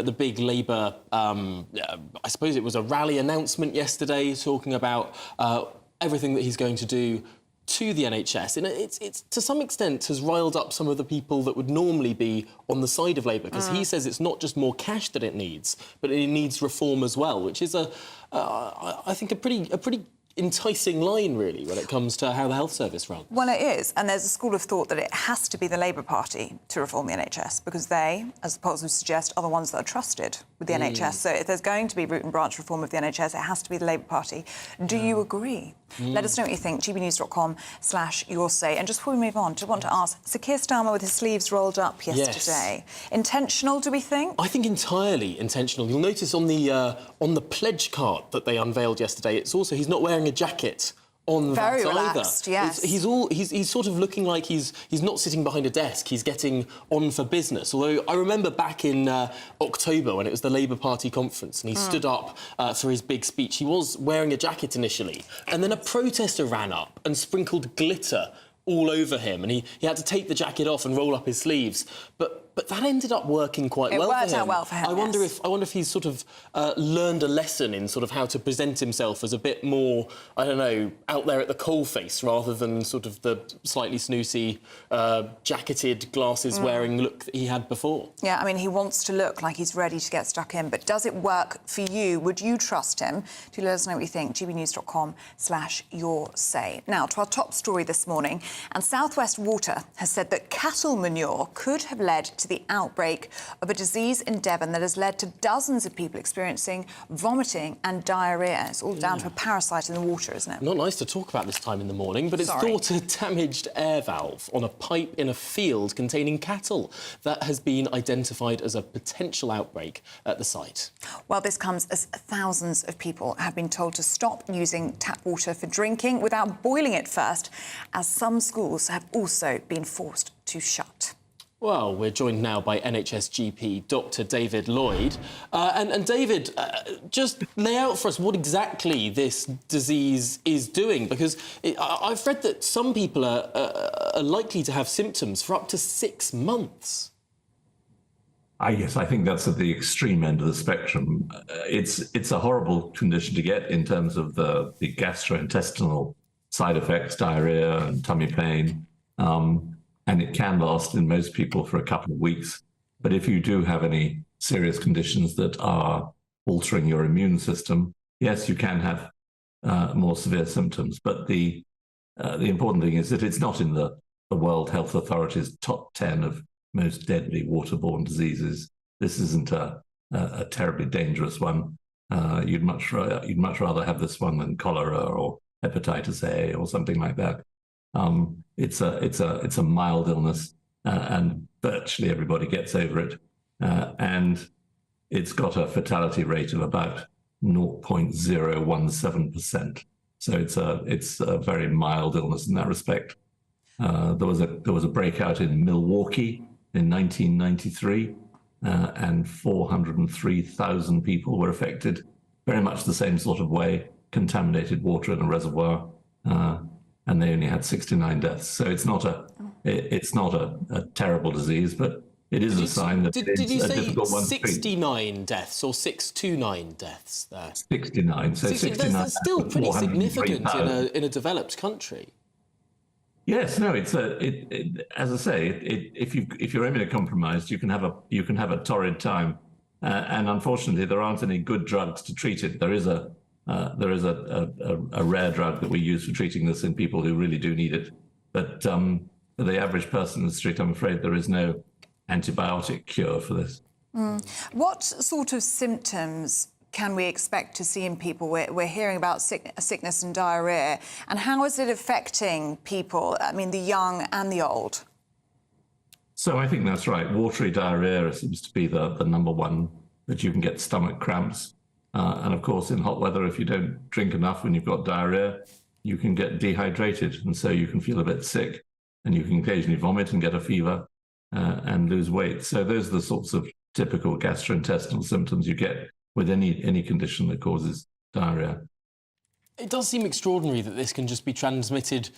at the big Labour, I suppose it was a rally announcement yesterday, talking about everything that he's going to do to the NHS. And it's to some extent has riled up some of the people that would normally be on the side of Labour, because he says it's not just more cash that it needs, but it needs reform as well, which is I think a pretty enticing line, really, when it comes to how the health service runs. Well, it is, and there's a school of thought that it has to be the Labour Party to reform the NHS, because they, as the polls would suggest, are the ones that are trusted with the NHS. So if there's going to be root and branch reform of the NHS, it has to be the Labour Party. Do you agree? Let us know what you think. gbnews.com/yoursay. And just before we move on, I want to ask, Sexiest with his sleeves rolled up yesterday. Yes. Intentional, do we think? I think entirely intentional. You'll notice on the pledge card that they unveiled yesterday, it's also, he's not wearing a jacket on very that relaxed, either. yes. He's sort of looking like he's not sitting behind a desk, he's getting on for business. Although I remember back in October, when it was the Labour Party conference, and he stood up for his big speech, he was wearing a jacket initially, and then a protester ran up and sprinkled glitter all over him, and he had to take the jacket off and roll up his sleeves. But that ended up working quite well for him. It worked out well for him, I wonder if he's sort of learned a lesson in sort of how to present himself as a bit more, I don't know, out there at the coalface, rather than sort of the slightly snoozy, jacketed, glasses-wearing look that he had before. Yeah, I mean, he wants to look like he's ready to get stuck in, but does it work for you? Would you trust him? Do let us know what you think. gbnews.com/yoursay. Now, to our top story this morning, and South West Water has said that cattle manure could have led to the outbreak of a disease in Devon that has led to dozens of people experiencing vomiting and diarrhoea. It's all down to a parasite in the water, isn't it? Not nice to talk about this time in the morning, but it's thought a damaged air valve on a pipe in a field containing cattle that has been identified as a potential outbreak at the site. Well, this comes as thousands of people have been told to stop using tap water for drinking without boiling it first, as some schools have also been forced to shut. Well, we're joined now by NHS GP Dr David Lloyd. And David, just lay out for us what exactly this disease is doing, because I've read that some people are likely to have symptoms for up to 6 months. Yes, I think that's at the extreme end of the spectrum. It's a horrible condition to get in terms of the gastrointestinal side effects, diarrhea and tummy pain. And it can last in most people for a couple of weeks. But if you do have any serious conditions that are altering your immune system, yes, you can have more severe symptoms. But the important thing is that it's not in the World Health Authority's top 10 of most deadly waterborne diseases. This isn't a terribly dangerous one. You'd much rather have this one than cholera or hepatitis A or something like that. It's a mild illness, and virtually everybody gets over it. And it's got a fatality rate of about 0.017%. So it's a very mild illness in that respect. There was a breakout in Milwaukee in 1993, and 403,000 people were affected. Very much the same sort of way, contaminated water in a reservoir. And they only had 69 deaths. So it's not a terrible disease, but it is a sign that it's a difficult one to treat. Did you say 69 deaths or 629 deaths there? 69. So 69. That's still pretty significant in a developed country. Yes, no, as I say, if you're immunocompromised, you can have a torrid time, and unfortunately there aren't any good drugs to treat it. There is a rare drug that we use for treating this in people who really do need it. But for the average person in the street, I'm afraid there is no antibiotic cure for this. What sort of symptoms can we expect to see in people? We're hearing about sickness and diarrhoea. And how is it affecting people, I mean, the young and the old? So I think that's right. Watery diarrhoea seems to be the number one, that you can get stomach cramps. And of course, in hot weather, if you don't drink enough when you've got diarrhea, you can get dehydrated. And so you can feel a bit sick, and you can occasionally vomit and get a fever and lose weight. So those are the sorts of typical gastrointestinal symptoms you get with any condition that causes diarrhea. It does seem extraordinary that this can just be transmitted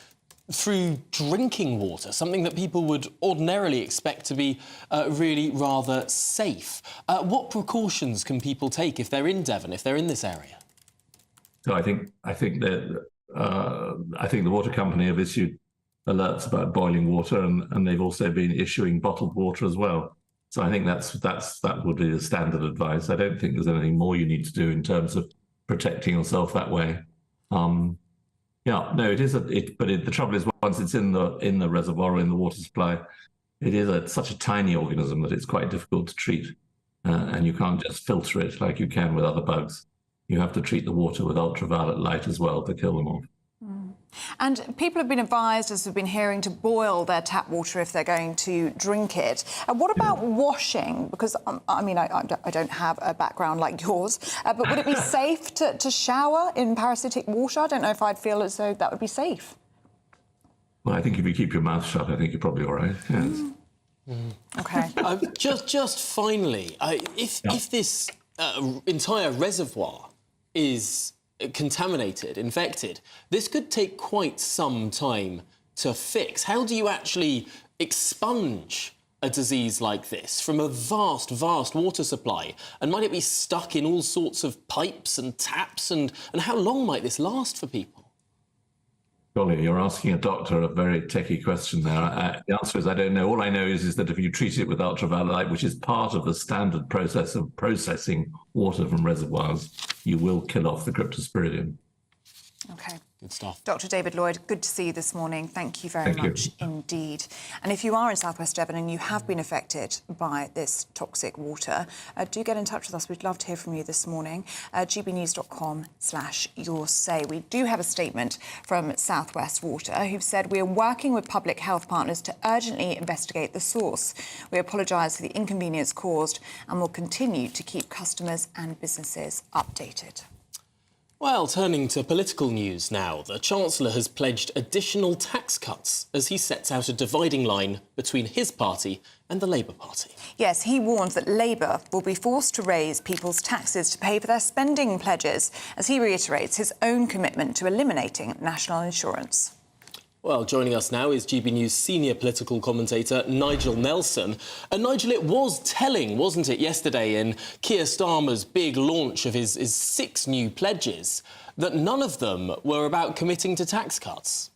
through drinking water, something that people would ordinarily expect to be really rather safe. What precautions can people take if they're in Devon, if they're in this area? So I think that the water company have issued alerts about boiling water, and they've also been issuing bottled water as well. So I think that would be the standard advice. I don't think there's anything more you need to do in terms of protecting yourself that way. Yeah, no, it is. The trouble is, once it's in the reservoir or in the water supply, it is such a tiny organism that it's quite difficult to treat, and you can't just filter it like you can with other bugs. You have to treat the water with ultraviolet light as well to kill them off. And people have been advised, as we've been hearing, to boil their tap water if they're going to drink it. What about washing? Because, I don't have a background like yours, but would it be safe to shower in parasitic water? I don't know if I'd feel as though that would be safe. Well, I think if you keep your mouth shut, I think you're probably all right, yes. OK. Just finally, if this entire reservoir is contaminated, infected, this could take quite some time to fix. How do you actually expunge a disease like this from a vast, vast water supply? And might it be stuck in all sorts of pipes and taps? And how long might this last for people? Golly, you're asking a doctor a very techie question there. The answer is I don't know. All I know is that if you treat it with ultraviolet light, which is part of the standard process of processing water from reservoirs, you will kill off the Cryptosporidium. OK. Good stuff. Dr. David Lloyd, good to see you this morning. Thank you very much indeed. And if you are in South West Devon and you have been affected by this toxic water, do get in touch with us. We'd love to hear from you this morning. gbnews.com/yoursay. We do have a statement from South West Water who've said we are working with public health partners to urgently investigate the source. We apologise for the inconvenience caused and will continue to keep customers and businesses updated. Well, turning to political news now, the Chancellor has pledged additional tax cuts as he sets out a dividing line between his party and the Labour Party. Yes, he warns that Labour will be forced to raise people's taxes to pay for their spending pledges, as he reiterates his own commitment to eliminating national insurance. Well, joining us now is GB News senior political commentator Nigel Nelson. And Nigel, it was telling, wasn't it, yesterday in Keir Starmer's big launch of his 6 new pledges, that none of them were about committing to tax cuts?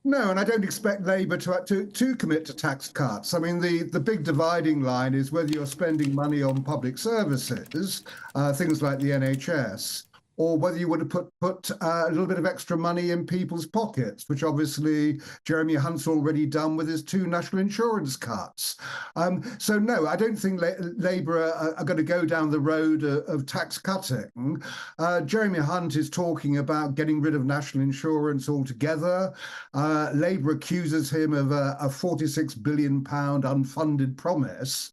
No, and I don't expect Labour to commit to tax cuts. I mean, the big dividing line is whether you're spending money on public services, things like the NHS, or whether you would have put a little bit of extra money in people's pockets, which obviously Jeremy Hunt's already done with his 2 national insurance cuts. So, no, I don't think Labour are going to go down the road of tax cutting. Jeremy Hunt is talking about getting rid of national insurance altogether. Labour accuses him of a £46 billion unfunded promise.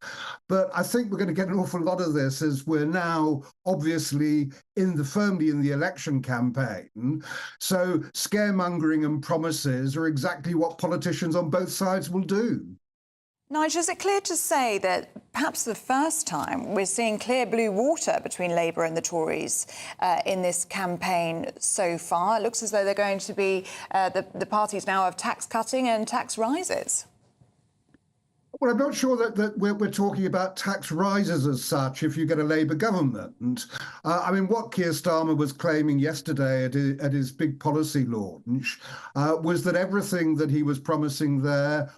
But I think we're going to get an awful lot of this as we're now obviously firmly in the election campaign. So scaremongering and promises are exactly what politicians on both sides will do. Nigel, is it clear to say that perhaps the first time we're seeing clear blue water between Labour and the Tories in this campaign so far? It looks as though they're going to be the parties now of tax cutting and tax rises. Well, I'm not sure that we're talking about tax rises as such if you get a Labour government. I mean, what Keir Starmer was claiming yesterday at his big policy launch was that everything that he was promising there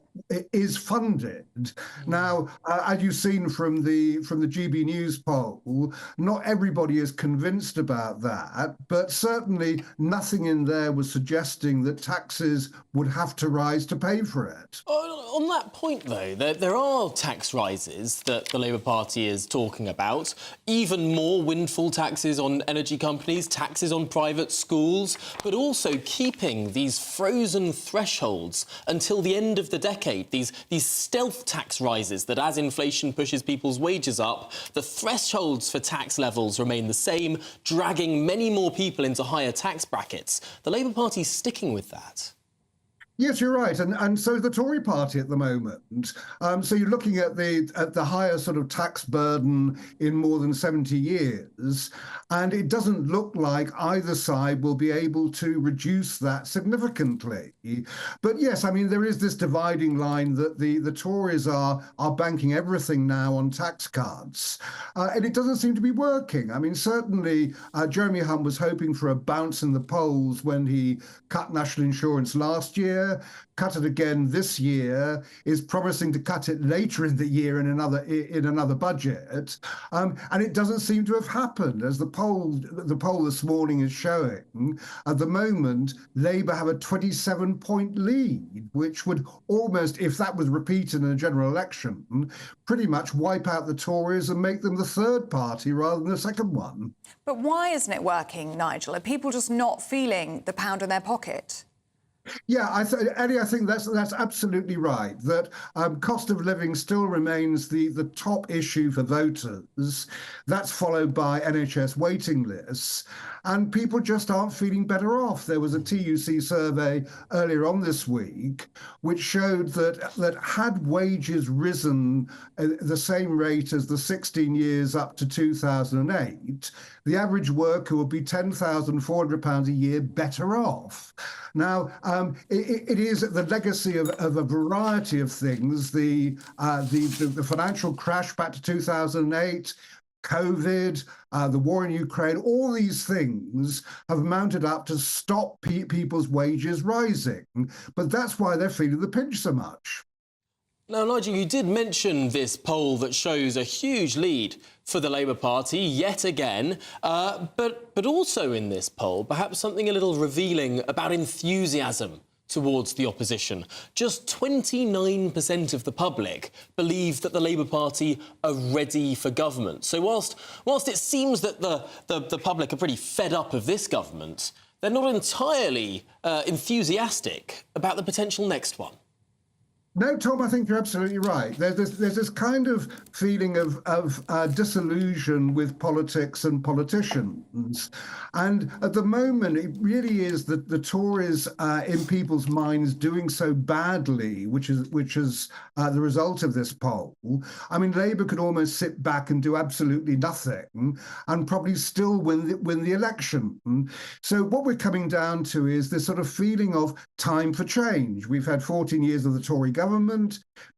is funded. Now, as you've seen from the GB News poll, not everybody is convinced about that, but certainly nothing in there was suggesting that taxes would have to rise to pay for it. On that point, though, there are tax rises that the Labour Party is talking about, even more windfall taxes on energy companies, taxes on private schools, but also keeping these frozen thresholds until the end of the decade. These stealth tax rises that, as inflation pushes people's wages up, the thresholds for tax levels remain the same, dragging many more people into higher tax brackets. The Labour Party's sticking with that. Yes, you're right, and so is the Tory party at the moment. So you're looking at the higher sort of tax burden in more than 70 years, and it doesn't look like either side will be able to reduce that significantly. But yes, I mean there is this dividing line that the Tories are banking everything now on tax cuts, and it doesn't seem to be working. I mean certainly Jeremy Hunt was hoping for a bounce in the polls when he cut national insurance last year. Cut it again this year, is promising to cut it later in the year in another budget, and it doesn't seem to have happened. As the poll this morning is showing, at the moment Labour have a 27-point lead, which would almost, if that was repeated in a general election, pretty much wipe out the Tories and make them the third party rather than the second one. But why isn't it working, Nigel? Are people just not feeling the pound in their pocket? Yeah, Ellie, I think that's absolutely right, that cost of living still remains the top issue for voters. That's followed by NHS waiting lists, and people just aren't feeling better off. There was a TUC survey earlier on this week which showed that had wages risen at the same rate as the 16 years up to 2008, the average worker would be £10,400 a year better off. Now, it is the legacy of a variety of things. The financial crash back to 2008, COVID, the war in Ukraine, all these things have mounted up to stop people's wages rising. But that's why they're feeling the pinch so much. Now, Nigel, you did mention this poll that shows a huge lead for the Labour Party yet again, but also in this poll, perhaps something a little revealing about enthusiasm towards the opposition. Just 29% of the public believe that the Labour Party are ready for government. So whilst it seems that the public are pretty fed up of this government, they're not entirely enthusiastic about the potential next one. No, Tom, I think you're absolutely right. There's this kind of feeling of disillusion with politics and politicians. And at the moment, it really is that the Tories, in people's minds, doing so badly, which is the result of this poll. I mean, Labour could almost sit back and do absolutely nothing and probably still win the election. So what we're coming down to is this sort of feeling of time for change. We've had 14 years of the Tory government.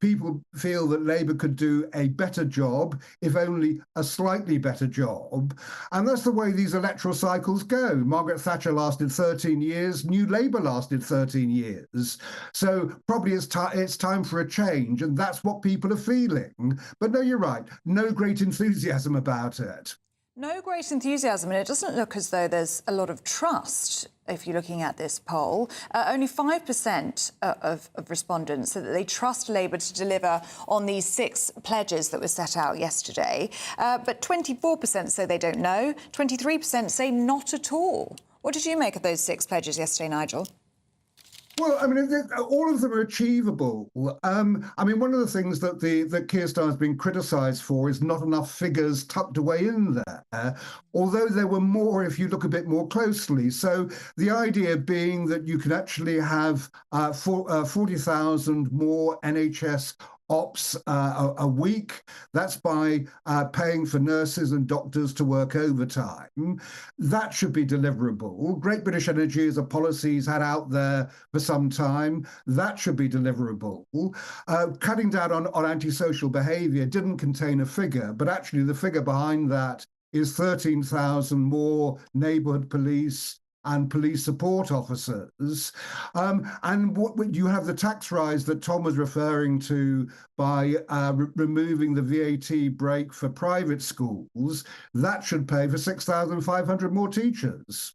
People feel that Labour could do a better job, if only a slightly better job. And that's the way these electoral cycles go. Margaret Thatcher lasted 13 years, New Labour lasted 13 years. So probably it's time for a change, and that's what people are feeling. But no, you're right, no great enthusiasm about it. No great enthusiasm, and it doesn't look as though there's a lot of trust if you're looking at this poll. Only 5% of respondents said that they trust Labour to deliver on these 6 pledges that were set out yesterday. But 24% say they don't know, 23% say not at all. What did you make of those 6 pledges yesterday, Nigel? Well, I mean, all of them are achievable. I mean, one of the things that Keir Starmer has been criticised for is not enough figures tucked away in there, although there were more if you look a bit more closely. So the idea being that you can actually have 40,000 more NHS ops a week. That's by paying for nurses and doctors to work overtime. That should be deliverable. Great British Energy is a policy he's had out there for some time. That should be deliverable. Cutting down on antisocial behaviour didn't contain a figure, but actually the figure behind that is 13,000 more neighbourhood police and police support officers. And what you have the tax rise that Tom was referring to by removing the VAT break for private schools. That should pay for 6,500 more teachers.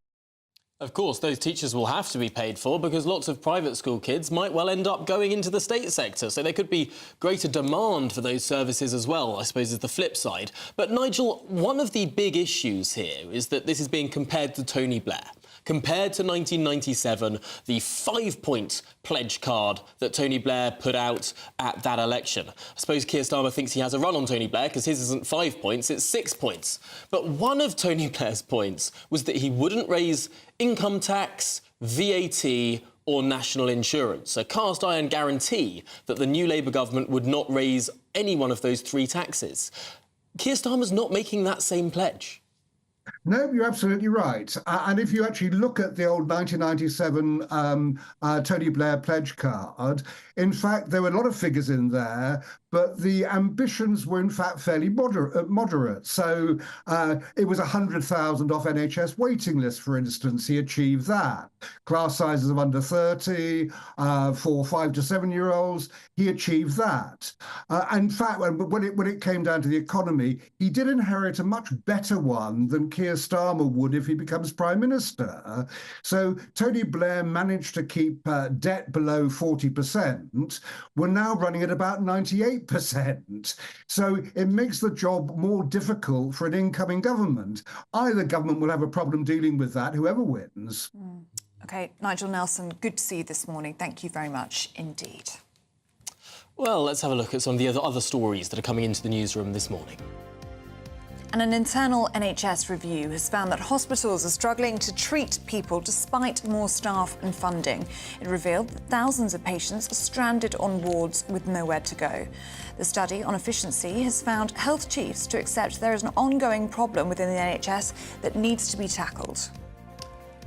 Of course, those teachers will have to be paid for because lots of private school kids might well end up going into the state sector. So there could be greater demand for those services as well, I suppose, is the flip side. But Nigel, one of the big issues here is that this is being compared to Tony Blair. Compared to 1997, the 5-point pledge card that Tony Blair put out at that election. I suppose Keir Starmer thinks he has a run on Tony Blair because his isn't 5 points, it's 6 points. But one of Tony Blair's points was that he wouldn't raise income tax, VAT or national insurance, a cast-iron guarantee that the new Labour government would not raise any one of those three taxes. Keir Starmer's not making that same pledge. No, you're absolutely right. And if you actually look at the old 1997 Tony Blair pledge card, in fact, there were a lot of figures in there, but the ambitions were in fact fairly moderate. So it was 100,000 off NHS waiting lists, for instance. He achieved that. Class sizes of under 30 for 5 to 7-year-olds, he achieved that. In fact, when it came down to the economy, he did inherit a much better one than Keir Starmer would if he becomes Prime Minister. So Tony Blair managed to keep debt below 40%. We're now running at about 98%. So it makes the job more difficult for an incoming government. Either government will have a problem dealing with that, whoever wins. OK, Nigel Nelson, good to see you this morning. Thank you very much indeed. Well, let's have a look at some of the other stories that are coming into the newsroom this morning. And an internal NHS review has found that hospitals are struggling to treat people despite more staff and funding. It revealed that thousands of patients are stranded on wards with nowhere to go. The study on efficiency has found health chiefs to accept there is an ongoing problem within the NHS that needs to be tackled.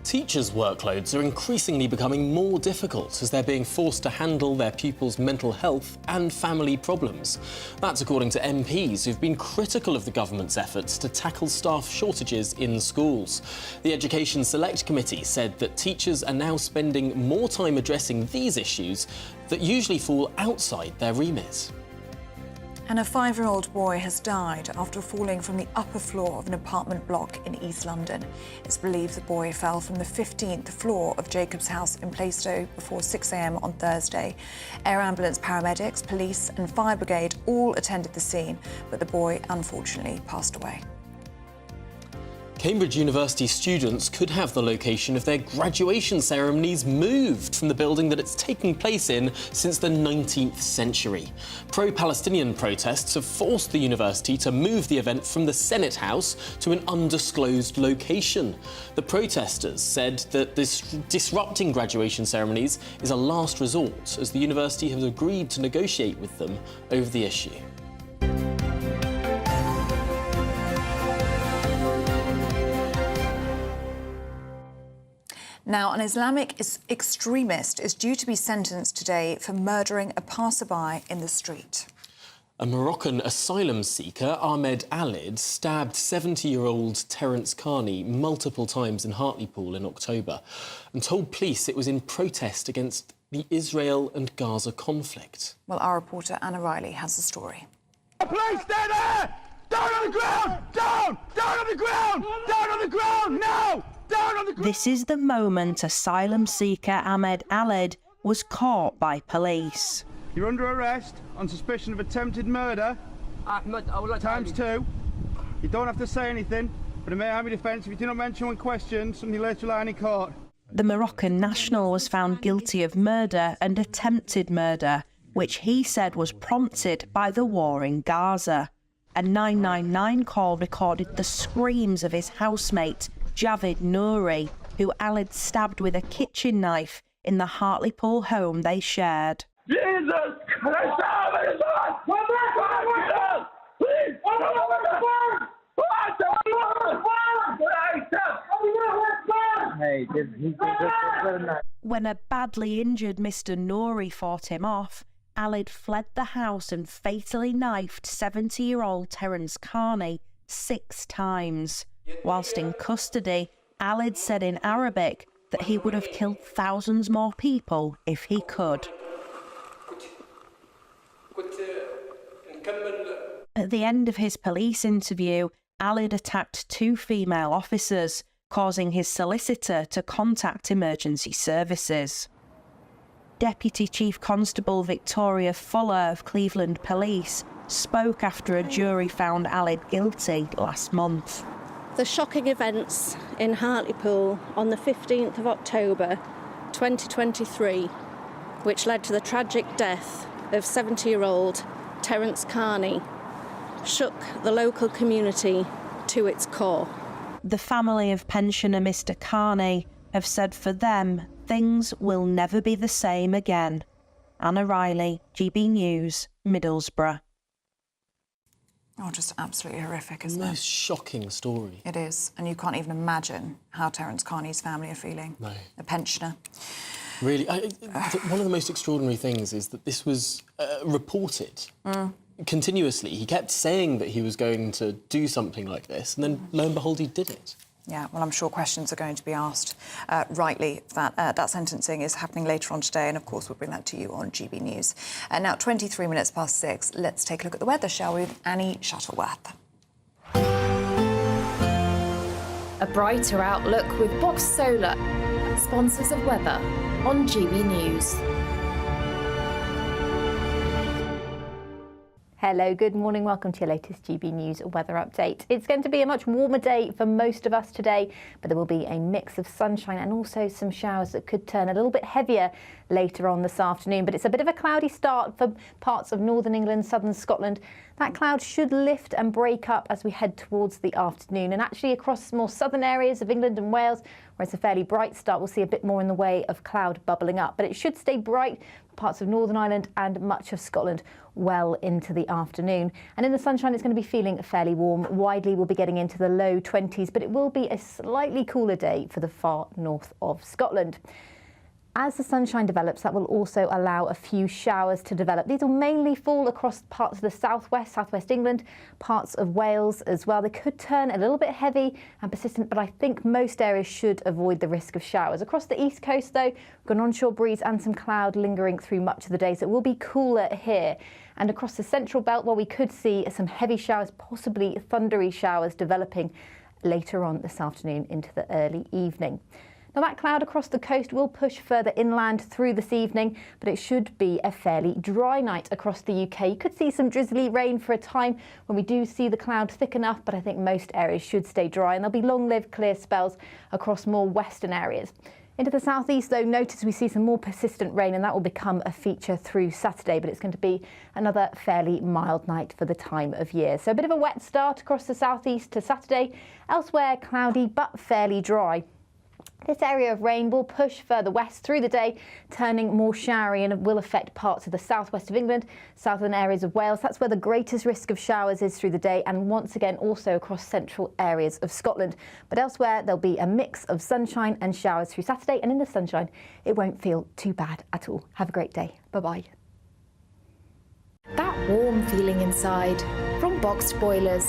Teachers' workloads are increasingly becoming more difficult as they're being forced to handle their pupils' mental health and family problems. That's according to MPs who've been critical of the government's efforts to tackle staff shortages in schools. The Education Select Committee said that teachers are now spending more time addressing these issues that usually fall outside their remit. And a 5-year-old boy has died after falling from the upper floor of an apartment block in East London. It's believed the boy fell from the 15th floor of Jacob's House in Plaistow before 6 a.m. on Thursday. Air ambulance paramedics, police and fire brigade all attended the scene, but the boy unfortunately passed away. Cambridge University students could have the location of their graduation ceremonies moved from the building that it's taking place in since the 19th century. Pro-Palestinian protests have forced the university to move the event from the Senate House to an undisclosed location. The protesters said that this disrupting graduation ceremonies is a last resort, as the university has agreed to negotiate with them over the issue. Now, an Islamic extremist is due to be sentenced today for murdering a passerby in the street. A Moroccan asylum seeker, Ahmed Alid, stabbed 70-year-old Terence Carney multiple times in Hartlepool in October and told police it was in protest against the Israel and Gaza conflict. Well, our reporter Anna Riley has the story. Police, stay there! Down on the ground! Down! Down on the ground! Down on the ground! Now! Down on the ground! This is the moment asylum seeker Ahmed Alid was caught by police. You're under arrest on suspicion of attempted murder. Ahmed, I would like ×2. You don't have to say anything, but in my army defence, if you do not mention when questioned, something later lie in court. The Moroccan national was found guilty of murder and attempted murder, which he said was prompted by the war in Gaza. A 999 call recorded the screams of his housemate, Javid Nouri, who Alid stabbed with a kitchen knife in the Hartlepool home they shared. Jesus Christ! Please! When a badly injured Mr. Nouri fought him off, Alid fled the house and fatally knifed 70-year-old Terence Carney 6 times. Whilst in custody, Alid said in Arabic that he would have killed thousands more people if he could. At the end of his police interview, Alid attacked 2 female officers, causing his solicitor to contact emergency services. Deputy Chief Constable Victoria Fuller of Cleveland Police spoke after a jury found Alid guilty last month. The shocking events in Hartlepool on the 15th of October 2023, which led to the tragic death of 70-year-old Terence Carney, shook the local community to its core. The family of pensioner Mr. Carney have said for them, things will never be the same again. Anna Riley, GB News, Middlesbrough. Oh, just absolutely horrific, isn't it? Most shocking story. It is, and you can't even imagine how Terence Carney's family are feeling. No. A pensioner. Really, one of the most extraordinary things is that this was reported continuously. He kept saying that he was going to do something like this, and then lo and behold, he did it. Yeah, well, I'm sure questions are going to be asked rightly. That sentencing is happening later on today, and of course we'll bring that to you on GB News. Now, 23 minutes past 6. Let's take a look at the weather, shall we, with Annie Shuttleworth. A brighter outlook with Box Solar, sponsors of weather on GB News. Hello, good morning. Welcome to your latest GB News weather update. It's going to be a much warmer day for most of us today, but there will be a mix of sunshine and also some showers that could turn a little bit heavier later on this afternoon. But it's a bit of a cloudy start for parts of northern England, southern Scotland. That cloud should lift and break up as we head towards the afternoon. And actually across more southern areas of England and Wales, where it's a fairly bright start, we'll see a bit more in the way of cloud bubbling up. But it should stay bright for parts of Northern Ireland and much of Scotland well into the afternoon. And in the sunshine, it's going to be feeling fairly warm. Widely, we'll be getting into the low 20s, but it will be a slightly cooler day for the far north of Scotland. As the sunshine develops, that will also allow a few showers to develop. These will mainly fall across parts of the southwest England, parts of Wales as well. They could turn a little bit heavy and persistent, but I think most areas should avoid the risk of showers. Across the east coast, though, we've got an onshore breeze and some cloud lingering through much of the day, so it will be cooler here. And across the central belt, well, we could see some heavy showers, possibly thundery showers developing later on this afternoon into the early evening. Now, that cloud across the coast will push further inland through this evening, but it should be a fairly dry night across the UK. You could see some drizzly rain for a time when we do see the cloud thick enough, but I think most areas should stay dry, and there'll be long-lived clear spells across more western areas. Into the southeast, though, notice we see some more persistent rain, and that will become a feature through Saturday, but it's going to be another fairly mild night for the time of year. So a bit of a wet start across the southeast to Saturday. Elsewhere, cloudy but fairly dry. This area of rain will push further west through the day, turning more showery, and will affect parts of the southwest of England, southern areas of Wales. That's where the greatest risk of showers is through the day, and once again also across central areas of Scotland. But elsewhere there'll be a mix of sunshine and showers through Saturday, and in the sunshine it won't feel too bad at all. Have a great day. Bye-bye. That warm feeling inside from Boxed Boilers,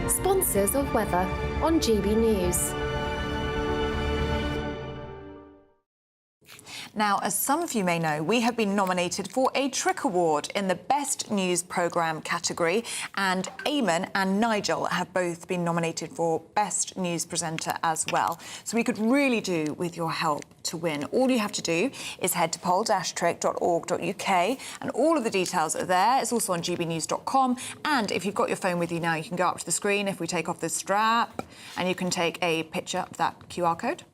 sponsors of weather on GB News. Now, as some of you may know, we have been nominated for a Trick Award in the Best News Programme category, and Eamon and Nigel have both been nominated for Best News Presenter as well. So we could really do with your help to win. All you have to do is head to poll-trick.org.uk, and all of the details are there. It's also on gbnews.com, and if you've got your phone with you now, you can go up to the screen if we take off the strap, and you can take a picture of that QR code.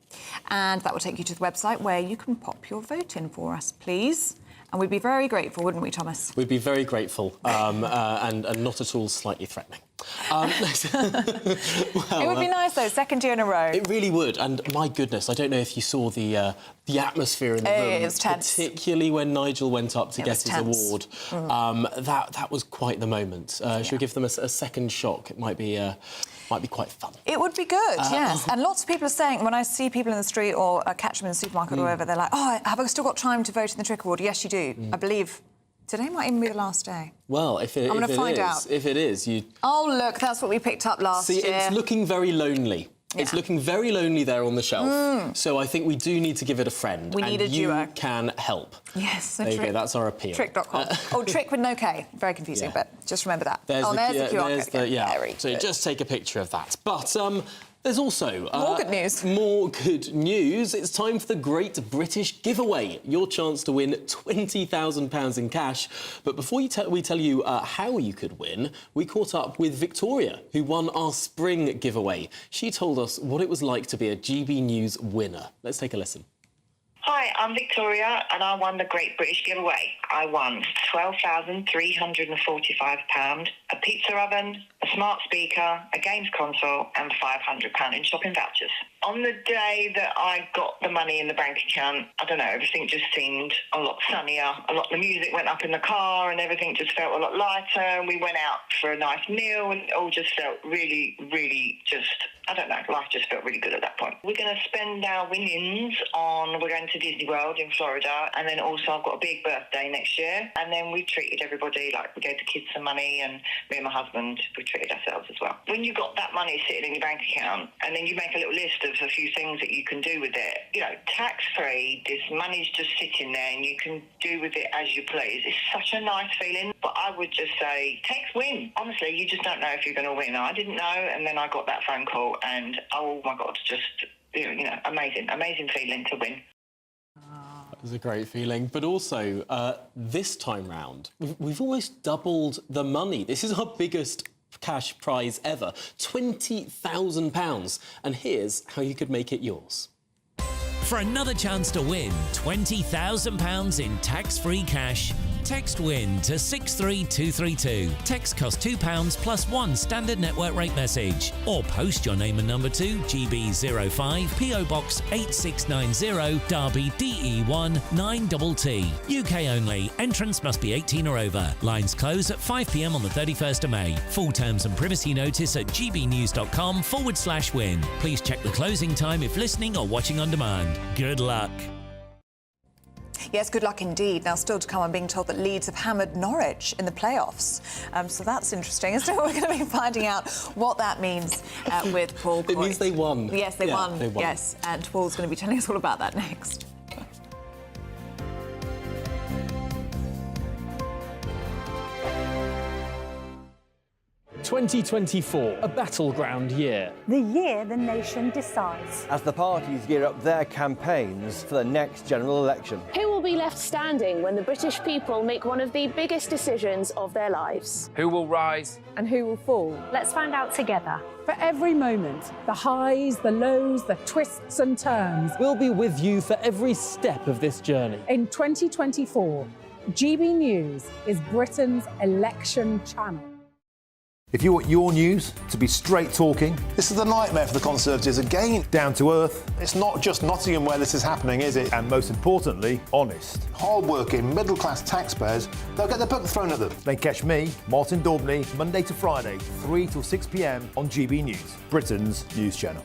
And that will take you to the website where you can pop your vote in for us, please. And we'd be very grateful, wouldn't we, Thomas? We'd be very grateful, and not at all slightly threatening. Well, it would be nice, though, second year in a row. It really would, and my goodness, I don't know if you saw the atmosphere in the room. It was tense. Particularly when Nigel went up to get his award. That was quite the moment. Should we give them a second shock? It might be quite fun. It would be good, yes. And lots of people are saying, when I see people in the street or catch them in the supermarket or wherever, they're like, oh, have I still got time to vote in the Trick Award? Yes, you do. I believe today might even be the last day. Well, if it is, you... Oh, look, that's what we picked up last year. See, it's looking very lonely. Yeah. It's looking very lonely there on the shelf. So I think we do need to give it a friend. We need a duo. You can help. Yes, so there you go, that's our appeal. Trick.com. Trick with no K. Very confusing, but just remember that. There's the QR code. Very so good. Just take a picture of that. But there's also... more good news. More good news. It's time for the Great British Giveaway. Your chance to win £20,000 in cash. But before we tell you how you could win, we caught up with Victoria, who won our spring giveaway. She told us what it was like to be a GB News winner. Let's take a listen. Hi, I'm Victoria, and I won the Great British Giveaway. I won £12,345, a pizza oven, a smart speaker, a games console, and £500 in shopping vouchers. On the day that I got the money in the bank account, I don't know, everything just seemed a lot sunnier. The music went up in the car and everything just felt a lot lighter. And we went out for a nice meal and it all just felt really, really just, I don't know, life just felt really good at that point. We're going to spend our winnings we're going to Disney World in Florida, and then also I've got a big birthday next year, and then we treated everybody, like we gave the kids some money, and me and my husband, we treated ourselves as well. When you've got that money sitting in your bank account, and then you make a little list of a few things that you can do with it, you know, tax-free, this money's just sitting there and you can do with it as you please. It's such a nice feeling, but I would just say, win. Honestly, you just don't know if you're going to win. I didn't know, and then I got that phone call, and oh my God, just, you know, amazing feeling to win. It was a great feeling, but also this time round, we've almost doubled the money. This is our biggest cash prize ever, £20,000. And here's how you could make it yours. For another chance to win £20,000 in tax-free cash, text WIN to 63232. Text costs £2 plus one standard network rate message. Or post your name and number to GB05 PO Box 8690 Derby DE1 9TT. UK only. Entrance must be 18 or over. Lines close at 5 p.m. on the 31st of May. Full terms and privacy notice at gbnews.com/win. Please check the closing time if listening or watching on demand. Good luck. Yes, good luck indeed. Now, still to come, I'm being told that Leeds have hammered Norwich in the playoffs. So that's interesting. So we're going to be finding out what that means with Paul. It means they won. Yes, they won. They won. Yes, and Paul's going to be telling us all about that next. 2024, a battleground year. The year the nation decides. As the parties gear up their campaigns for the next general election. Who will be left standing when the British people make one of the biggest decisions of their lives? Who will rise? And who will fall? Let's find out together. For every moment, the highs, the lows, the twists and turns. We'll be with you for every step of this journey. In 2024, GB News is Britain's election channel. If you want your news to be straight talking... This is a nightmare for the Conservatives again. Down to earth. It's not just Nottingham where this is happening, is it? And most importantly, honest. Hard-working, middle-class taxpayers, they'll get the book thrown at them. Then catch me, Martin Daubney, Monday to Friday, 3 till 6 p.m. on GB News, Britain's news channel.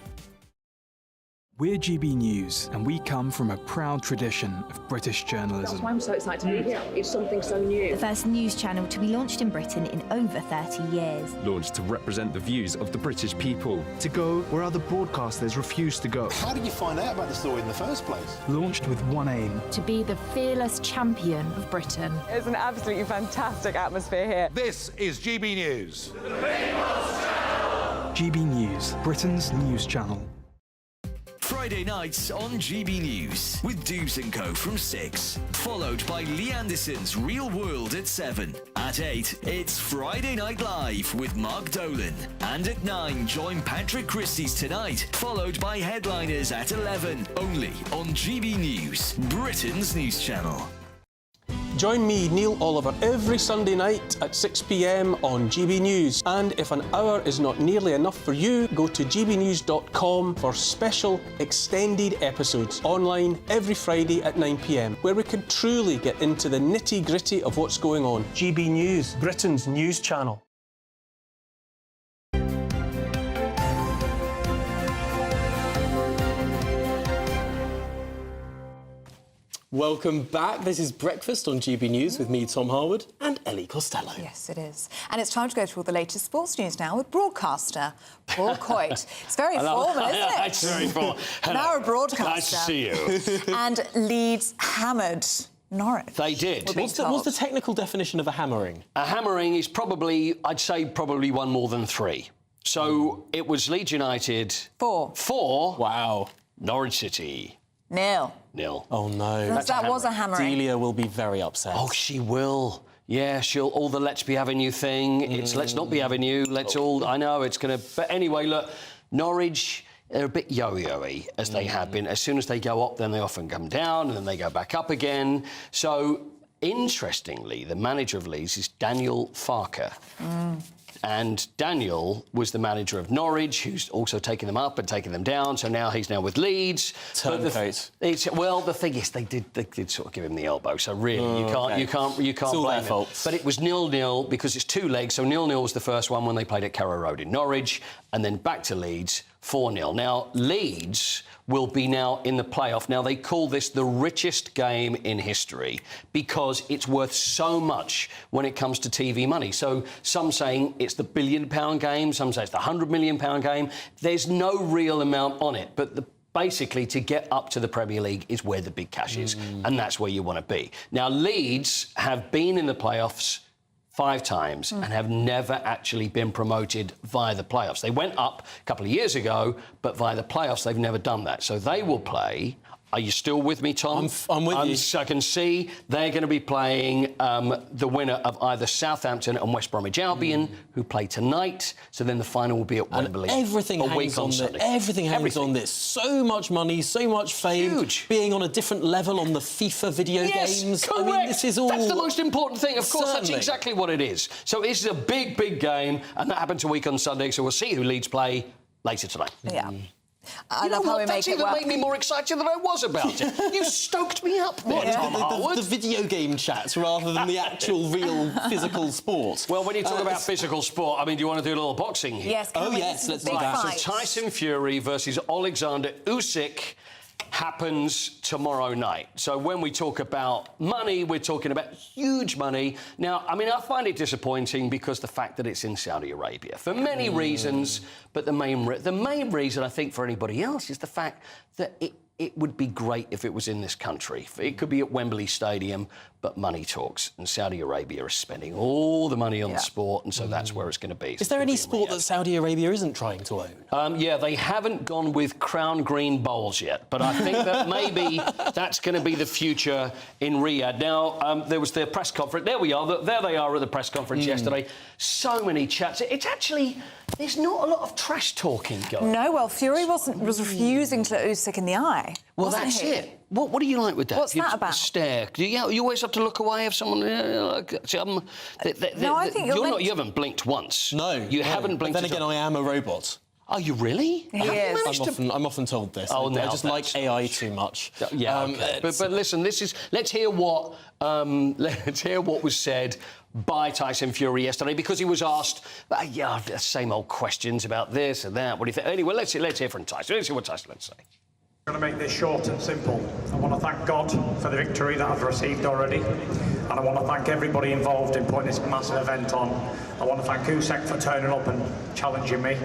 We're GB News, and we come from a proud tradition of British journalism. That's why I'm so excited to be here. It's something so new. The first news channel to be launched in Britain in over 30 years. Launched to represent the views of the British people. To go where other broadcasters refuse to go. How did you find out about the story in the first place? Launched with one aim. To be the fearless champion of Britain. It's an absolutely fantastic atmosphere here. This is GB News. The People's Channel. GB News, Britain's news channel. Friday nights on GB News with Dubes & Co from 6, followed by Lee Anderson's Real World at 7. At 8, it's Friday Night Live with Mark Dolan. And at 9, join Patrick Christie's Tonight, followed by Headliners at 11, only on GB News, Britain's news channel. Join me, Neil Oliver, every Sunday night at 6 p.m. on GB News. And if an hour is not nearly enough for you, go to gbnews.com for special extended episodes online every Friday at 9 p.m, where we can truly get into the nitty-gritty of what's going on. GB News, Britain's news channel. Welcome back. This is Breakfast on GB News with me, Tom Harwood, and Ellie Costello. Yes, it is. And it's time to go through all the latest sports news now with broadcaster Paul Coit. It's very formal, isn't it? It's very formal. Now a broadcaster. Nice to see you. And Leeds hammered Norwich. They did. What's the technical definition of a hammering? A hammering is probably, I'd say, probably one more than three. So it was Leeds United... 4. Wow. Norwich City... 0. Oh, no. That was a hammering. Delia will be very upset. Oh, she will. Yeah, she'll... All the let's be having you thing. It's let's not be having you. Let's all... I know, it's going to... But anyway, look, Norwich, they're a bit yo-yo-y, as they have been. As soon as they go up, then they often come down, and then they go back up again. So, interestingly, the manager of Leeds is Daniel Farke. And Daniel was the manager of Norwich, who's also taken them up and taken them down. So now he's with Leeds. Turncoat. Well, the thing is, they did sort of give him the elbow. So really, you can't blame him. But it was 0-0 because it's 2 legs. So 0-0 was the first one when they played at Carrow Road in Norwich, and then back to Leeds 4-0. Now Leeds will be now in the playoff. Now, they call this the richest game in history because it's worth so much when it comes to TV money. So some saying it's the £1 billion game, some say it's the £100 million game. There's no real amount on it, but basically, to get up to the Premier League is where the big cash is, and that's where you want to be. Now, Leeds have been in the playoffs 5 times and have never actually been promoted via the playoffs. They went up a couple of years ago, but via the playoffs, they've never done that. So they will play. Are you still with me, Tom? I'm with you. So I can see they're going to be playing the winner of either Southampton and West Bromwich Albion, who play tonight. So then the final will be at Wembley. Everything hangs on this. Everything hangs on this. So much money, so much fame. Huge. Being on a different level on the FIFA video games. Correct. I mean, this is all... That's the most important thing. Of course, Certainly. That's exactly what it is. So this is a big, big game, and that happens a week on Sunday. So we'll see who Leeds play later tonight. Yeah. I love how we make it work. That even made me more excited than I was about it. You stoked me up there, Tom Harwood. The video game chats rather than the actual, real, physical sport. Well, when you talk about physical sport, I mean, do you want to do a little boxing here? Yes, yes, let's do that. So Tyson Fury versus Alexander Usyk happens tomorrow night. So when we talk about money, we're talking about huge money. Now, I mean, I find it disappointing because the fact that it's in Saudi Arabia, for many reasons, but the main reason, I think, for anybody else is the fact that it would be great if it was in this country. It could be at Wembley Stadium, but money talks, and Saudi Arabia is spending all the money on the sport, and so that's where it's going to be. Is there any sport that Saudi Arabia isn't trying to own? Yeah, they haven't gone with crown green bowls yet, but I think that maybe that's going to be the future in Riyadh. Now, there was their press conference. There we are. There they are at the press conference yesterday. So many chats. It's actually... There's not a lot of trash talking going. No, well, Fury was refusing to look Usyk in the eye. Well, that's it. What do you like with that? What's that about? Stare. You always have to look away if someone. No, I think you haven't blinked once. No, you haven't blinked. But then again, I am a robot. Are you really? He is. I'm often told this. Oh, I just like AI too much. Yeah, okay. But listen, let's hear what was said by Tyson Fury yesterday, because he was asked, the same old questions about this and that. What do you think? Anyway, let's hear from Tyson. Let's see what Tyson had to say. I'm going to make this short and simple. I want to thank God for the victory that I've received already, and I want to thank everybody involved in putting this massive event on. I want to thank Usyk for turning up and challenging me,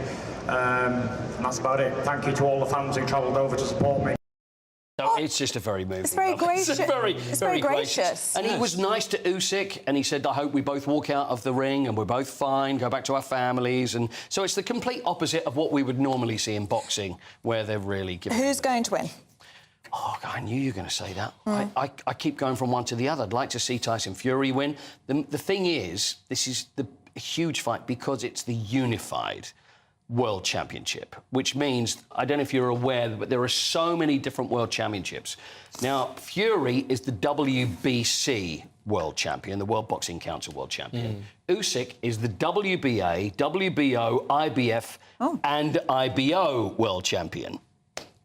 and that's about it. Thank you to all the fans who travelled over to support me. No, it's just a very moving. It's very gracious. It's very gracious. And he was nice to Usyk, and he said, I hope we both walk out of the ring and we're both fine, go back to our families. And so it's the complete opposite of what we would normally see in boxing, where they're really giving... Who's going to win? Oh, God, I knew you were going to say that. I keep going from one to the other. I'd like to see Tyson Fury win. The thing is, this is the huge fight because it's the unified World Championship, which means, I don't know if you're aware, but there are so many different World Championships. Now, Fury is the WBC World Champion, the World Boxing Council World Champion. Usyk is the WBA, WBO, IBF and IBO World Champion.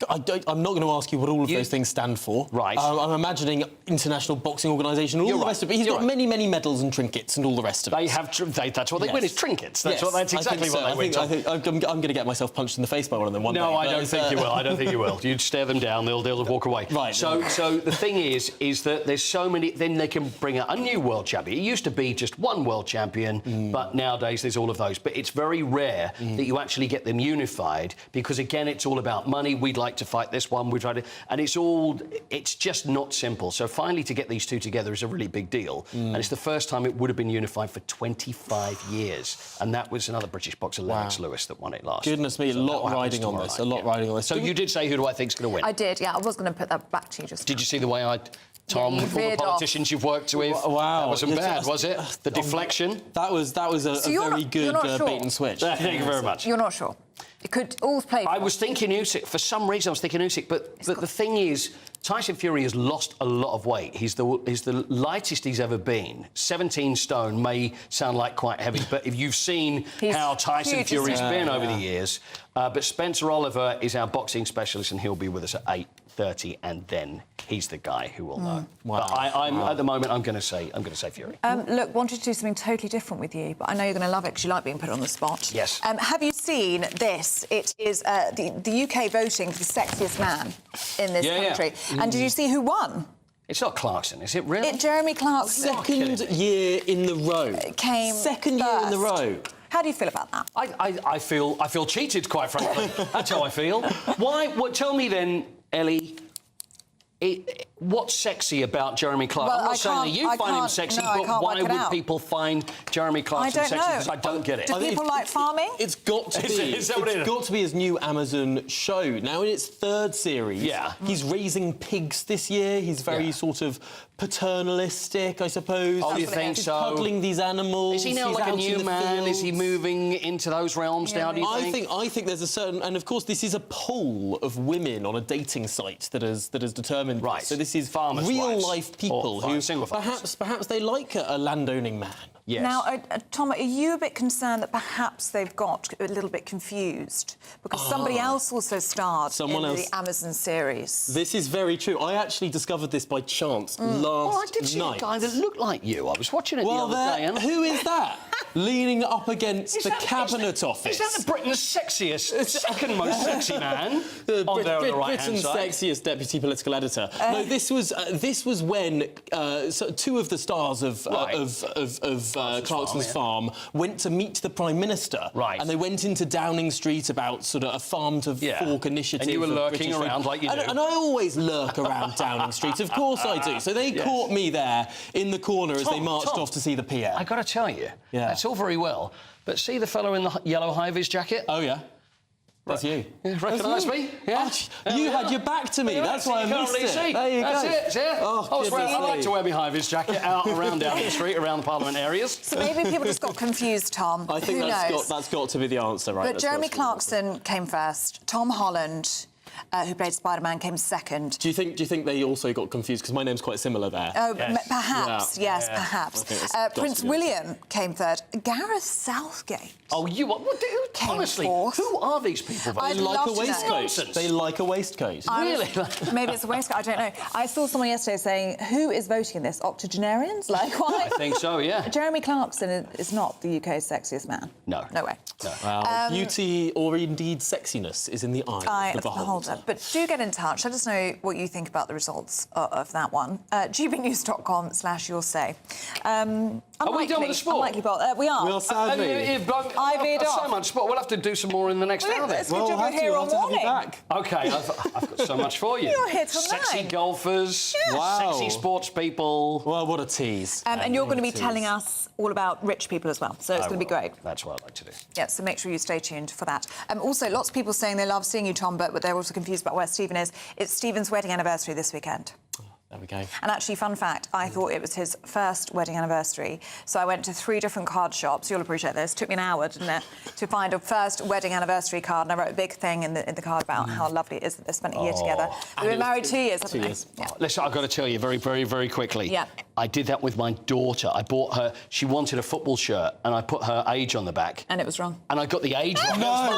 I'm not going to ask you what all of those things stand for. Right. I'm imagining International Boxing Organisation and all the rest of it. He's got many, many medals and trinkets and all the rest of it. That's what they win, is trinkets. That's exactly what they win. I think I'm going to get myself punched in the face by one of them one day. No, I don't think you will. I don't think you will. You'd stare them down, they'll walk away. Right. So the thing is that there's so many... Then they can bring out a new world champion. It used to be just one world champion, but nowadays there's all of those. But it's very rare that you actually get them unified because, again, it's all about money. We'd like to fight this one, we try to... And it's just not simple. So finally to get these two together is a really big deal. And it's the first time it would have been unified for 25 years. And that was another British boxer, Lennox Lewis, that won it last. Goodness me, a lot riding on this. A lot riding on this. So you did say, who do I think's going to win? I did, yeah. I was going to put that back to you just Did you see the way Tom, you all the politicians you've worked with? Wow. That wasn't bad, was it? The deflection? That was a very good bait and switch. Thank you very much. You're not sure? It could all play. I was thinking Usyk. For some reason, I was thinking Usyk. But the thing is, Tyson Fury has lost a lot of weight. He's the lightest he's ever been. 17 stone may sound like quite heavy, but if you've seen how Tyson Fury's been over the years... but Spencer Oliver is our boxing specialist, and he'll be with us at 8:30, and then he's the guy who will know. Wow. But at the moment, I'm going to say Fury. Look, wanted to do something totally different with you, but I know you're going to love it because you like being put on the spot. Yes. Have you seen this? It is the UK voting for the sexiest man in this country. Yeah. And did you see who won? It's not Clarkson, is it really? Jeremy Clarkson. Second year in the row. Came Second year in the row. How do you feel about that? I feel cheated, quite frankly. That's how I feel. Why? Tell me then, Ellie. What's sexy about Jeremy Clarkson? Well, I'm not saying that you find him sexy, but why would people find Jeremy Clarkson sexy? Because I don't get it. Do people like farming? It's got to be. Is that what it is? It's got to be his new Amazon show. Now, in its third series, he's raising pigs this year. He's very sort of paternalistic, I suppose. Oh, you think he's so? cuddling these animals. Is he now like a new man? Is he moving into those realms now, do you think? I think there's a certain... And, of course, this is a poll of women on a dating site that has determined... Right. So this is farmers' real-life people who perhaps they like a landowning man. Yes. Now, Tom, are you a bit concerned that perhaps they've got a little bit confused because somebody else also starred in the Amazon series? This is very true. I actually discovered this by chance last night. I did see a guy that looked like you. I was watching it the other day. And... Who is that? Leaning up against the Cabinet Office. Is that Britain's sexiest, second most sexy man? On there on the right-hand Britain's side. sexiest deputy political editor. No, this was when two of the stars of Clarkson's farm went to meet the Prime Minister. Right. And they went into Downing Street about sort of a farm to fork initiative. And you were lurking British around like you do. And I always lurk around Downing Street. Of course I do. So they caught me there in the corner as they marched off to see the PM. I got to tell you, that's all very well, but see the fellow in the yellow high-vis jacket? Oh, yeah. That's you. Recognise me? Yeah. You had your back to me. That's why I missed it. There you go. That's it. Yeah. I like to wear my high-vis jacket out around Downing Street, around the Parliament areas. So maybe people just got confused, Tom. I think that's got to be the answer, right? But Jeremy Clarkson came first. Tom Holland, who played Spider-Man, came second. Do you think they also got confused because my name's quite similar there? Oh, perhaps. Yes, perhaps. Prince William came third. Gareth Southgate. Oh, honestly, who are these people? They like a waistcoat. They like a waistcoat. Really? Maybe it's a waistcoat. I don't know. I saw someone yesterday saying, "Who is voting in this? Octogenarians? Like why?" I think so. Yeah. Jeremy Clarkson is not the UK's sexiest man. No. No way. No. Well, beauty or indeed sexiness is in the eye of the beholder. But do get in touch. Let us know what you think about the results of that one. gbnews.com/yoursay. Are we done with the sport? Unlikely, we are. We are sadly. I veered off. So much sport. We'll have to do some more in the next hour. It's good job you're here all morning. OK, I've got so much for you. You're here till 9. Sexy golfers, sexy sports people. Well, what a tease. And you're going to be telling us all about rich people as well, so it's going to be great. That's what I like to do. Yeah, so make sure you stay tuned for that. Also, lots of people saying they love seeing you, Tom, but they're also confused about where Stephen is. It's Stephen's wedding anniversary this weekend. There we go. And actually, fun fact, I thought it was his first wedding anniversary. So I went to 3 different card shops. You'll appreciate this. It took me an hour, didn't it, to find a first wedding anniversary card. And I wrote a big thing in the card about how lovely it is that they spent a year together. We've been married 2 years, haven't we? Yeah. Listen, I've got to tell you very, very, very quickly. Yeah. I did that with my daughter. I bought her... She wanted a football shirt, and I put her age on the back. And it was wrong. And I got the age wrong. No, your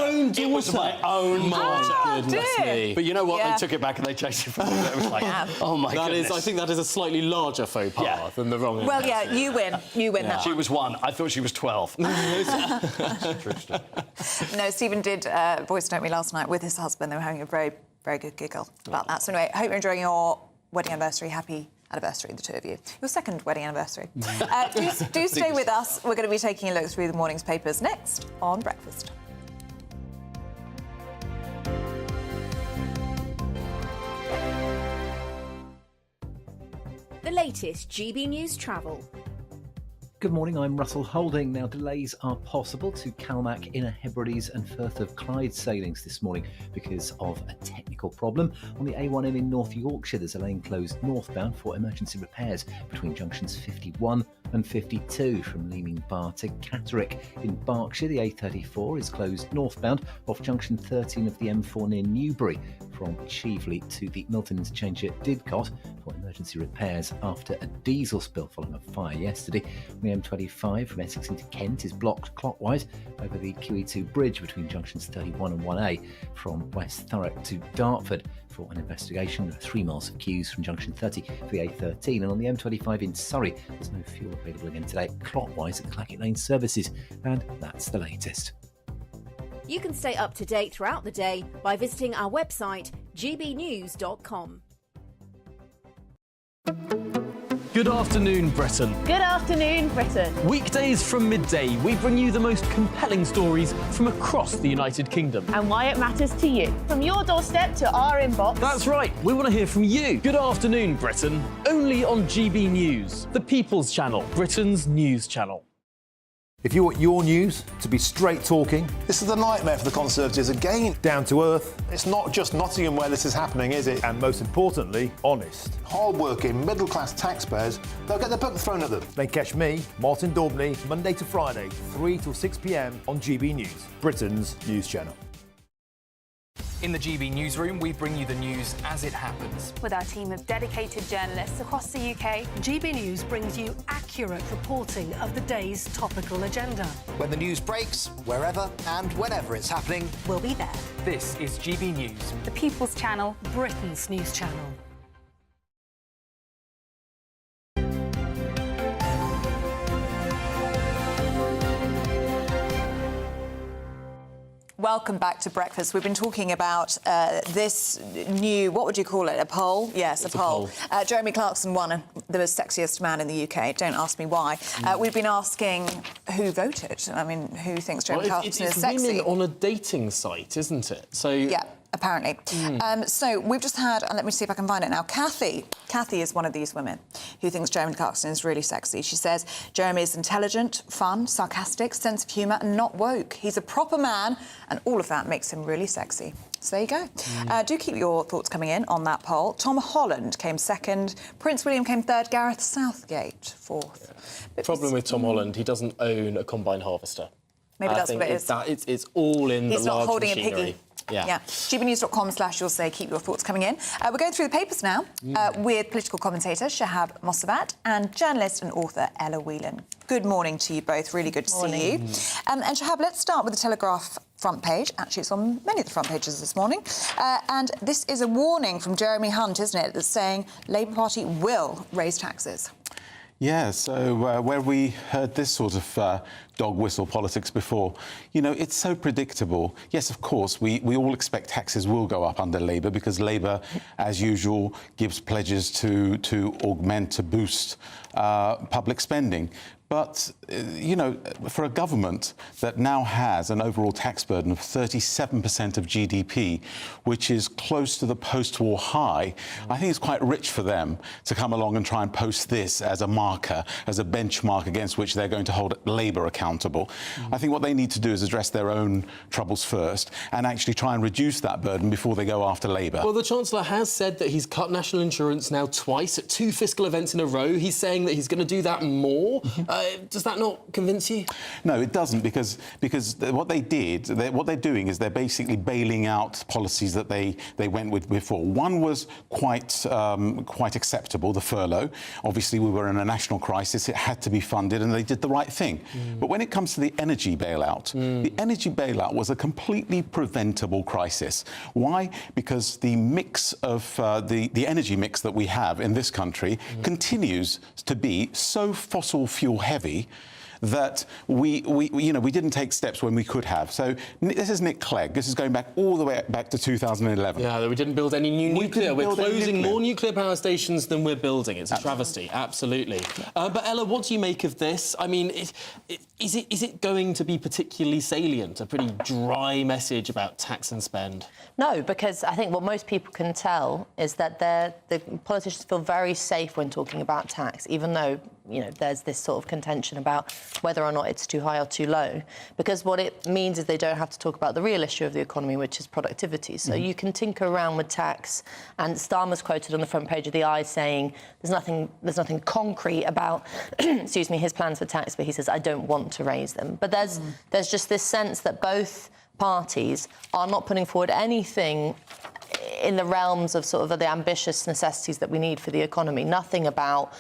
own daughter. It was my own daughter. Goodness me. But you know what? They took it back and they changed it for me. It was like, oh, my goodness. I think that is a slightly larger faux pas than the wrong. Well, yeah, you win. You win that She one. was 1. I thought she was 12. True story. No, Stephen did voice note me last night with his husband. They were having a very, very good giggle about that. So anyway, I hope you're enjoying your wedding anniversary. Happy anniversary, the two of you. Your second wedding anniversary. Do stay with us. We're going to be taking a look through the morning's papers next on Breakfast. The latest GB News travel. Good morning, I'm Russell Holding. Now, delays are possible to Calmac, Inner Hebrides and Firth of Clyde sailings this morning because of a technical problem. On the A1M in North Yorkshire, there's a lane closed northbound for emergency repairs between junctions 51 and 52 from Leeming Bar to Catterick. In Berkshire, the A34 is closed northbound off junction 13 of the M4 near Newbury, from Cheveley to the Milton interchange at Didcot for emergency repairs after a diesel spill following a fire yesterday. The M25 from Essex into Kent is blocked clockwise over the QE2 bridge between junctions 31 and 1A from West Thurrock to Dartford. For an investigation, there are 3 miles of queues from junction 30 for the A13, and on the M25 in Surrey, there's no fuel available again today clockwise at the Clackett Lane services, and that's the latest. You can stay up to date throughout the day by visiting our website, gbnews.com. Good afternoon, Britain. Good afternoon, Britain. Weekdays from midday, we bring you the most compelling stories from across the United Kingdom. And why it matters to you. From your doorstep to our inbox. That's right, we want to hear from you. Good afternoon, Britain. Only on GB News, the People's Channel, Britain's news channel. If you want your news to be straight talking, This is a nightmare for the Conservatives again. down to earth, It's not just Nottingham where this is happening, is it? and most importantly, honest, Hard-working, middle-class taxpayers, they'll get the book thrown at them. then catch me, Martin Daubney, Monday to Friday, 3 till 6 p.m. on GB News, Britain's news channel. In the GB newsroom, we bring you the news as it happens. With our team of dedicated journalists across the UK, GB News brings you accurate reporting of the day's topical agenda. When the news breaks, wherever and whenever it's happening, We'll be there. This is GB News. the People's Channel. Britain's news channel. Welcome back to Breakfast. We've been talking about this new, what would you call it, a poll? Yes, It's a poll. Jeremy Clarkson won the sexiest man in the UK. Don't ask me why. We've been asking who voted. I mean, who thinks Jeremy Clarkson is it's sexy? women on a dating site, isn't it? So Yeah, apparently. So we've just had, and let me see if I can find it now, Kathy. Kathy is one of these women who thinks Jeremy Clarkson is really sexy. She says Jeremy is intelligent, fun, sarcastic, sense of humour and not woke. He's a proper man and all of that makes him really sexy. So there you go. Do keep your thoughts coming in on that poll. Tom Holland came second, Prince William came third, Gareth Southgate fourth. The problem with Tom Holland, he doesn't own a combine harvester. Maybe that's what it is. It's all in He's the not large holding machinery. a piggy. Yeah. gbnews.com/you'll say keep your thoughts coming in. We're going through the papers now with political commentator Shahab Mossavat and journalist and author Ella Whelan. Good morning to you both. Really good to see you. And Shahab, let's start with the Telegraph front page. Actually, it's on many of the front pages this morning. And this is a warning from Jeremy Hunt, isn't it, that's saying Labour Party will raise taxes. Yeah, so where we heard this sort of dog whistle politics before, you know, it's so predictable. Yes, of course, we all expect taxes will go up under Labour because Labour, as usual, gives pledges to augment, to boost public spending. But, you know, for a government that now has an overall tax burden of 37% of GDP, which is close to the post-war high, I think it's quite rich for them to come along and try and post this as a marker, as a benchmark against which they're going to hold Labour accountable. I think what they need to do is address their own troubles first and actually try and reduce that burden before they go after Labour. Well, the Chancellor has said that he's cut national insurance now twice at 2 fiscal events in a row. He's saying that he's going to do that more. Does that not convince you? No, it doesn't, because what they did, what they're doing is they're basically bailing out policies that they went with before. One was quite acceptable, the furlough. Obviously, we were in a national crisis; it had to be funded, and they did the right thing. But when it comes to the energy bailout, the energy bailout was a completely preventable crisis. Why? Because the mix of the energy mix that we have in this country continues to be so fossil fuel heavy that we didn't take steps when we could have. So this is Nick Clegg. This is going back all the way back to 2011. Yeah, we didn't build any new nuclear. We're closing more nuclear power stations than we're building. It's a travesty, absolutely. But Ella, what do you make of this? I mean, is it going to be particularly salient? A pretty dry message about tax and spend? No, because I think what most people can tell is that the politicians feel very safe when talking about tax, even though there's this sort of contention about whether or not it's too high or too low, because what it means is they don't have to talk about the real issue of the economy, which is productivity. So you can tinker around with tax, and Starmer's quoted on the front page of the Eye saying there's nothing concrete about excuse me, his plans for tax, but he says I don't want to raise them. But there's just this sense that both parties are not putting forward anything in the realms of sort of the ambitious necessities that we need for the economy. Nothing about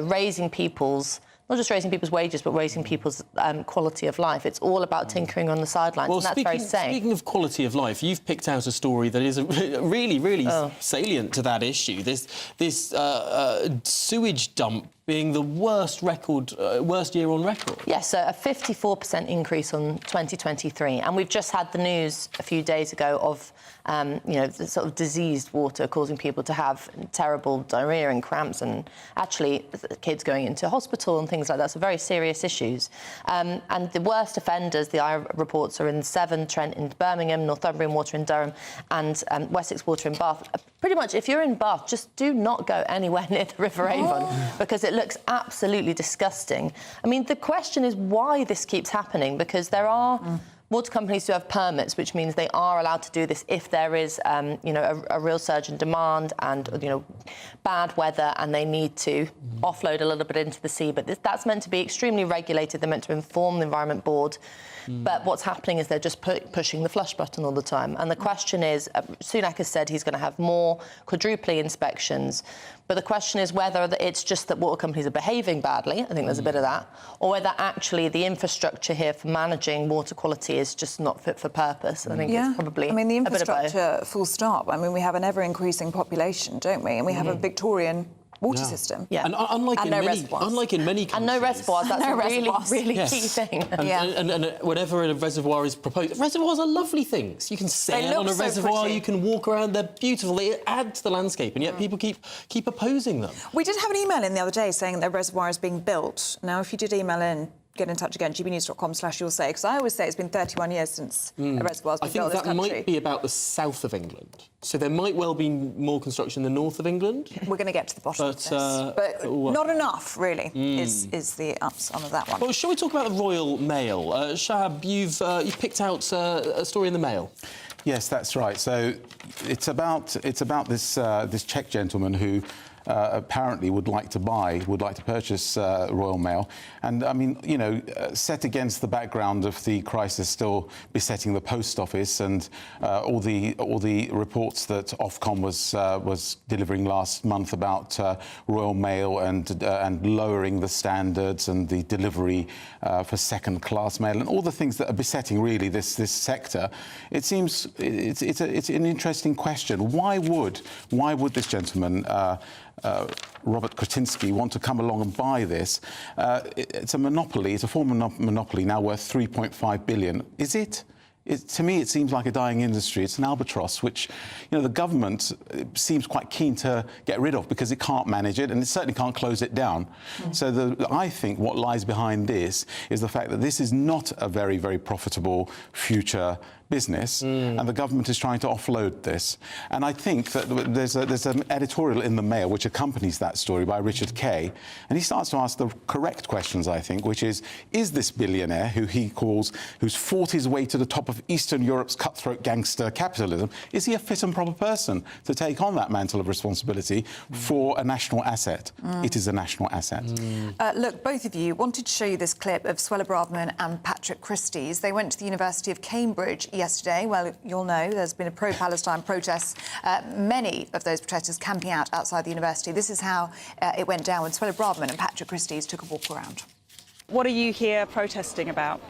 raising people's, not just raising people's wages, but raising people's quality of life. It's all about tinkering on the sidelines, and that's very safe. Speaking of quality of life, you've picked out a story that is really salient to that issue. This sewage dump being the worst year on record. Yes, so a 54% increase on 2023, and we've just had the news a few days ago of the sort of diseased water causing people to have terrible diarrhoea and cramps, and actually kids going into hospital and things like that. So very serious issues. And the worst offenders, the Eye reports, are in Severn, Trent in Birmingham, Northumbrian Water in Durham, and Wessex Water in Bath. Pretty much, if you're in Bath, just do not go anywhere near the River Avon because it looks absolutely disgusting. I mean, the question is why this keeps happening, because there are water companies who have permits, which means they are allowed to do this if there is, a real surge in demand and, bad weather, and they need to offload a little bit into the sea. But that's meant to be extremely regulated. They're meant to inform the Environment Board. But what's happening is they're just pushing the flush button all the time. And the question is, Sunak has said he's going to have more quadrupling inspections. But the question is whether it's just that water companies are behaving badly, I think there's a bit of that, or whether actually the infrastructure here for managing water quality is just not fit for purpose. I think it's probably the a bit of both. infrastructure, full stop. I mean, we have an ever-increasing population, don't we? And we have a Victorian water system. Yeah. And unlike in many countries... And no reservoirs, that's a really key thing. And whenever a reservoir is proposed... Reservoirs are lovely things. You can sail on a reservoir, you can walk around, they're beautiful, they add to the landscape, and yet people keep opposing them. We did have an email in the other day saying that a reservoir is being built. Now, if you did email in, get in touch again, gbnews.com/you'll say, because I always say it's been 31 years since a reservoir's been built in this country. I think that might be about the south of England. So there might well be more construction in the north of England. We're going to get to the bottom of this. But not enough, really, is the upsum of that one. Well, shall we talk about the Royal Mail? Shahab, you've picked out a story in the Mail. Yes, that's right. So it's about this Czech gentleman who apparently would like to purchase Royal Mail. And, I mean, set against the background of the crisis still besetting the post office and all the reports that Ofcom was delivering last month about Royal Mail and lowering the standards and the delivery for second-class mail and all the things that are besetting, really, this sector, it seems it's an interesting question. Why would this gentleman... Robert Kretinsky want to come along and buy this. It's a monopoly. It's a former monopoly now worth 3.5 billion. Is it? To me, it seems like a dying industry. It's an albatross, which, the government seems quite keen to get rid of because it can't manage it and it certainly can't close it down. So I think what lies behind this is the fact that this is not a very, very profitable future business, and the government is trying to offload this. And I think that there's an editorial in the Mail which accompanies that story by Richard Kay, and he starts to ask the correct questions, I think, which is this billionaire who's fought his way to the top of Eastern Europe's cutthroat gangster capitalism, is he a fit and proper person to take on that mantle of responsibility for a national asset? It is a national asset. Look, both of you wanted to show you this clip of Suella Braverman and Patrick Christys. They went to the University of Cambridge yesterday. Well, you'll know there's been a pro-Palestine protest. Many of those protesters camping out outside the university. This is how it went down when Suella Braverman and Patrick Christys took a walk around. What are you here protesting about?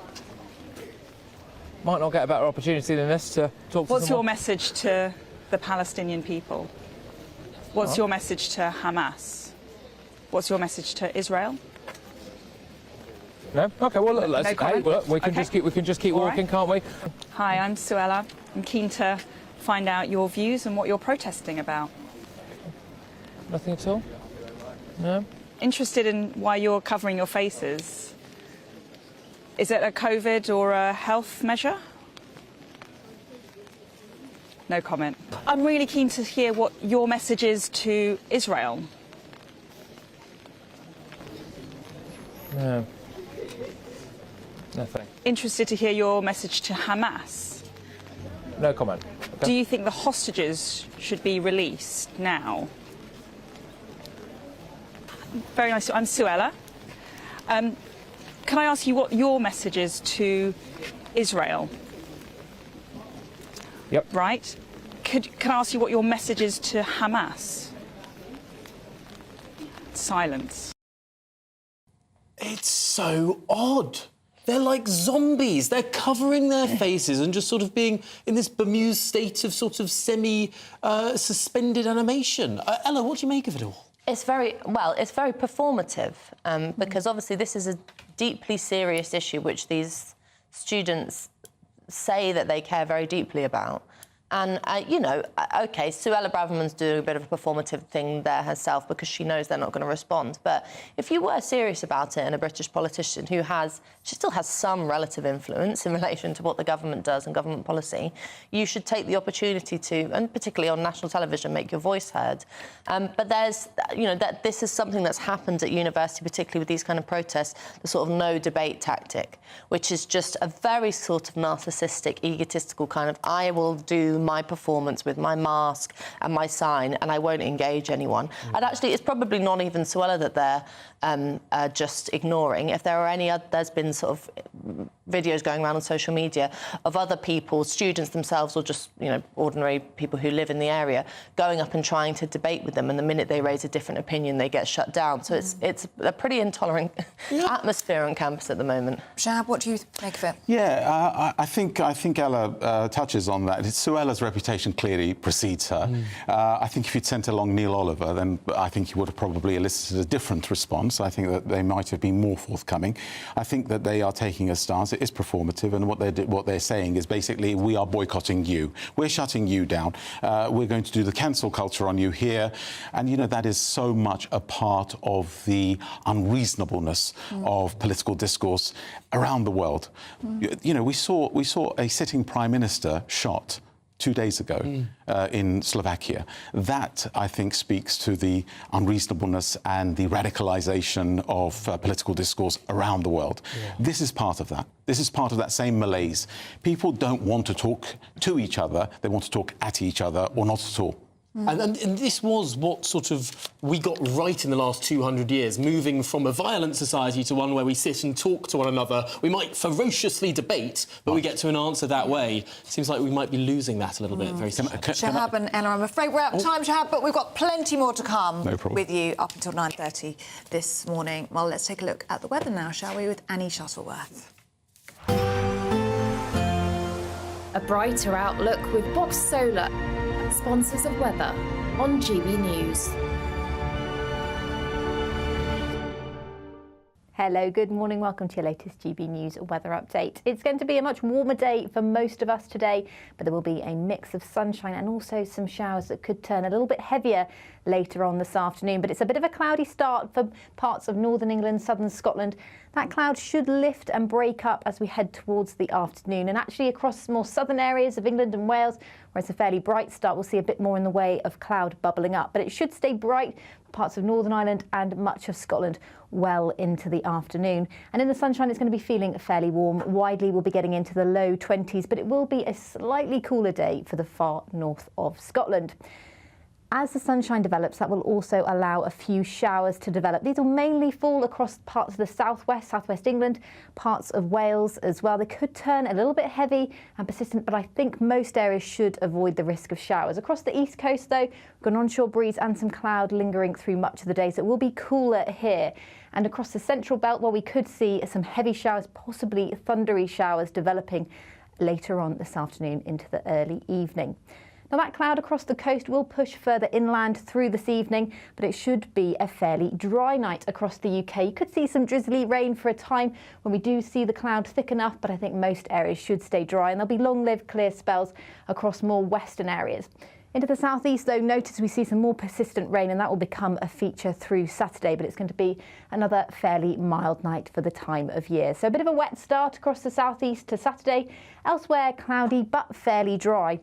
Might not get a better opportunity than this to talk to What's someone. your message to the Palestinian people? What's your message to Hamas? What's your message to Israel? No? OK, well, look, we can just keep walking, can't we? Hi, I'm Suella. I'm keen to find out your views and what you're protesting about. Nothing at all? No? Interested in why you're covering your faces. Is it a COVID or a health measure? No comment. I'm really keen to hear what your message is to Israel. No. Nothing. Interested to hear your message to Hamas. No comment. Okay. Do you think the hostages should be released now? Very nice. I'm Suella. Can I ask you what your message is to Israel? Yep. Right. Can I ask you what your message is to Hamas? Silence. It's so odd. They're like zombies. They're covering their faces and just sort of being in this bemused state of sort of semi-suspended animation. Ella, what do you make of it all? It's very performative because obviously this is a deeply serious issue which these students say that they care very deeply about. And, you know, OK, Suella Braverman's doing a bit of a performative thing there herself because she knows they're not going to respond. But if you were serious about it and a British politician who she still has some relative influence in relation to what the government does and government policy, you should take the opportunity to, and particularly on national television, make your voice heard. But there's, you know, that this is something that's happened at university, particularly with these kind of protests, the sort of no debate tactic, which is just a very sort of narcissistic, egotistical kind of, I will do my performance with my mask and my sign and I won't engage anyone. And actually, it's probably not even Suella that they're just ignoring. If there are any other, there's been sort of videos going around on social media of other people, students themselves or just, you know, ordinary people who live in the area, going up and trying to debate with them, and the minute they raise a different opinion, they get shut down. So it's a pretty intolerant atmosphere on campus at the moment. Shahab, what do you make of it? Yeah, I think Ella touches on that. Suella's reputation clearly precedes her. I think if you'd sent along Neil Oliver, then I think he would have probably elicited a different response. I think that they might have been more forthcoming. I think that they are taking a stance. It is performative, and what they're saying is basically, we are boycotting you. We're shutting you down. We're going to do the cancel culture on you here. And, you know, that is so much a part of the unreasonableness of political discourse around the world. You know, we saw a sitting Prime Minister shot 2 days ago in Slovakia. That, I think, speaks to the unreasonableness and the radicalisation of political discourse around the world. This is part of that. This is part of that same malaise. People don't want to talk to each other. They want to talk at each other or not at all. And this was what sort of we got right in the last 200 years, moving from a violent society to one where we sit and talk to one another. We might ferociously debate, but we get to an answer that way. Seems like we might be losing that a little bit very soon. Shahab and Ella, I'm afraid we're out of time, Shahab, but we've got plenty more to come with you up until 9:30 this morning. Well, let's take a look at the weather now, shall we, with Annie Shuttleworth. A brighter outlook with Box Solar, sponsors of weather on GB News. Hello, good morning. Welcome to your latest GB News weather update. It's going to be a much warmer day for most of us today, but there will be a mix of sunshine and also some showers that could turn a little bit heavier later on this afternoon. But it's a bit of a cloudy start for parts of northern England, southern Scotland. That cloud should lift and break up as we head towards the afternoon. And actually across more southern areas of England and Wales, where it's a fairly bright start, we'll see a bit more in the way of cloud bubbling up. But it should stay bright for parts of Northern Ireland and much of Scotland well into the afternoon. And in the sunshine, it's going to be feeling fairly warm. Widely, we'll be getting into the low 20s, but it will be a slightly cooler day for the far north of Scotland. As the sunshine develops, that will also allow a few showers to develop. These will mainly fall across parts of the southwest England, parts of Wales as well. They could turn a little bit heavy and persistent, but I think most areas should avoid the risk of showers. Across the east coast, though, we've got an onshore breeze and some cloud lingering through much of the day, so it will be cooler here. And across the central belt, where we could see some heavy showers, possibly thundery showers developing later on this afternoon into the early evening. Now, that cloud across the coast will push further inland through this evening, but it should be a fairly dry night across the UK. You could see some drizzly rain for a time when we do see the cloud thick enough, but I think most areas should stay dry, and there'll be long-lived clear spells across more western areas. Into the southeast, though, notice we see some more persistent rain, and that will become a feature through Saturday, but it's going to be another fairly mild night for the time of year. So a bit of a wet start across the southeast to Saturday. Elsewhere, cloudy but fairly dry.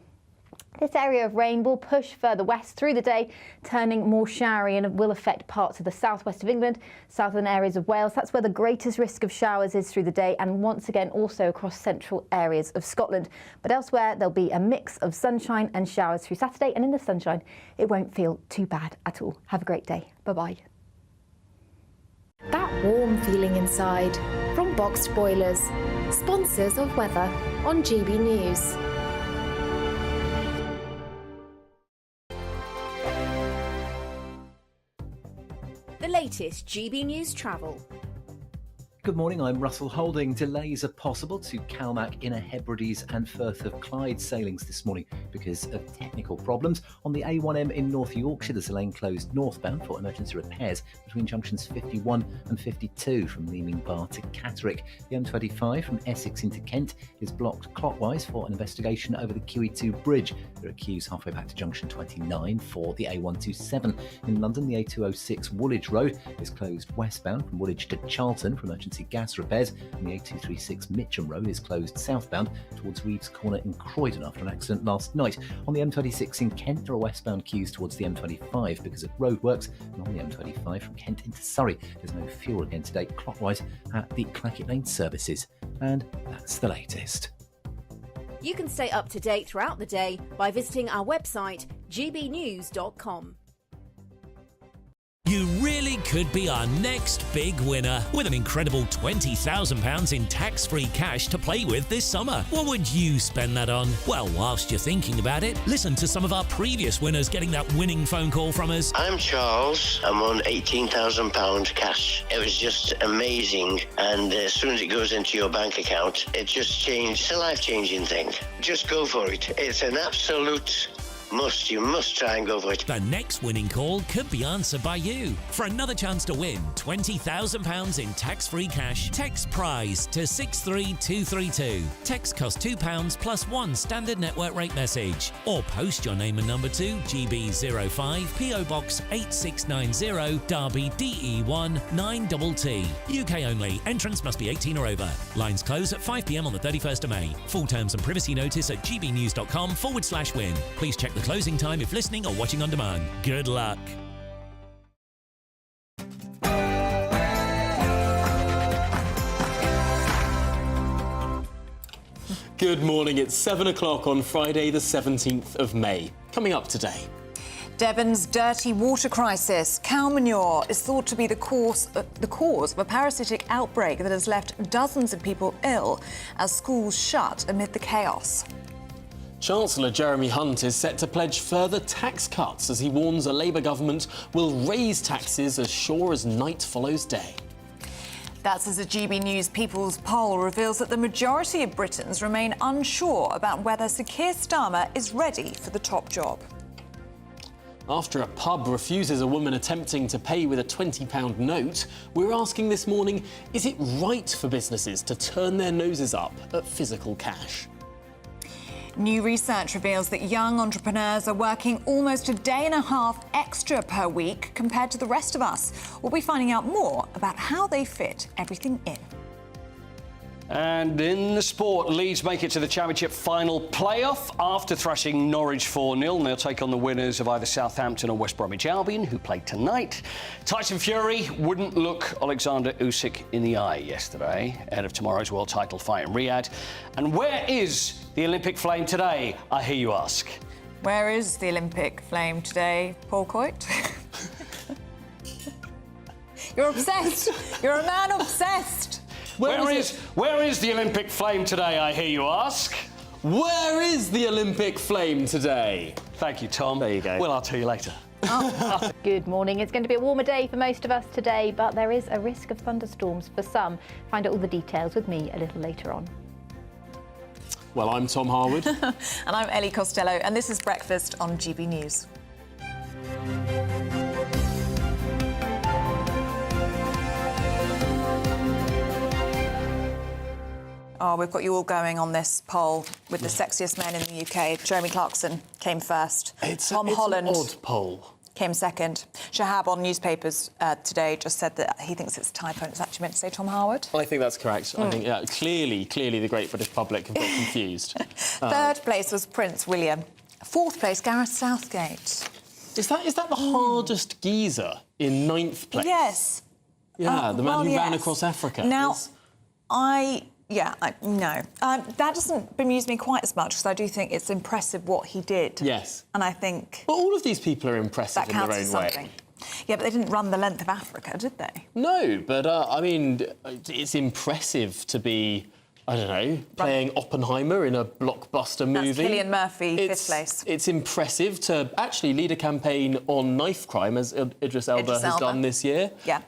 This area of rain will push further west through the day, turning more showery and will affect parts of the southwest of England, southern areas of Wales. That's where the greatest risk of showers is through the day, and once again also across central areas of Scotland. But elsewhere there'll be a mix of sunshine and showers through Saturday, and in the sunshine it won't feel too bad at all. Have a great day. Bye-bye. That warm feeling inside from Boxed Boilers, sponsors of weather on GB News. The latest GB News travel. Good morning, I'm Russell Holding. Delays are possible to Calmac, Inner Hebrides and Firth of Clyde sailings this morning because of technical problems. On the A1M in North Yorkshire, there's a lane closed northbound for emergency repairs between junctions 51 and 52 from Leeming Bar to Catterick. The M25 from Essex into Kent is blocked clockwise for an investigation over the QE2 bridge. There are queues halfway back to junction 29 for the A127. In London, the A206 Woolwich Road is closed westbound from Woolwich to Charlton for emergency gas repairs, and the A236 Mitcham Road is closed southbound towards Reeves Corner in Croydon after an accident last night. On the M26 in Kent, there are westbound queues towards the M25 because of roadworks, and on the M25 from Kent into Surrey, there's no fuel again today clockwise at the Clackett Lane services. And that's the latest. You can stay up to date throughout the day by visiting our website, gbnews.com. You really could be our next big winner with an incredible £20,000 in tax-free cash to play with this summer. What would you spend that on? Well, whilst you're thinking about it, listen to some of our previous winners getting that winning phone call from us. I'm Charles. I'm on £18,000 cash. It was just amazing, and as soon as it goes into your bank account, it just changed. It's a life-changing thing. Just go for it. It's an absolute must. You must try and go for it. The next winning call could be answered by you. For another chance to win £20,000 in tax-free cash, text PRIZE to 63232. Text costs £2 plus one standard network rate message. Or post your name and number to GB05 PO Box 8690 Derby DE1 9TT. UK only. Entrance must be 18 or over. Lines close at 5 p.m. on the 31st of May. Full terms and privacy notice at gbnews.com/win. Please check the closing time if listening or watching on demand. Good luck. Good morning, it's 7 o'clock on Friday the 17th of May. Coming up today. Devon's dirty water crisis. Cow manure is thought to be the cause of a parasitic outbreak that has left dozens of people ill as schools shut amid the chaos. Chancellor Jeremy Hunt is set to pledge further tax cuts as he warns a Labour government will raise taxes as sure as night follows day. That's as a GB News People's poll reveals that the majority of Britons remain unsure about whether Sir Keir Starmer is ready for the top job. After a pub refuses a woman attempting to pay with a £20 note, we're asking this morning, is it right for businesses to turn their noses up at physical cash? New research reveals that young entrepreneurs are working almost a day and a half extra per week compared to the rest of us. We'll be finding out more about how they fit everything in. And in the sport, Leeds make it to the Championship final playoff after thrashing Norwich 4-0. They'll take on the winners of either Southampton or West Bromwich Albion, who played tonight. Tyson Fury wouldn't look Alexander Usyk in the eye yesterday, ahead of tomorrow's world title fight in Riyadh. And where is the Olympic flame today, I hear you ask? Where is the Olympic flame today, Paul Coit? You're obsessed. You're a man obsessed. Where is the Olympic flame today, I hear you ask? Where is the Olympic flame today? Thank you, Tom. There you go. Well, I'll tell you later. Good morning. It's going to be a warmer day for most of us today, but there is a risk of thunderstorms for some. Find out all the details with me a little later on. Well, I'm Tom Harwood. And I'm Ellie Costello, and this is Breakfast on GB News. Oh, we've got you all going on this poll with the sexiest men in the UK. Jeremy Clarkson came first. Tom Holland an odd poll. Came second. Shahab on newspapers today just said that he thinks it's a typo and it's actually meant to say Tom Harwood. I think that's correct. I think, clearly the great British public have got confused. Third place was Prince William. Fourth place, Gareth Southgate. Is that the hardest geezer in 9th place? Yes. Yeah, the man who ran across Africa. Now, no. That doesn't bemuse me quite as much because I do think it's impressive what he did. Yes. And I think... But all of these people are impressive in their own way. Yeah, but they didn't run the length of Africa, did they? No, but, I mean, it's impressive to be... I don't know, playing Oppenheimer in a blockbuster movie. That's Cillian Murphy, 5th place. It's impressive to actually lead a campaign on knife crime, as Idris Elba has done this year. Yeah.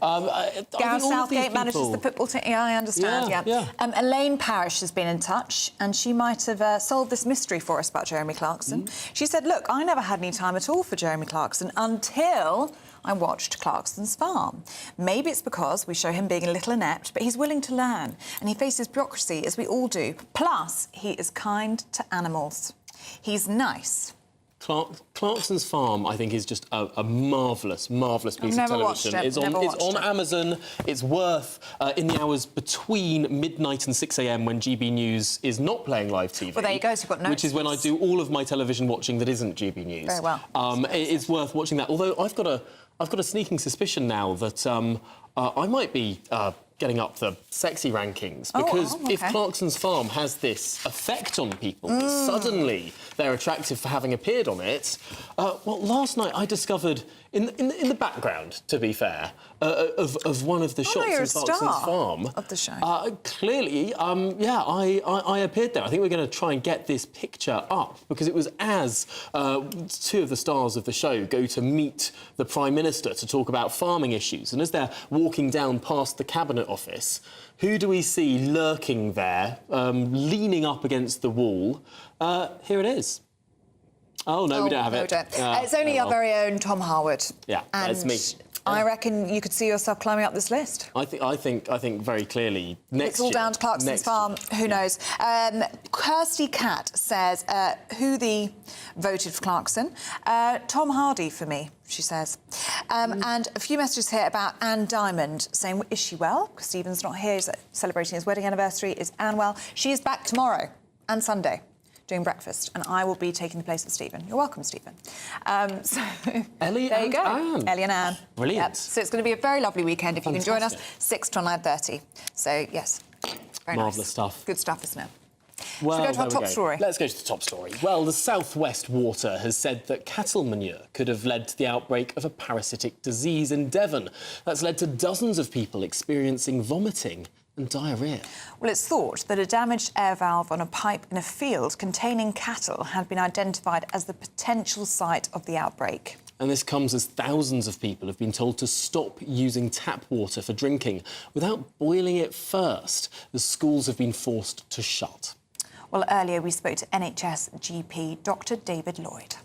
Gareth Southgate manages the football team. Yeah, I understand, yeah. Elaine Parish has been in touch, and she might have solved this mystery for us about Jeremy Clarkson. She said, look, I never had any time at all for Jeremy Clarkson until... I watched Clarkson's Farm. Maybe it's because we show him being a little inept, but he's willing to learn, and he faces bureaucracy, as we all do. Plus, he is kind to animals. He's nice. Clarkson's Farm, I think, is just a marvellous piece of television. It's on Amazon. It's worth, in the hours between midnight and 6 a.m. when GB News is not playing live TV. Well, there you go, so you've got notes. Which is when I do all of my television watching that isn't GB News. Very well. It's worth watching that. Although I've got a sneaking suspicion now that I might be getting up the sexy rankings, because if Clarkson's Farm has this effect on people, that suddenly they're attractive for having appeared on it. Well, last night I discovered in the background, to be fair, of one of the shots in Clarkson's Farm of the show. Clearly, I appeared there. I think we're going to try and get this picture up because it was as two of the stars of the show go to meet the Prime Minister to talk about farming issues, and as they're walking down past the Cabinet Office, who do we see lurking there, leaning up against the wall? Here it is. Oh, no, we don't have it. It's only our very own Tom Harwood. Yeah, that's me. I reckon you could see yourself climbing up this list. I think very clearly next It's all down to Clarkson's Farm. Who knows? Kirsty Cat says who voted for Clarkson. Tom Hardy for me, she says. And a few messages here about Anne Diamond saying, is she well? Because Stephen's not here. He's celebrating his wedding anniversary. Is Anne well? She is back tomorrow and Sunday, doing breakfast, and I will be taking the place of Stephen. You're welcome, Stephen. So Ellie there you and go. Anne. Ellie and Anne. Brilliant. Yep. So it's going to be a very lovely weekend if you can join us, 6 till 9:30. So, yes, very Marvellous stuff. Good stuff, isn't it? Well, Should we go to our top story? Let's go to the top story. Well, the South West Water has said that cattle manure could have led to the outbreak of a parasitic disease in Devon. That's led to dozens of people experiencing vomiting and diarrhoea. Well, it's thought that a damaged air valve on a pipe in a field containing cattle had been identified as the potential site of the outbreak. And this comes as thousands of people have been told to stop using tap water for drinking without boiling it first, as schools have been forced to shut. Well, earlier we spoke to NHS GP Dr David Lloyd.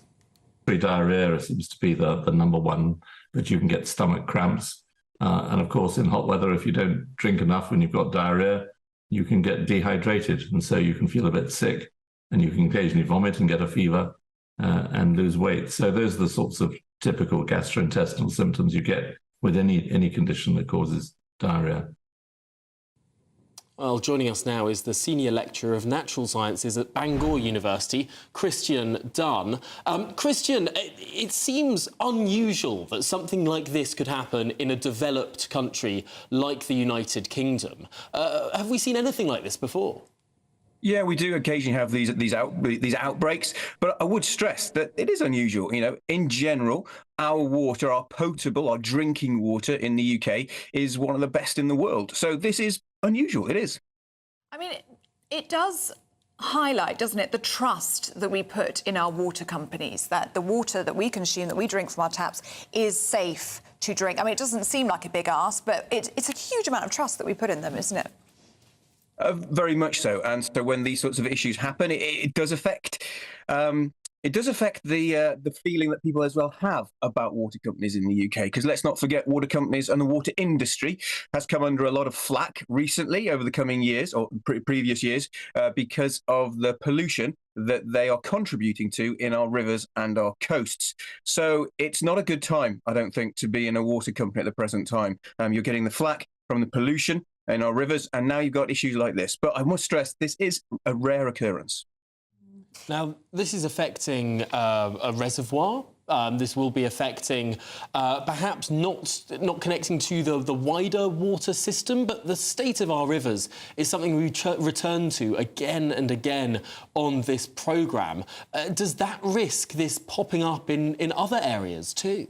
Diarrhoea seems to be the number one, that you can get stomach cramps. And of course, in hot weather, if you don't drink enough when you've got diarrhoea, you can get dehydrated. And so you can feel a bit sick and you can occasionally vomit and get a fever and lose weight. So those are the sorts of typical gastrointestinal symptoms you get with any condition that causes diarrhoea. Well, joining us now is the Senior Lecturer of Natural Sciences at Bangor University, Christian Dunn. Christian, it seems unusual that something like this could happen in a developed country like the United Kingdom. Have we seen anything like this before? Yeah, we do occasionally have these outbreaks, but I would stress that it is unusual. You know, in general, our water, our potable, our drinking water in the UK is one of the best in the world. So this is unusual. It is. I mean, it does highlight, doesn't it, the trust that we put in our water companies, that the water that we consume, that we drink from our taps, is safe to drink. I mean, it doesn't seem like a big ask, but it's a huge amount of trust that we put in them, isn't it? Very much so. And so when these sorts of issues happen, it does affect the feeling that people as well have about water companies in the UK. Because let's not forget, water companies and the water industry has come under a lot of flack recently over the coming years or previous years because of the pollution that they are contributing to in our rivers and our coasts. So it's not a good time, I don't think, to be in a water company at the present time. You're getting the flack from the pollution in our rivers, and now you've got issues like this. But I must stress, this is a rare occurrence. Now, this is affecting a reservoir. This will be affecting perhaps not connecting to the wider water system, but the state of our rivers is something we return to again and again on this programme. Does that risk this popping up in other areas too?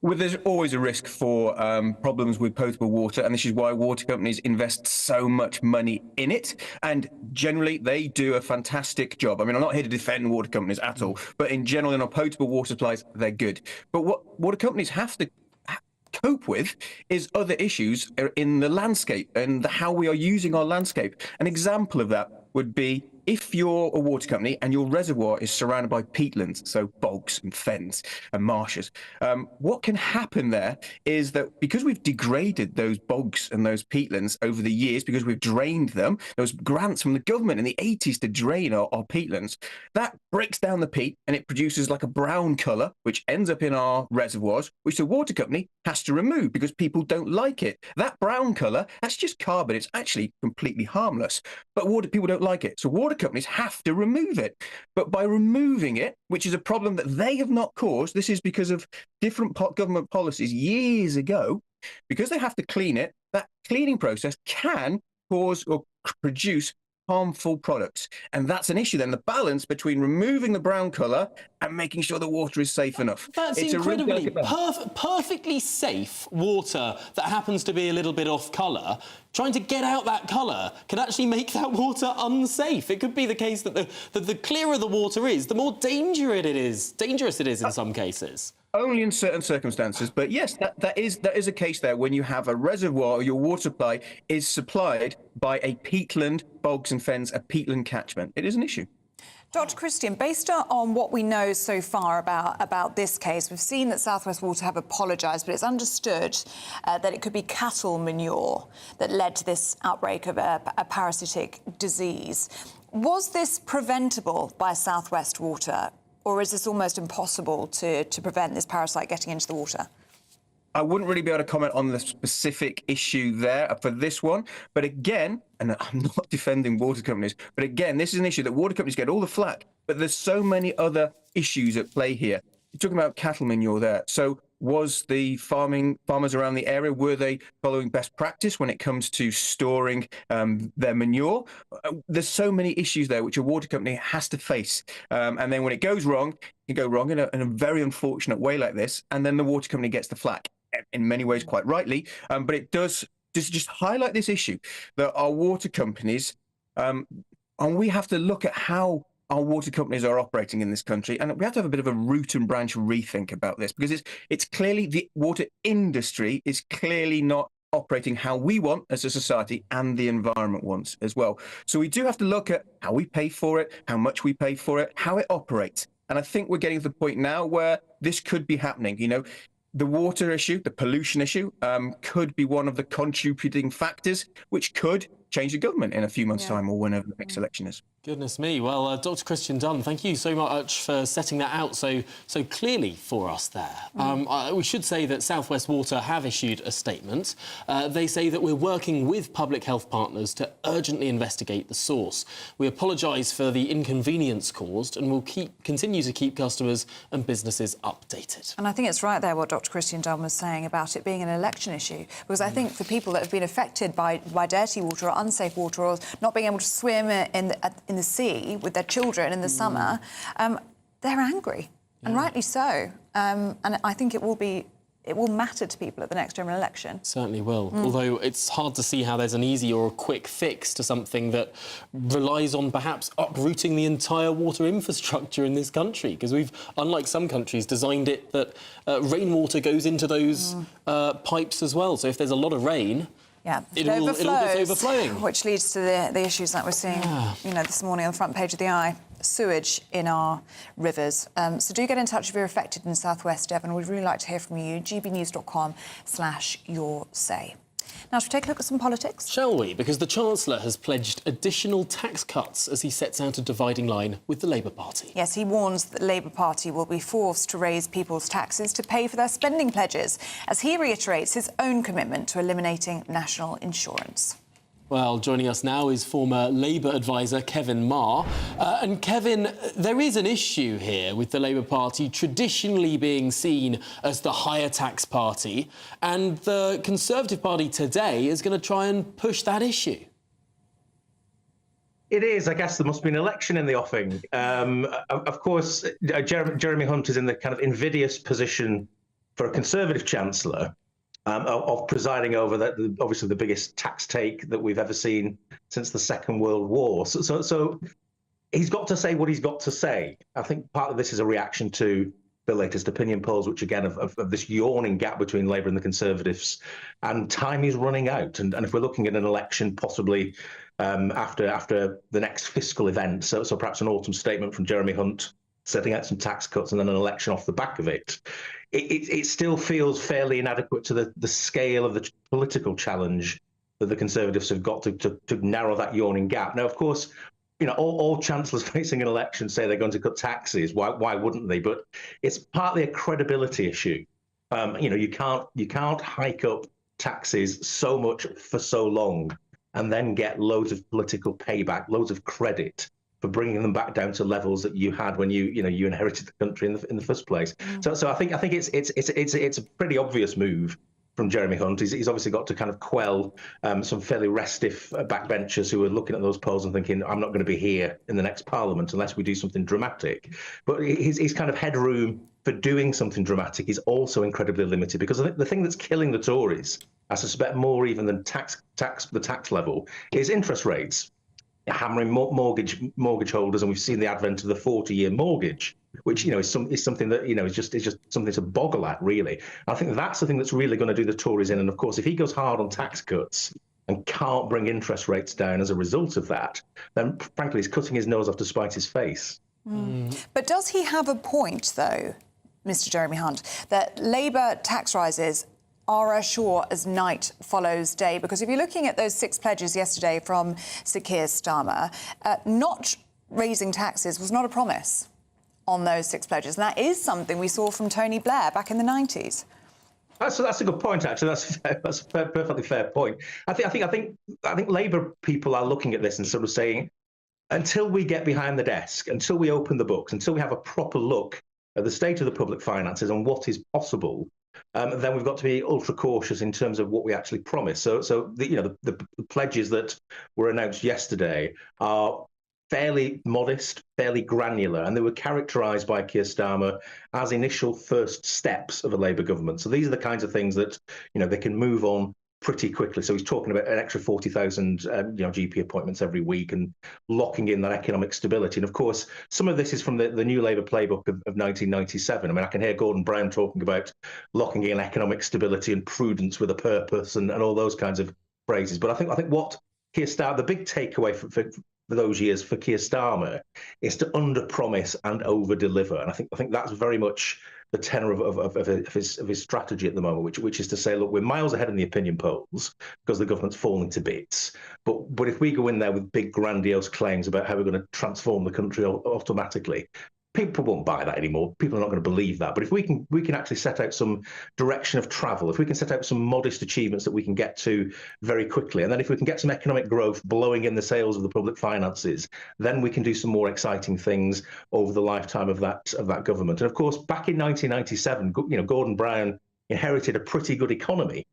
Well, there's always a risk for problems with potable water, and this is why water companies invest so much money in it. And generally, they do a fantastic job. I mean, I'm not here to defend water companies at all, but in general, in our potable water supplies, they're good. But what water companies have to cope with is other issues in the landscape and how we are using our landscape. An example of that would be if you're a water company and your reservoir is surrounded by peatlands, so bogs and fens and marshes, what can happen there is that because we've degraded those bogs and those peatlands over the years, because we've drained them, there was grants from the government in the 80s to drain our peatlands, that breaks down the peat and it produces like a brown colour, which ends up in our reservoirs, which the water company has to remove because people don't like it. That brown colour, that's just carbon. It's actually completely harmless, but people don't like it. So water companies have to remove it. But by removing it, which is a problem that they have not caused, this is because of different government policies years ago, because they have to clean it, that cleaning process can cause or produce harmful products. And that's an issue then, the balance between removing the brown colour and making sure the water is safe enough. That's incredibly perfectly safe water that happens to be a little bit off colour. Trying to get out that colour can actually make that water unsafe. It could be the case that the clearer the water is, the more dangerous it is in some cases. Only in certain circumstances, but yes, that is a case there when you have a reservoir or your water supply is supplied by a peatland, bogs and fens, a peatland catchment. It is an issue. Dr. Christian, based on what we know so far about this case, we've seen that South West Water have apologised, but it's understood that it could be cattle manure that led to this outbreak of a parasitic disease. Was this preventable by South West Water? Or is this almost impossible to prevent this parasite getting into the water? I wouldn't really be able to comment on the specific issue there for this one. But again, and I'm not defending water companies, but again, this is an issue that water companies get all the flack, but there's so many other issues at play here. You're talking about cattle manure there. So was the farmers around the area, were they following best practice when it comes to storing their manure? There's so many issues there which a water company has to face. And then when it goes wrong, it can go wrong in a very unfortunate way like this, and then the water company gets the flack, in many ways quite rightly. But it does just highlight this issue that our water companies, and we have to look at how our water companies are operating in this country, and we have to have a bit of a root and branch rethink about this, because it's clearly the water industry is clearly not operating how we want as a society and the environment wants as well. So we do have to look at how we pay for it, how much we pay for it, how it operates. And I think we're getting to the point now where this could be happening. You know, the water issue, the pollution issue, could be one of the contributing factors which could change the government in a few months' time or whenever the next election is. Goodness me. Well, Dr. Christian Dunn, thank you so much for setting that out so clearly for us there. We should say that South West Water have issued a statement. They say that we're working with public health partners to urgently investigate the source. We apologise for the inconvenience caused and will continue to keep customers and businesses updated. And I think it's right there what Dr. Christian Dunn was saying about it being an election issue, because I think for people that have been affected by dirty water or unsafe water or not being able to swim in the sea with their children in the summer, they're angry, and rightly so. And I think it will matter to people at the next general election. Certainly will. Although it's hard to see how there's an easy or a quick fix to something that relies on perhaps uprooting the entire water infrastructure in this country, because we've, unlike some countries, designed it that rainwater goes into those pipes as well. So if there's a lot of rain, it all gets overflowing. Which leads to the issues that we're seeing, you know, this morning on the front page of the Eye, sewage in our rivers. So do get in touch if you're affected in South West Devon. We'd really like to hear from you. gbnews.com/yoursay. Now, should we take a look at some politics? Shall we? Because the Chancellor has pledged additional tax cuts as he sets out a dividing line with the Labour Party. Yes, he warns that the Labour Party will be forced to raise people's taxes to pay for their spending pledges, as he reiterates his own commitment to eliminating national insurance. Well, joining us now is former Labour advisor Kevin Marr. And Kevin, there is an issue here with the Labour Party traditionally being seen as the higher tax party, and the Conservative Party today is going to try and push that issue. It is. I guess there must be an election in the offing. Of course, Jeremy Hunt is in the kind of invidious position for a Conservative Chancellor of presiding over obviously the biggest tax take that we've ever seen since the Second World War. So he's got to say what he's got to say. I think part of this is a reaction to the latest opinion polls, which again of this yawning gap between Labour and the Conservatives, and time is running out. And if we're looking at an election possibly after the next fiscal event, so perhaps an autumn statement from Jeremy Hunt setting out some tax cuts and then an election off the back of it, it still feels fairly inadequate to the scale of the political challenge that the Conservatives have got to narrow that yawning gap. Now, of course, you know, all chancellors facing an election say they're going to cut taxes. Why wouldn't they? But it's partly a credibility issue. You know, you can't hike up taxes so much for so long and then get loads of political payback, loads of credit for bringing them back down to levels that you had when you inherited the country in the first place. So I think it's a pretty obvious move from Jeremy Hunt. He's obviously got to kind of quell some fairly restive backbenchers who are looking at those polls and thinking, I'm not going to be here in the next Parliament unless we do something dramatic. But his kind of headroom for doing something dramatic is also incredibly limited, because I think the thing that's killing the Tories, I suspect more even than the tax level, is interest rates. Hammering mortgage holders, and we've seen the advent of the 40-year mortgage, which is something that is just something to boggle at, really. I think that's the thing that's really going to do the Tories in. And of course, if he goes hard on tax cuts and can't bring interest rates down as a result of that, then frankly, he's cutting his nose off to spite his face. But does he have a point, though, Mr. Jeremy Hunt, that Labour tax rises are as sure as night follows day? Because if you're looking at those 6 pledges yesterday from Sir Keir Starmer, not raising taxes was not a promise on those 6 pledges. And that is something we saw from Tony Blair back in the 90s. That's a good point, actually. That's a perfectly fair point. I think Labour people are looking at this and sort of saying, until we get behind the desk, until we open the books, until we have a proper look at the state of the public finances and what is possible, then we've got to be ultra cautious in terms of what we actually promise. So the pledges that were announced yesterday are fairly modest, fairly granular, and they were characterised by Keir Starmer as initial first steps of a Labour government. So these are the kinds of things that they can move on pretty quickly. So he's talking about an extra 40,000 GP appointments every week and locking in that economic stability. And of course, some of this is from the new Labour playbook of 1997. I mean, I can hear Gordon Brown talking about locking in economic stability and prudence with a purpose and all those kinds of phrases. But I think what Keir Starmer, the big takeaway for those years for Keir Starmer is to under-promise and over-deliver. And I think that's very much the tenor of his strategy at the moment, which is to say, look, we're miles ahead in the opinion polls because the government's falling to bits. But if we go in there with big grandiose claims about how we're going to transform the country automatically, people won't buy that anymore. People are not going to believe that. But if we can actually set out some direction of travel, if we can set out some modest achievements that we can get to very quickly, and then if we can get some economic growth blowing in the sails of the public finances, then we can do some more exciting things over the lifetime of that government. And of course, back in 1997, Gordon Brown inherited a pretty good economy.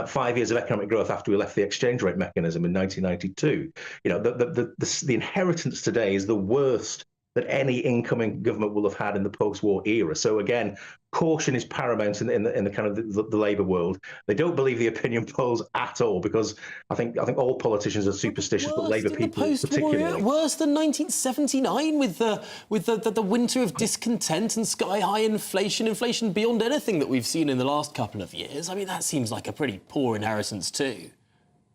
5 years of economic growth after we left the exchange rate mechanism in 1992. The inheritance today is the worst that any incoming government will have had in the post-war era. So again, caution is paramount in the kind of the Labour world. They don't believe the opinion polls at all, because I think all politicians are superstitious, but Labour people particularly. Worse than 1979 with the winter of discontent and sky-high inflation beyond anything that we've seen in the last couple of years. I mean, that seems like a pretty poor inheritance too.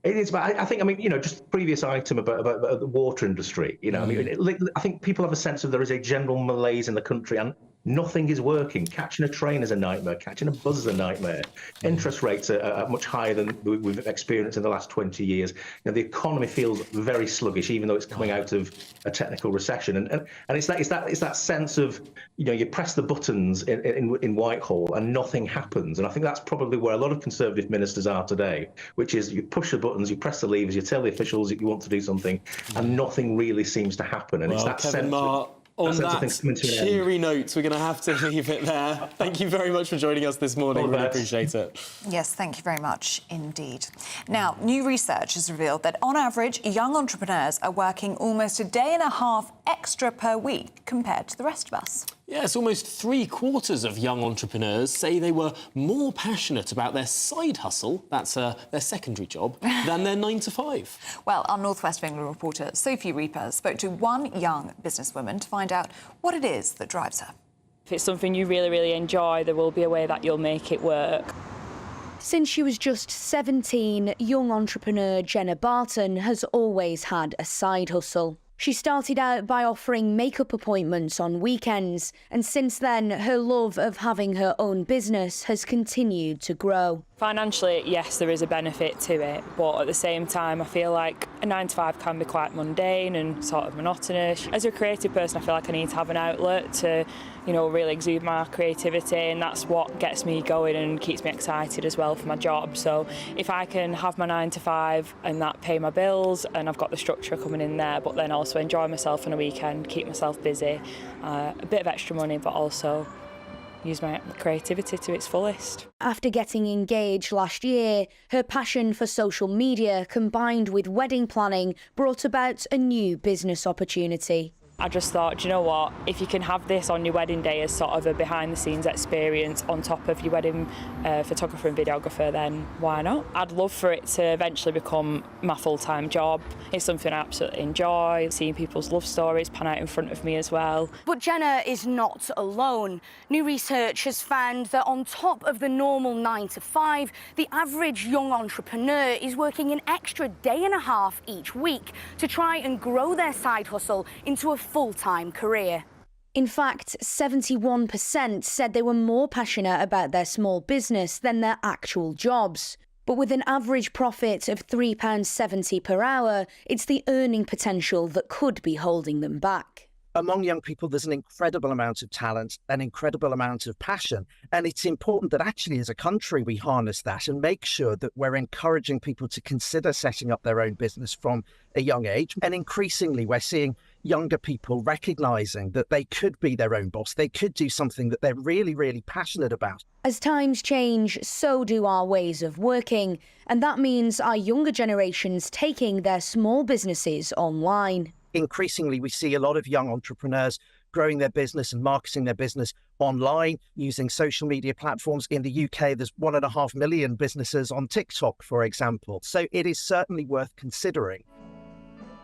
It is, but I think, just previous item about the water industry, I think people have a sense of there is a general malaise in the country and Nothing is working. Catching a train is a nightmare. Catching a bus is a nightmare. Interest rates are much higher than we've experienced in the last 20 years. The economy feels very sluggish, even though it's coming out of a technical recession. And it's that sense of, you press the buttons in Whitehall and nothing happens. And I think that's probably where a lot of Conservative ministers are today, which is you push the buttons, you press the levers, you tell the officials that you want to do something, and nothing really seems to happen. And it's that sense on that cheery note, we're going to have to leave it there. Thank you very much for joining us this morning. Really appreciate it. Yes, thank you very much indeed. Now, new research has revealed that on average, young entrepreneurs are working almost a day and a half extra per week compared to the rest of us. Yes, almost 3/4 of young entrepreneurs say they were more passionate about their side hustle, that's their secondary job, than their 9 to 5. Well, our North West of England reporter Sophie Reaper spoke to one young businesswoman to find out what it is that drives her. If it's something you really, really enjoy, there will be a way that you'll make it work. Since she was just 17, young entrepreneur Jenna Barton has always had a side hustle. She started out by offering makeup appointments on weekends, and since then, her love of having her own business has continued to grow. Financially, yes, there is a benefit to it, but at the same time, I feel like a 9 to 5 can be quite mundane and sort of monotonous. As a creative person, I feel like I need to have an outlet to, really exude my creativity, and that's what gets me going and keeps me excited as well for my job. So if I can have my 9 to 5 and that pay my bills, and I've got the structure coming in there, but then also enjoy myself on a weekend, keep myself busy, a bit of extra money, but also use my creativity to its fullest. After getting engaged last year, her passion for social media combined with wedding planning brought about a new business opportunity. I just thought, do you know what, if you can have this on your wedding day as sort of a behind-the-scenes experience on top of your wedding photographer and videographer, then why not? I'd love for it to eventually become my full-time job. It's something I absolutely enjoy, seeing people's love stories pan out in front of me as well. But Jenna is not alone. New research has found that on top of the normal 9 to 5, the average young entrepreneur is working an extra day and a half each week to try and grow their side hustle into a full-time career. In fact, 71% said they were more passionate about their small business than their actual jobs. But with an average profit of £3.70 per hour, it's the earning potential that could be holding them back. Among young people, there's an incredible amount of talent, an incredible amount of passion. And it's important that actually as a country we harness that and make sure that we're encouraging people to consider setting up their own business from a young age. And increasingly we're seeing younger people recognising that they could be their own boss. They could do something that they're really, really passionate about. As times change, so do our ways of working. And that means our younger generations taking their small businesses online. Increasingly, we see a lot of young entrepreneurs growing their business and marketing their business online using social media platforms. In the UK, there's 1.5 million businesses on TikTok, for example. So it is certainly worth considering.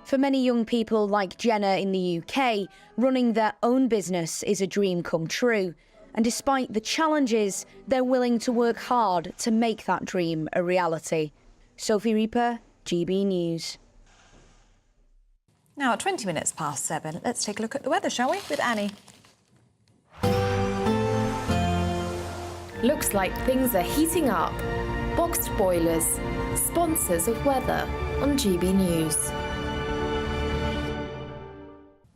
For many young people like Jenna in the UK, running their own business is a dream come true. And despite the challenges, they're willing to work hard to make that dream a reality. Sophie Reaper, GB News. Now, at 20 minutes past 7, let's take a look at the weather, shall we, with Annie? Looks like things are heating up. Boxed boilers, sponsors of weather on GB News.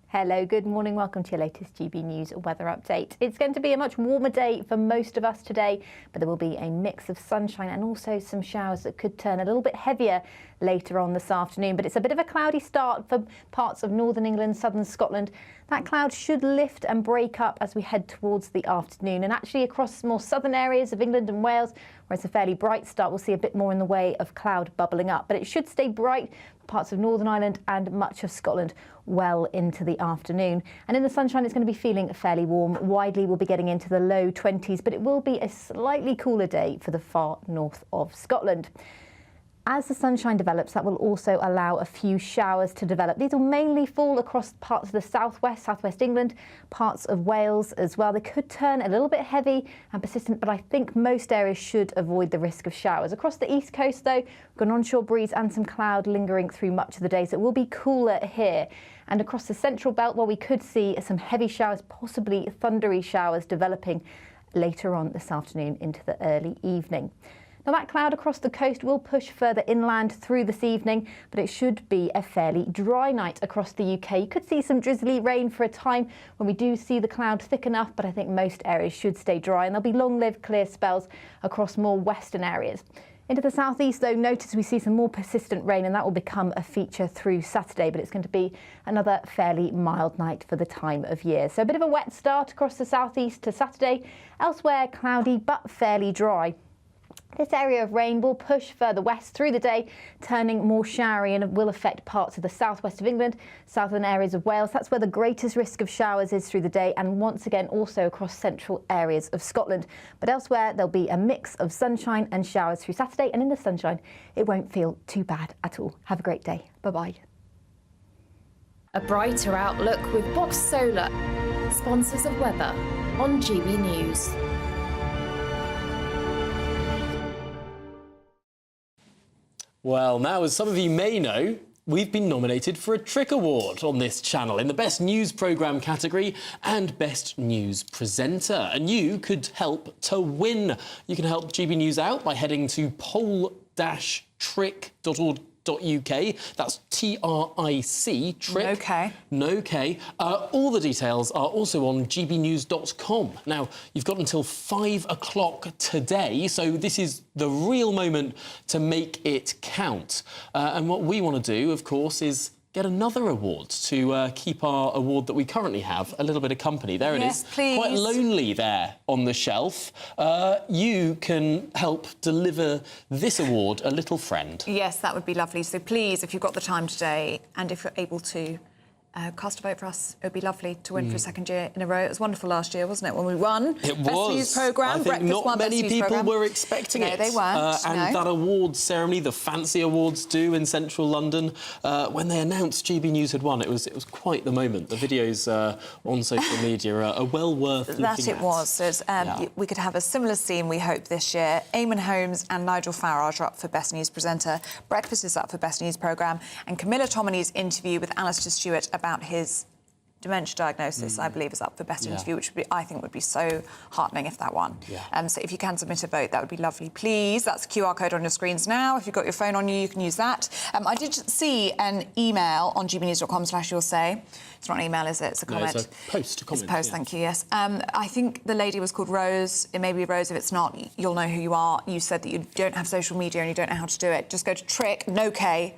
Hello, good morning. Welcome to your latest GB News weather update. It's going to be a much warmer day for most of us today, but there will be a mix of sunshine and also some showers that could turn a little bit heavier later on this afternoon. But it's a bit of a cloudy start for parts of northern England, southern Scotland. That cloud should lift and break up as we head towards the afternoon. And actually across more southern areas of England and Wales, where it's a fairly bright start, we'll see a bit more in the way of cloud bubbling up. But it should stay bright for parts of Northern Ireland and much of Scotland well into the afternoon. And in the sunshine, it's going to be feeling fairly warm. Widely, we'll be getting into the low 20s, but it will be a slightly cooler day for the far north of Scotland. as the sunshine develops, that will also allow a few showers to develop. These will mainly fall across parts of the southwest England, parts of Wales as well. They could turn a little bit heavy and persistent, but I think most areas should avoid the risk of showers. Across the east coast, though, we've got an onshore breeze and some cloud lingering through much of the day, so it will be cooler here. And across the central belt, well, we could see some heavy showers, possibly thundery showers developing later on this afternoon into the early evening. Now, that cloud across the coast will push further inland through this evening, but it should be a fairly dry night across the UK. You could see some drizzly rain for a time when we do see the cloud thick enough, but I think most areas should stay dry, and there'll be long-lived clear spells across more western areas. Into the southeast, though, notice we see some more persistent rain, and that will become a feature through Saturday, but it's going to be another fairly mild night for the time of year. So a bit of a wet start across the southeast to Saturday. Elsewhere, cloudy but fairly dry. This area of rain will push further west through the day, turning more showery, and will affect parts of the southwest of England, southern areas of Wales. That's where the greatest risk of showers is through the day, and once again also across central areas of Scotland. But elsewhere there'll be a mix of sunshine and showers through Saturday, and in the sunshine it won't feel too bad at all. Have a great day. Bye-bye. A brighter outlook with Box Solar, sponsors of weather on GB News. Well, now, as some of you may know, we've been nominated for a Trick Award on this channel in the Best News Programme category and Best News Presenter. And you could help to win. You can help GB News out by heading to poll-trick.org.uk. That's TRIC, Trick. No K. No K. All the details are also on gbnews.com. Now, you've got until 5 o'clock today, so this is the real moment to make it count. And what we want to do, of course, is get another award to keep our award that we currently have a little bit of company. There it is. Please. Quite lonely there on the shelf. You can help deliver this award a little friend. Yes, that would be lovely. So please, if you've got the time today, and if you're able to, cast a vote for us. It would be lovely to win for a second year in a row. It was wonderful last year, wasn't it, when we won? It was. Best News Programme. I think not many people were expecting it. No, they weren't. And that awards ceremony, the fancy awards do in central London, when they announced GB News had won, it was quite the moment. The videos on social media are well worth looking at. That it was. So we could have a similar scene, we hope, this year. Eamon Holmes and Nigel Farage are up for Best News Presenter. Breakfast is up for Best News Programme. And Camilla Tominey's interview with Alistair Stewart about his dementia diagnosis, I believe, is up for Best Interview, which I think would be so heartening if that won. So if you can submit a vote, that would be lovely, please. That's the QR code on your screens now. If you've got your phone on you, you can use that. I did see an email on gbnews.com/you'll say. It's not an email, is it? It's a comment. No, it's a post. It's a post, thank you, yes. I think the lady was called Rose. It may be Rose. If it's not, you'll know who you are. You said that you don't have social media and you don't know how to do it. Just go to trick.org,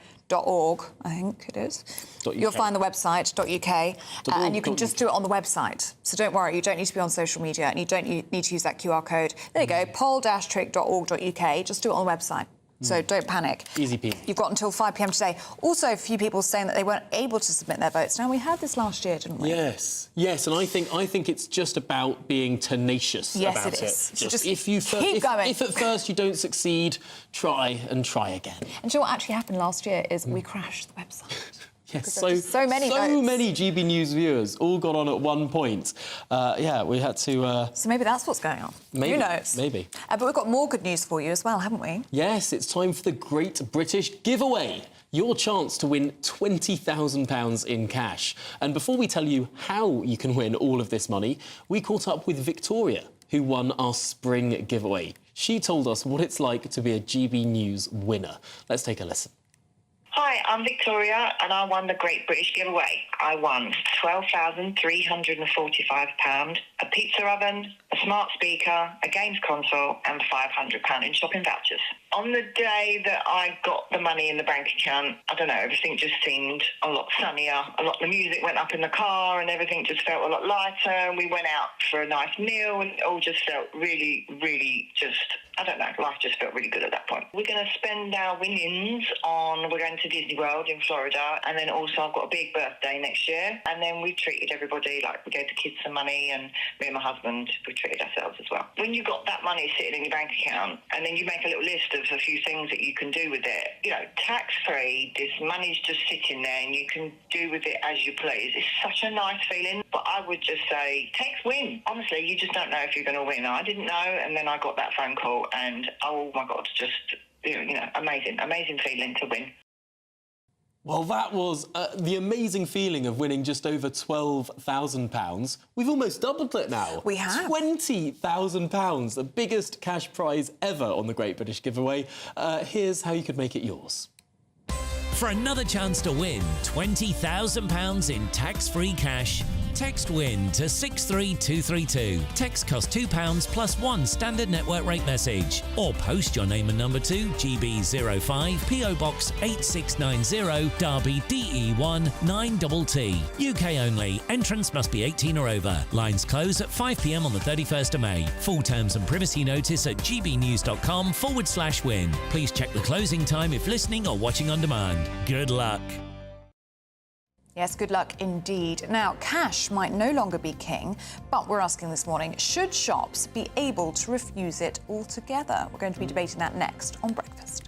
I think it is. You'll find the website, .uk, and you can just do it on the website. So don't worry, you don't need to be on social media and you don't need to use that QR code. There you go, poll-trick.org.uk, just do it on the website. So don't panic. Easy peasy. You've got until 5 p.m. today. Also, a few people saying that they weren't able to submit their votes. Now, we had this last year, didn't we? Yes, and I think it's just about being tenacious about it. Yes, it is. So just if keep going. If at first you don't succeed, try and try again. And do you know what actually happened last year is we crashed the website. Yes, so many GB News viewers all got on at one point. We had to... So maybe that's what's going on. Maybe, who knows? Maybe. But we've got more good news for you as well, haven't we? Yes, it's time for the Great British Giveaway. Your chance to win £20,000 in cash. And before we tell you how you can win all of this money, we caught up with Victoria, who won our spring giveaway. She told us what it's like to be a GB News winner. Let's take a listen. Hi, I'm Victoria and I won the Great British Giveaway. I won £12,345, a pizza oven, a smart speaker, a games console and £500 in shopping vouchers. On the day that I got the money in the bank account, I don't know, everything just seemed a lot sunnier. The music went up in the car and everything just felt a lot lighter, and we went out for a nice meal and it all just felt really, really I don't know, life just felt really good at that point. We're going to spend our winnings we're going to Disney World in Florida, and then also I've got a big birthday next year, and then we treated everybody, like we gave the kids some money, and me and my husband, we treated ourselves as well. When you've got that money sitting in your bank account, and then you make a little list of a few things that you can do with it. You know, tax-free, this money's just sitting there and you can do with it as you please. It's such a nice feeling. But I would just say, take win. Honestly, you just don't know if you're going to win. I didn't know, and then I got that phone call and, oh my God, just, you know, amazing feeling to win. Well, that was the amazing feeling of winning just over £12,000. We've almost doubled it now. We have. £20,000, the biggest cash prize ever on the Great British Giveaway. Here's how you could make it yours. For another chance to win £20,000 in tax-free cash, text WIN to 63232. Text costs £2 plus one standard network rate message. Or post your name and number to GB05 PO Box 8690 Derby DE1 9TT. UK only. Entrance must be 18 or over. Lines close at 5 p.m. on the 31st of May. Full terms and privacy notice at gbnews.com/win. Please check the closing time if listening or watching on demand. Good luck. Yes, good luck indeed. Now, cash might no longer be king, but we're asking this morning, should shops be able to refuse it altogether? We're going to be debating that next on Breakfast.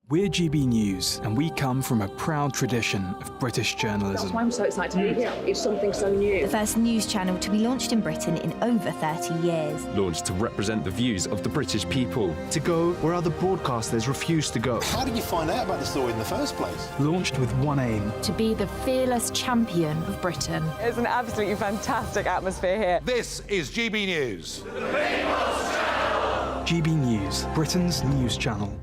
We're GB News, and we come from a proud tradition of British journalism. That's why I'm so excited to be here. It's something so new. The first news channel to be launched in Britain in over 30 years. Launched to represent the views of the British people. To go where other broadcasters refuse to go. How did you find out about the story in the first place? Launched with one aim. To be the fearless champion of Britain. It's an absolutely fantastic atmosphere here. This is GB News. The People's Channel. GB News, Britain's news channel.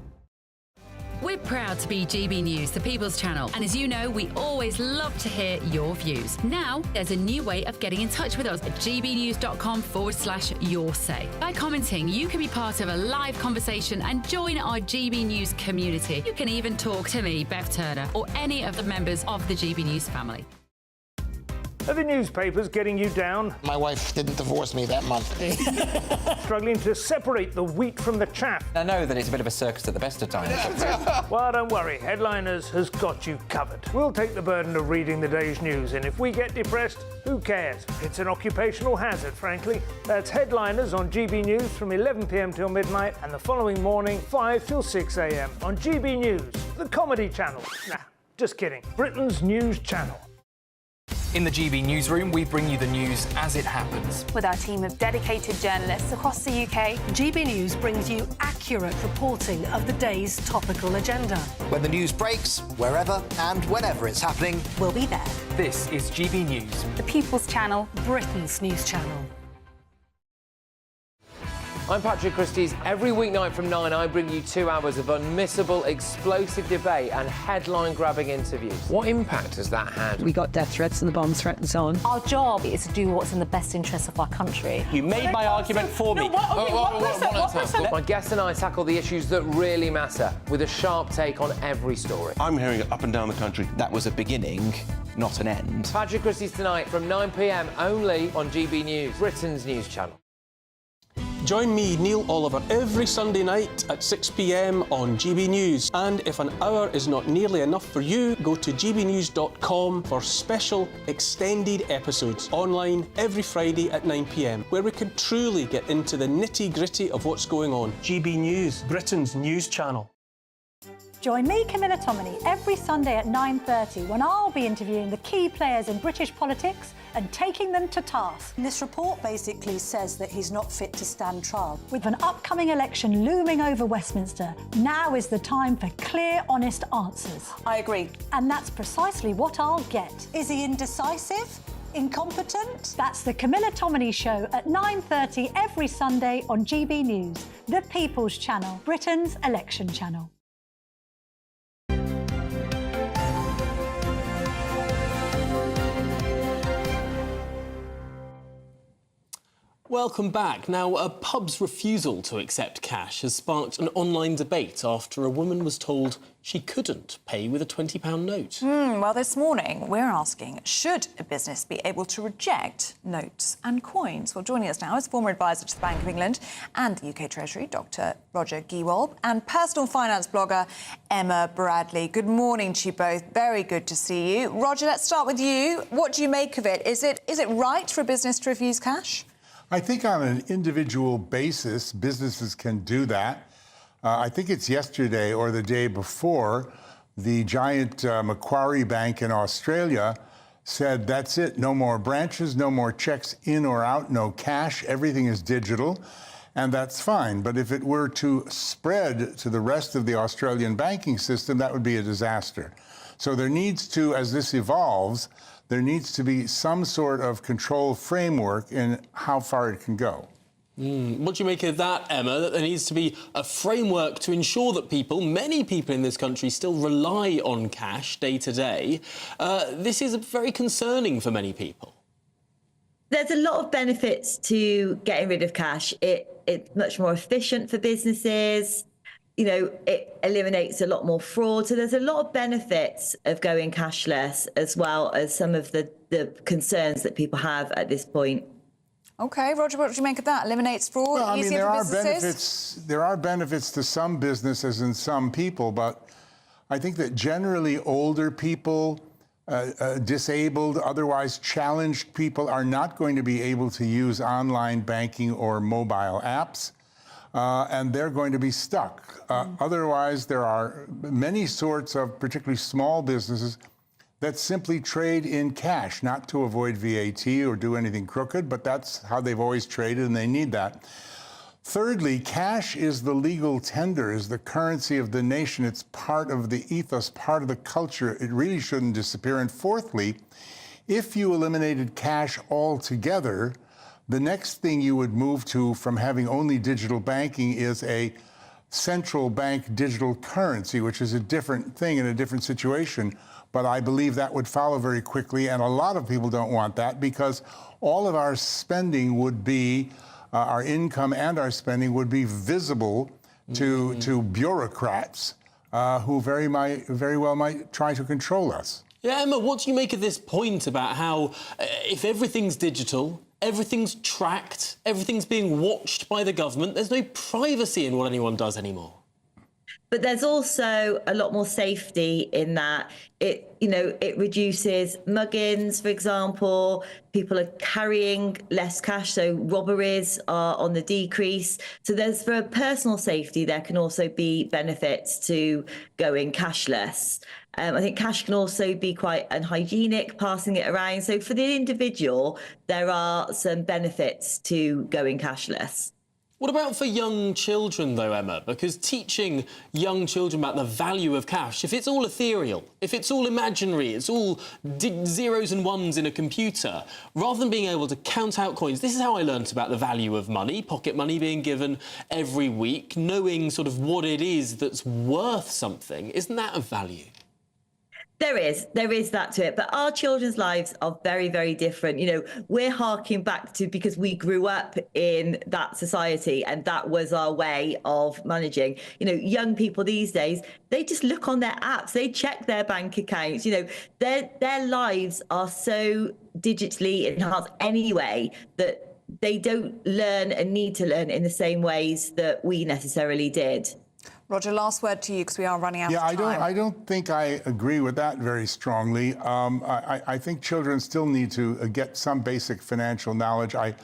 We're proud to be GB News, the People's Channel. And as you know, we always love to hear your views. Now, there's a new way of getting in touch with us at gbnews.com/yoursay. By commenting, you can be part of a live conversation and join our GB News community. You can even talk to me, Bev Turner, or any of the members of the GB News family. Are the newspapers getting you down? My wife didn't divorce me that month. Struggling to separate the wheat from the chaff? I know that it's a bit of a circus at the best of times. Well, don't worry. Headliners has got you covered. We'll take the burden of reading the day's news, and if we get depressed, who cares? It's an occupational hazard, frankly. That's Headliners on GB News from 11 p.m. till midnight, and the following morning, 5 till 6 a.m. on GB News, the comedy channel. Nah, just kidding. Britain's news channel. In the GB newsroom, we bring you the news as it happens. With our team of dedicated journalists across the UK, GB News brings you accurate reporting of the day's topical agenda. When the news breaks, wherever and whenever it's happening, we'll be there. This is GB News. The People's Channel, Britain's news channel. I'm Patrick Christie's. Every weeknight from 9, I bring you 2 hours of unmissable, explosive debate and headline-grabbing interviews. What impact has that had? We got death threats and the bomb threat and so on. Our job is to do what's in the best interest of our country. You made my argument for me. My guests and I tackle the issues that really matter, with a sharp take on every story. I'm hearing it up and down the country. That was a beginning, not an end. Patrick Christie's tonight from 9 p.m. only on GB News, Britain's news channel. Join me, Neil Oliver, every Sunday night at 6 p.m. on GB News. And if an hour is not nearly enough for you, go to gbnews.com for special extended episodes online every Friday at 9 p.m, where we can truly get into the nitty-gritty of what's going on. GB News, Britain's news channel. Join me, Camilla Tominey, every Sunday at 9:30 when I'll be interviewing the key players in British politics and taking them to task. This report basically says that he's not fit to stand trial. With an upcoming election looming over Westminster, now is the time for clear, honest answers. I agree. And that's precisely what I'll get. Is he indecisive? Incompetent? That's the Camilla Tominey Show at 9:30 every Sunday on GB News, the People's Channel, Britain's election channel. Welcome back. Now, a pub's refusal to accept cash has sparked an online debate after a woman was told she couldn't pay with a £20 note. Well, this morning, we're asking, should a business be able to reject notes and coins? Well, joining us now is former advisor to the Bank of England and the UK Treasury, Dr. Roger Giewolb, and personal finance blogger Emma Bradley. Good morning to you both. Very good to see you. Roger, let's start with you. What do you make of it? Is it right for a business to refuse cash? I think on an individual basis, businesses can do that. I think it's yesterday or the day before, the giant Macquarie Bank in Australia said, that's it, no more branches, no more checks in or out, no cash, everything is digital, and that's fine. But if it were to spread to the rest of the Australian banking system, that would be a disaster. So there needs to, as this evolves, there needs to be some sort of control framework in how far it can go. What do you make of that, Emma, that there needs to be a framework to ensure that many people in this country still rely on cash day to day? This is very concerning for many people. There's a lot of benefits to getting rid of cash. It's much more efficient for businesses. You know, it eliminates a lot more fraud. So there's a lot of benefits of going cashless, as well as some of the concerns that people have at this point. OK, Roger, what do you make of that? Eliminates fraud, well, I mean, easier for businesses? There are benefits to some businesses and some people, but I think that generally older people, disabled, otherwise challenged people are not going to be able to use online banking or mobile apps, and they're going to be stuck. Otherwise, there are many sorts of particularly small businesses that simply trade in cash, not to avoid VAT or do anything crooked, but that's how they've always traded, and they need that. Thirdly, cash is the legal tender, is the currency of the nation. It's part of the ethos, part of the culture. It really shouldn't disappear. And fourthly, if you eliminated cash altogether, the next thing you would move to from having only digital banking is a central bank digital currency, which is a different thing in a different situation. But I believe that would follow very quickly, and a lot of people don't want that because all of our spending would be, our income and our spending would be visible to bureaucrats who very well might try to control us. Yeah, Emma, what do you make of this point about how if everything's digital, everything's tracked, everything's being watched by the government, there's no privacy in what anyone does anymore? But there's also a lot more safety in that. It reduces muggings, for example. People are carrying less cash, so robberies are on the decrease. So for personal safety, there can also be benefits to going cashless. I think cash can also be quite unhygienic, passing it around. So for the individual, there are some benefits to going cashless. What about for young children, though, Emma? Because teaching young children about the value of cash, if it's all ethereal, if it's all imaginary, it's all zeros and ones in a computer, rather than being able to count out coins, this is how I learnt about the value of money, pocket money being given every week, knowing sort of what it is that's worth something. Isn't that of value? There is that to it, but our children's lives are very, very different. You know, we're harking back to because we grew up in that society and that was our way of managing. You know, young people these days, they just look on their apps, they check their bank accounts. You know, their lives are so digitally enhanced anyway that they don't learn and need to learn in the same ways that we necessarily did. Roger, last word to you because we are running out of time. Yeah, I don't think I agree with that very strongly. I think children still need to get some basic financial knowledge. I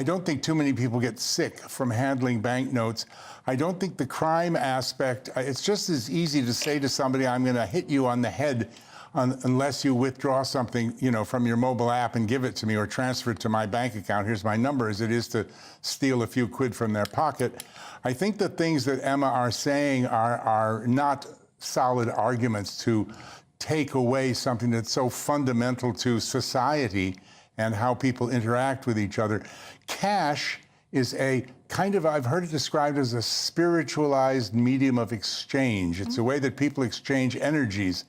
don't think too many people get sick from handling banknotes. I don't think the crime aspect, it's just as easy to say to somebody, I'm going to hit you on the head unless you withdraw something, you know, from your mobile app and give it to me or transfer it to my bank account. Here's my number, as it is to steal a few quid from their pocket. I think the things that Emma are saying are not solid arguments to take away something that's so fundamental to society and how people interact with each other. Cash is a kind of, I've heard it described as a spiritualized medium of exchange. It's a way that people exchange energies.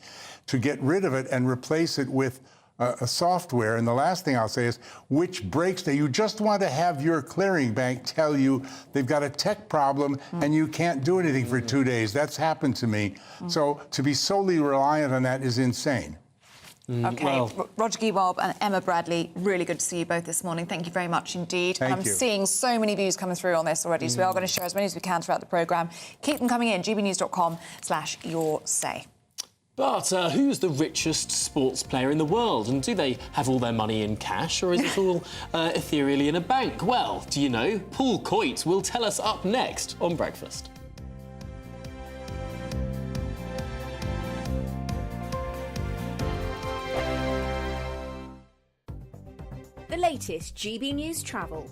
To get rid of it and replace it with a software. And the last thing I'll say is, which breaks that you just want to have your clearing bank tell you they've got a tech problem and you can't do anything for 2 days. That's happened to me. So to be solely reliant on that is insane. OK, well, Roger Giebob and Emma Bradley, really good to see you both this morning. Thank you very much indeed. Thank I'm you. seeing so many views coming through on this already, so we are going to share as many as we can throughout the programme. Keep them coming in, gbnews.com/yoursay. But who's the richest sports player in the world? And do they have all their money in cash, or is it all ethereally in a bank? Well, do you know? Paul Coit will tell us up next on Breakfast. The latest GB News travel.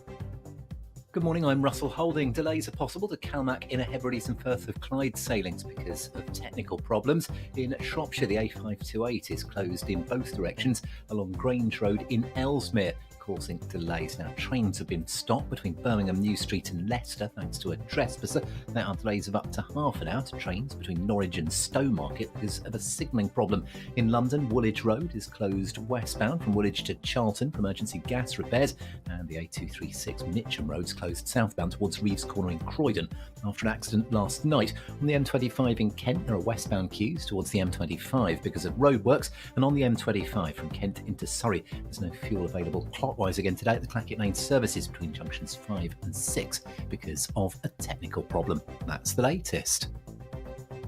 Good morning, I'm Russell Holding. Delays are possible to Calmac, Inner Hebrides and Firth of Clyde sailings because of technical problems. In Shropshire, the A528 is closed in both directions along Grange Road in Ellesmere, causing delays. Now, trains have been stopped between Birmingham New Street and Leicester thanks to a trespasser. There are delays of up to half an hour to trains between Norwich and Stowmarket because of a signalling problem. In London, Woolwich Road is closed westbound from Woolwich to Charlton for emergency gas repairs, and the A236 Mitcham Road is closed southbound towards Reeves Corner in Croydon after an accident last night. On the M25 in Kent, there are westbound queues towards the M25 because of roadworks, and on the M25 from Kent into Surrey, there's no fuel available clockwise again today at the Clackett Lane services between junctions 5 and 6 because of a technical problem. That's the latest.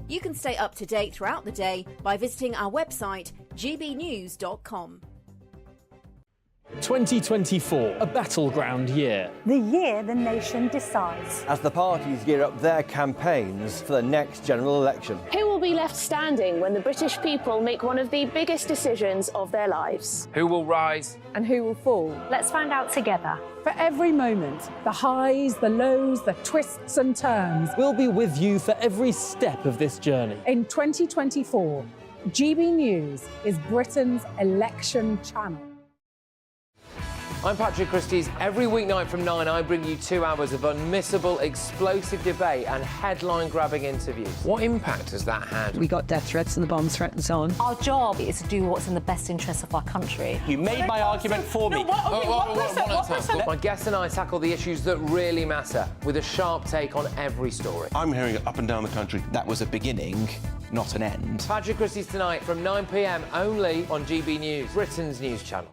You can stay up to date throughout the day by visiting our website, gbnews.com. 2024, a battleground year. The year the nation decides. As the parties gear up their campaigns for the next general election. Who will be left standing when the British people make one of the biggest decisions of their lives? Who will rise? And who will fall? Let's find out together. For every moment, the highs, the lows, the twists and turns. We'll be with you for every step of this journey. In 2024, GB News is Britain's election channel. I'm Patrick Christie's. Every weeknight from 9, I bring you 2 hours of unmissable, explosive debate and headline-grabbing interviews. What impact has that had? We got death threats and the bomb threat and so on. Our job is to do what's in the best interest of our country. You made my argument for me. My guests and I tackle the issues that really matter with a sharp take on every story. I'm hearing it up and down the country. That was a beginning, not an end. Patrick Christie's tonight from 9 p.m. only on GB News, Britain's news channel.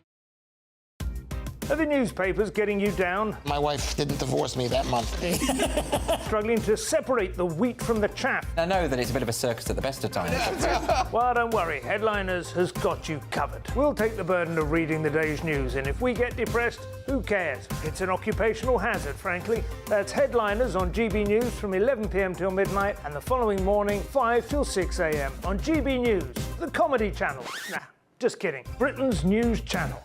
Are the newspapers getting you down? My wife didn't divorce me that month. Struggling to separate the wheat from the chaff? I know that it's a bit of a circus at the best of times. Well, don't worry, Headliners has got you covered. We'll take the burden of reading the day's news, and if we get depressed, who cares? It's an occupational hazard, frankly. That's Headliners on GB News from 11 p.m. till midnight, and the following morning, 5 till 6 a.m. on GB News, the comedy channel. Nah, just kidding. Britain's news channel.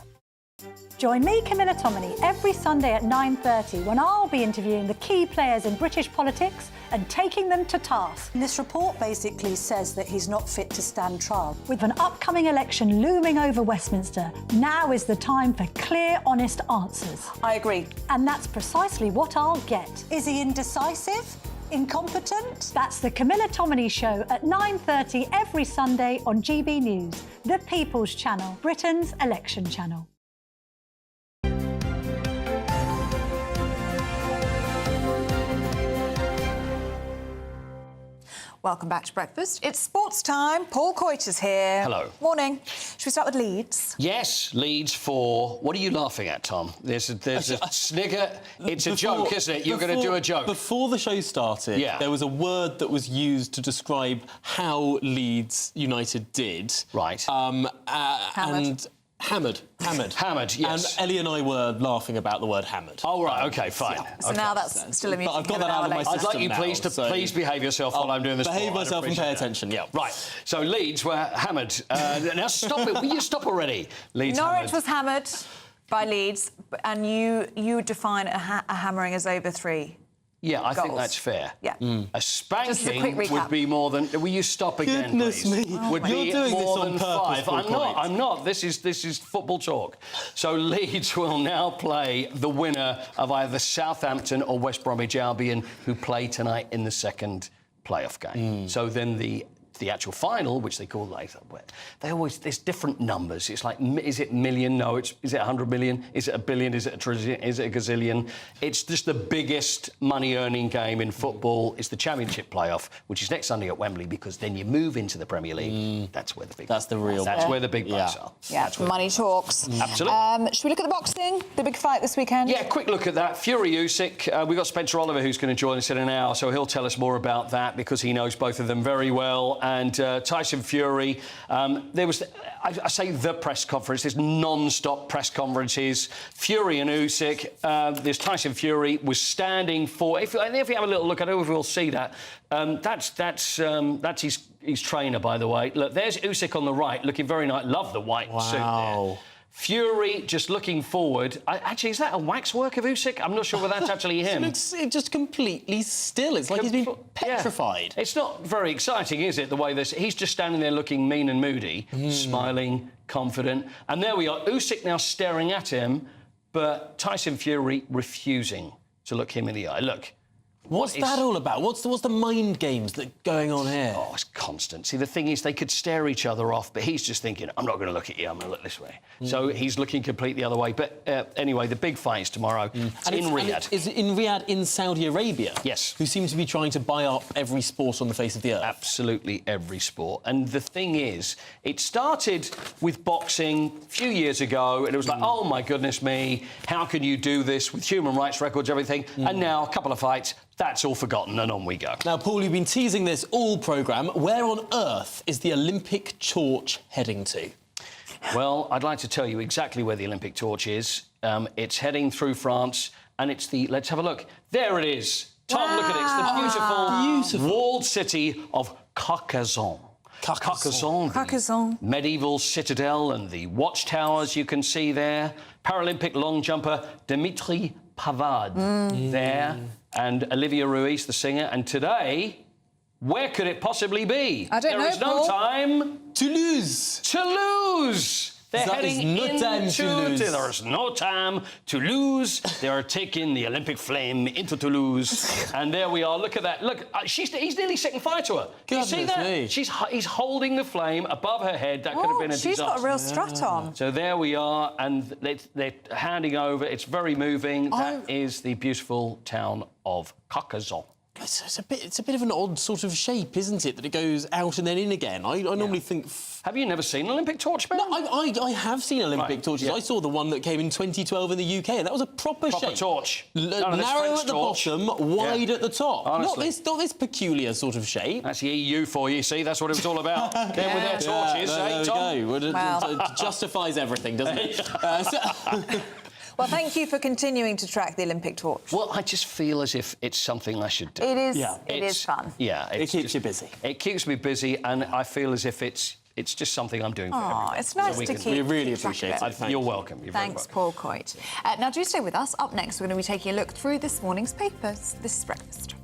Join me, Camilla Tominey, every Sunday at 9:30 when I'll be interviewing the key players in British politics and taking them to task. This report basically says that he's not fit to stand trial. With an upcoming election looming over Westminster, now is the time for clear, honest answers. I agree. And that's precisely what I'll get. Is he indecisive? Incompetent? That's the Camilla Tominey Show at 9:30 every Sunday on GB News, the People's Channel, Britain's election channel. Welcome back to Breakfast. It's sports time. Paul Coit is here. Hello. Morning. Should we start with Leeds? Yes, Leeds for... What are you laughing at, Tom? There's a snigger. It's a joke, isn't it? You're going to do a joke. Before the show started, there was a word that was used to describe how Leeds United did. Right. Hammered, yes. And Ellie and I were laughing about the word hammered. Oh, right, OK, fine. Yeah. So now that's still amusing. But I've got that out of my system. I'd like you please behave yourself while I'm doing this. Behave myself and pay attention, yeah. Right, so Leeds were hammered. Now stop it, will you stop already? Norwich was hammered by Leeds, and you define a hammering as over 3. Yeah, I goals. think that's fair. Yeah. A spanking Just a quick recap. would be more than... Will you stop again, Goodness please? me. Would You're be doing more this on than purpose, 5. I'm not. This is football talk. So Leeds will now play the winner of either Southampton or West Bromwich Albion, who play tonight in the second playoff game. So then the actual final, which they call there's different numbers. It's like, is it million? No, is it 100 million? Is it a billion? Is it a trillion? Is it a gazillion? It's just the biggest money-earning game in football. It's the Championship playoff, which is next Sunday at Wembley, because then you move into the Premier League. That's where the big. That's the real. are. Yeah, money talks. Absolutely. Should we look at the boxing? The big fight this weekend. Yeah, quick look at that. Fury Usyk. We've got Spencer Oliver who's going to join us in an hour, so he'll tell us more about that because he knows both of them very well. and Tyson Fury. There was, I say the press conference, there's non-stop press conferences. Fury and Usyk, this Tyson Fury was standing for, if you have a little look, I don't know if we'll see that, that's his trainer, by the way. Look, there's Usyk on the right, looking very nice. Love the white suit there. Fury just looking forward. Actually, is that a waxwork of Usyk? I'm not sure whether that's actually him. It looks just completely still. It's like he's been petrified. Yeah. It's not very exciting, is it, the way this... He's just standing there looking mean and moody, smiling, confident. And there we are, Usyk now staring at him, but Tyson Fury refusing to look him in the eye. Look. What's that all about? What's the mind games that are going on here? Oh, it's constant. See, the thing is, they could stare each other off, but he's just thinking, I'm not going to look at you, I'm going to look this way. So he's looking completely the other way. But anyway, the big fight is tomorrow. It's in Riyadh. Is it in Riyadh, in Saudi Arabia? Yes. Who seems to be trying to buy up every sport on the face of the earth. Absolutely every sport. And the thing is, it started with boxing a few years ago, and it was like, oh, my goodness me, how can you do this with human rights records, everything? And now, a couple of fights, that's all forgotten, and on we go. Now, Paul, you've been teasing this all programme. Where on earth is the Olympic torch heading to? Well, I'd like to tell you exactly where the Olympic torch is. It's heading through France, and it's the... Let's have a look. There it is. Tom, look at it. It's the beautiful walled city of Carcassonne. Carcassonne, the medieval citadel and the watchtowers you can see there. Paralympic long jumper Dimitri Pavard there, and Olivia Ruiz, the singer. And today, where could it possibly be? I don't know, There is no Paul. time. Toulouse. Toulouse. They're heading no time to lose. There is no time to lose. They are taking the Olympic flame into Toulouse. And there we are. Look at that. Look, he's nearly setting fire to her. Can you see that? Me. He's holding the flame above her head. That could have been a disaster. She's got a real strut on. So there we are, and they're handing over. It's very moving. That is the beautiful town of Carcassonne. It's a bit of an odd sort of shape, isn't it, that it goes out and then in again? I normally think... Have you never seen an Olympic torch, Ben? No, I have seen Olympic torches. Yeah. I saw the one that came in 2012 in the UK, and that was a proper shape. torch. Narrow at the bottom, wide at the top. Honestly. Not this peculiar sort of shape. That's the EU for you, see? That's what it was all about. Them with their torches, there Tom? we go. Well, it justifies everything, doesn't it? Well, thank you for continuing to track the Olympic torch. Well, I just feel as if it's something I should do. It is. It is fun. Yeah, it keeps you busy. It keeps me busy, and I feel as if it's just something I'm doing for everyone. It's nice to keep. We really keep track appreciate of it. You're welcome. You're very Thanks, welcome. Paul Coit. Now, do stay with us. Up next, we're going to be taking a look through this morning's papers. This is Breakfast.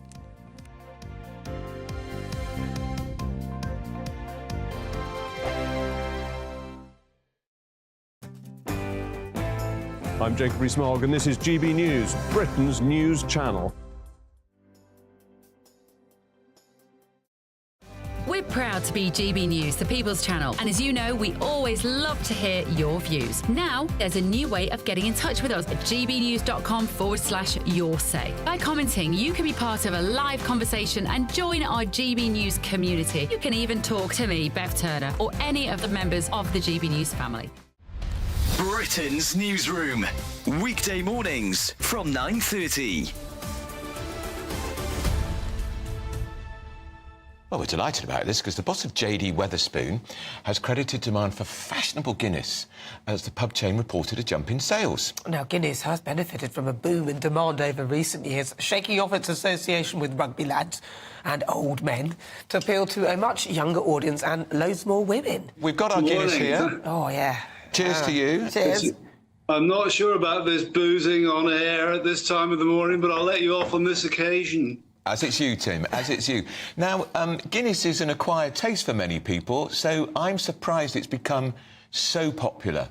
I'm Jacob Rees-Mogg, and this is GB News, Britain's news channel. We're proud to be GB News, the People's Channel. And as you know, we always love to hear your views. Now, there's a new way of getting in touch with us at gbnews.com/your say. By commenting, you can be part of a live conversation and join our GB News community. You can even talk to me, Bev Turner, or any of the members of the GB News family. Britain's newsroom, weekday mornings from 9:30. Well, we're delighted about this because the boss of JD Wetherspoon has credited demand for fashionable Guinness as the pub chain reported a jump in sales. Now, Guinness has benefited from a boom in demand over recent years, shaking off its association with rugby lads and old men to appeal to a much younger audience and loads more women. We've got our Guinness here. Oh, yeah. Cheers to you. Cheers. I'm not sure about this boozing on air at this time of the morning, but I'll let you off on this occasion. As it's you, Tim, as it's you. Now, Guinness is an acquired taste for many people, so I'm surprised it's become so popular.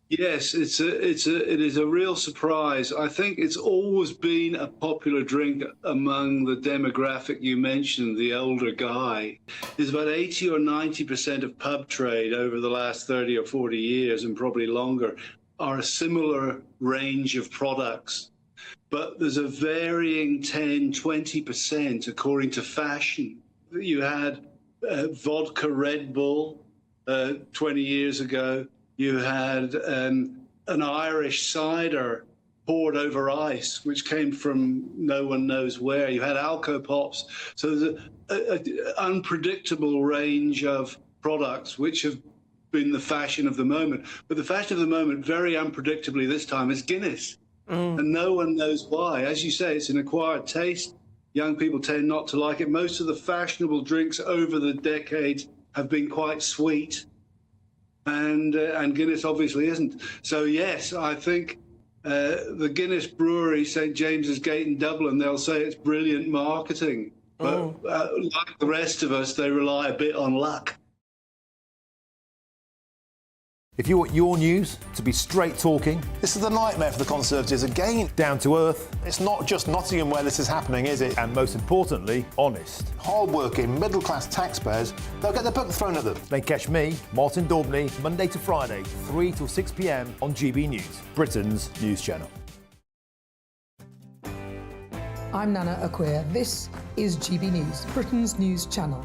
Yes, it is a real surprise. I think it's always been a popular drink among the demographic you mentioned, the older guy. There's about 80 or 90% of pub trade over the last 30 or 40 years, and probably longer, are a similar range of products. But there's a varying 10, 20% according to fashion. You had vodka Red Bull 20 years ago. You had an Irish cider poured over ice, which came from no one knows where. You had Alco-Pops. So there's an unpredictable range of products which have been the fashion of the moment. But the fashion of the moment, very unpredictably this time, is Guinness. And no one knows why. As you say, it's an acquired taste. Young people tend not to like it. Most of the fashionable drinks over the decades have been quite sweet. And Guinness obviously isn't. So, yes, I think the Guinness brewery, St James's Gate in Dublin, they'll say it's brilliant marketing. But like the rest of us, they rely a bit on luck. If you want your news to be straight talking... This is the nightmare for the Conservatives again. Down to earth. It's not just Nottingham where this is happening, is it? And most importantly, honest. Hard-working, middle-class taxpayers, they'll get their book thrown at them. Then catch me, Martin Daubney, Monday to Friday, 3 till 6 p.m. on GB News, Britain's news channel. I'm Nana Acquia. This is GB News, Britain's news channel.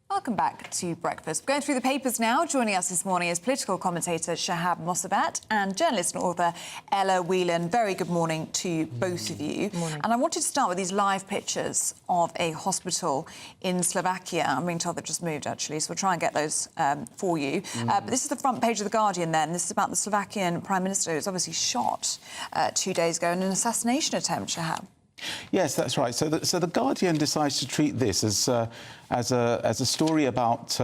Welcome back to Breakfast. We're going through the papers now. Joining us this morning is political commentator Shahab Mossavat and journalist and author Ella Whelan. Very good morning to both of you. Morning. And I wanted to start with these live pictures of a hospital in Slovakia. I'm being told they've just moved, actually, so we'll try and get those for you. But this is the front page of The Guardian then. This is about the Slovakian Prime Minister who was obviously shot 2 days ago in an assassination attempt, Shahab. Yes, that's right. So the Guardian decides to treat this as a story about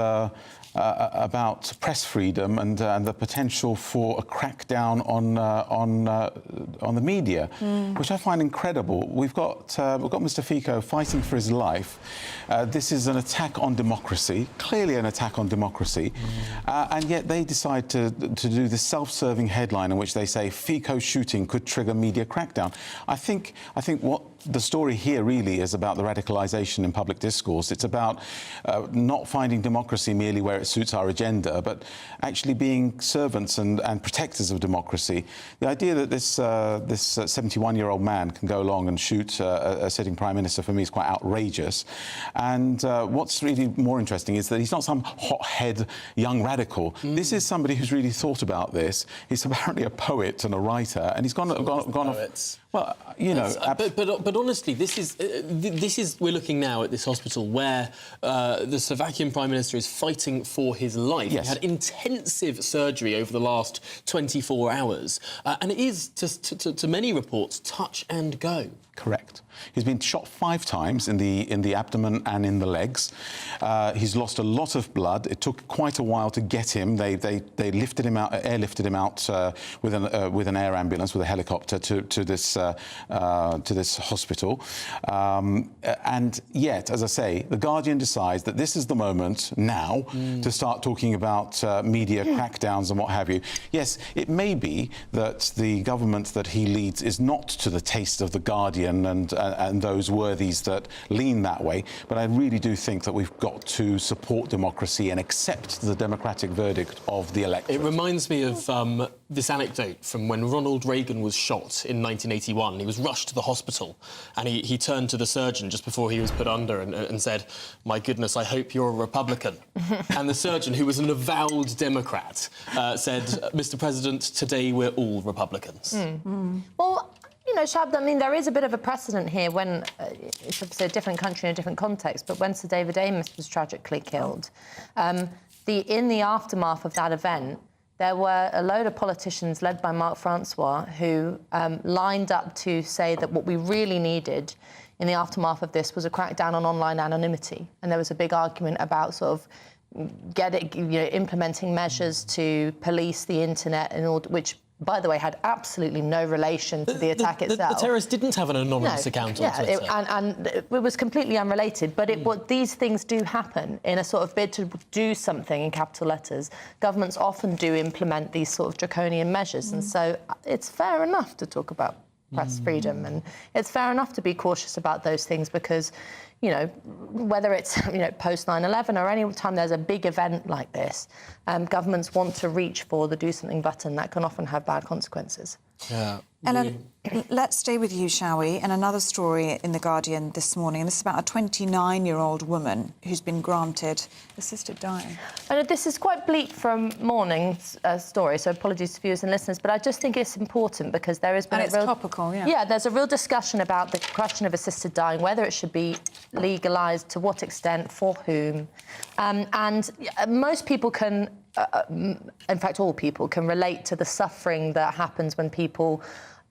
press freedom and the potential for a crackdown on the media, which I find incredible. We've got Mr. Fico fighting for his life. This is an attack on democracy, clearly an attack on democracy, and yet they decide to do this self-serving headline in which they say Fico shooting could trigger media crackdown. I think what the story here really is about the radicalisation in public discourse. It's about not finding democracy merely where it suits our agenda, but actually being servants and protectors of democracy. The idea that this 71-year-old man can go along and shoot a sitting Prime Minister, for me, is quite outrageous. And what's really more interesting is that he's not some hothead young radical. This is somebody who's really thought about this. He's apparently a poet and a writer, and he's gone off. Well, you know, but honestly, this is we're looking now at this hospital where the Slovakian Prime Minister is fighting for his life. Yes. He had intensive surgery over the last 24 hours, and it is, to many reports, touch and go. Correct. He's been shot 5 times in the abdomen and in the legs. He's lost a lot of blood. It took quite a while to get him. They lifted him out, airlifted him out with an air ambulance, with a helicopter to this hospital. And yet, as I say, the Guardian decides that this is the moment now to start talking about media crackdowns and what have you. Yes, it may be that the government that he leads is not to the taste of the Guardian and those worthies that lean that way, but I really do think that we've got to support democracy and accept the democratic verdict of the electorate. It reminds me of this anecdote from when Ronald Reagan was shot in 1981. He was rushed to the hospital and he turned to the surgeon just before he was put under and said, "My goodness, I hope you're a Republican." And the surgeon, who was an avowed Democrat, said, "Mr. President, today we're all Republicans." Well, you know, Shab, I mean, there is a bit of a precedent here when, it's obviously a different country in a different context, but when Sir David Amess was tragically killed, in the aftermath of that event, there were a load of politicians led by Marc Francois who lined up to say that what we really needed in the aftermath of this was a crackdown on online anonymity. And there was a big argument about sort of implementing measures to police the internet, in order, which, by the way, had absolutely no relation to the attack itself. The terrorists didn't have an anonymous account on Twitter. And it was completely unrelated. But what these things do happen in a sort of bid to do something in capital letters. Governments often do implement these sort of draconian measures. And so it's fair enough to talk about press freedom, and it's fair enough to be cautious about those things because, you know, whether it's, you know, post 9/11 or any time there's a big event like this, governments want to reach for the do something button that can often have bad consequences. Yeah. Ellen, let's stay with you, shall we? And another story in The Guardian this morning, and this is about a 29-year-old woman who's been granted assisted dying. And this is quite bleak from morning's story, so apologies to viewers and listeners, but I just think it's important because there has been And it's topical, yeah. Yeah, there's a real discussion about the question of assisted dying, whether it should be legalised, to what extent, for whom. And most people can... in fact, all people can relate to the suffering that happens when people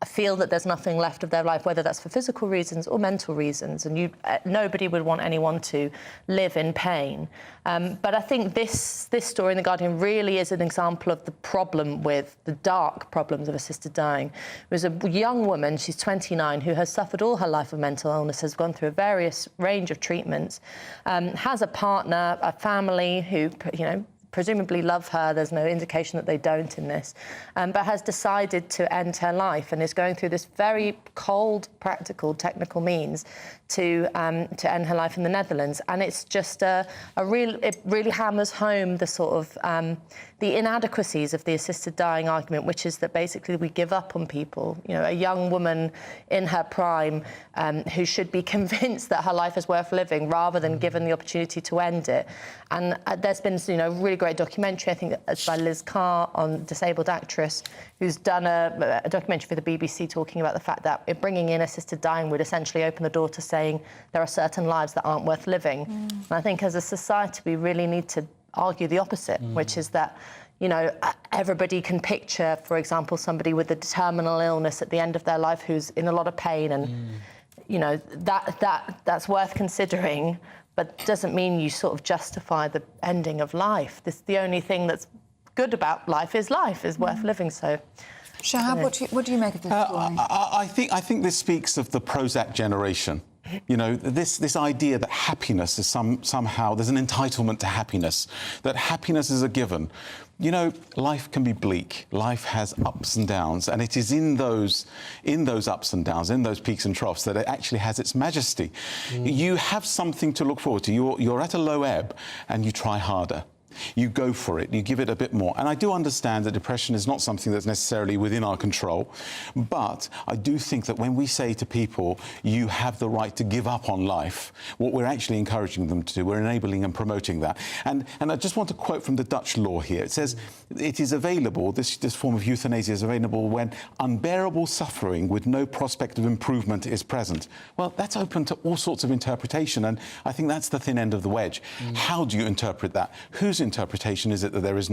feel that there's nothing left of their life, whether that's for physical reasons or mental reasons, and nobody would want anyone to live in pain. But I think this story in The Guardian really is an example of the problem with the dark problems of assisted dying. It was a young woman, she's 29, who has suffered all her life of mental illness, has gone through a various range of treatments, has a partner, a family who, you know, presumably love her, there's no indication that they don't in this, but has decided to end her life and is going through this very cold, practical, technical means to end her life in the Netherlands. And it's just it really hammers home the sort of the inadequacies of the assisted dying argument, which is that basically we give up on people. You know, a young woman in her prime who should be convinced that her life is worth living rather than given the opportunity to end it. And there's been, you know, really great documentary, I think it's by Liz Carr, on disabled actress, who's done a documentary for the BBC talking about the fact that bringing in assisted dying would essentially open the door to saying there are certain lives that aren't worth living. And I think as a society we really need to argue the opposite, which is that, you know, everybody can picture, for example, somebody with a terminal illness at the end of their life who's in a lot of pain, and you know, that's worth considering, but doesn't mean you sort of justify the ending of life. The only thing that's good about life is worth living. So, Shahab, what do you make of this story? I think this speaks of the Prozac generation. You know, this idea that happiness is somehow there's an entitlement to happiness, that happiness is a given. You know, life can be bleak. Life has ups and downs, and it is in those ups and downs, in those peaks and troughs, that it actually has its majesty. You have something to look forward to. You're at a low ebb, and you try harder. You go for it, you give it a bit more. And I do understand that depression is not something that's necessarily within our control, but I do think that when we say to people, you have the right to give up on life, what we're actually encouraging them to do, we're enabling and promoting that. And I just want to quote from the Dutch law here. It says, it is available, this form of euthanasia is available when unbearable suffering with no prospect of improvement is present. Well, that's open to all sorts of interpretation, and I think that's the thin end of the wedge. How do you interpret that? Whose interpretation is it that there's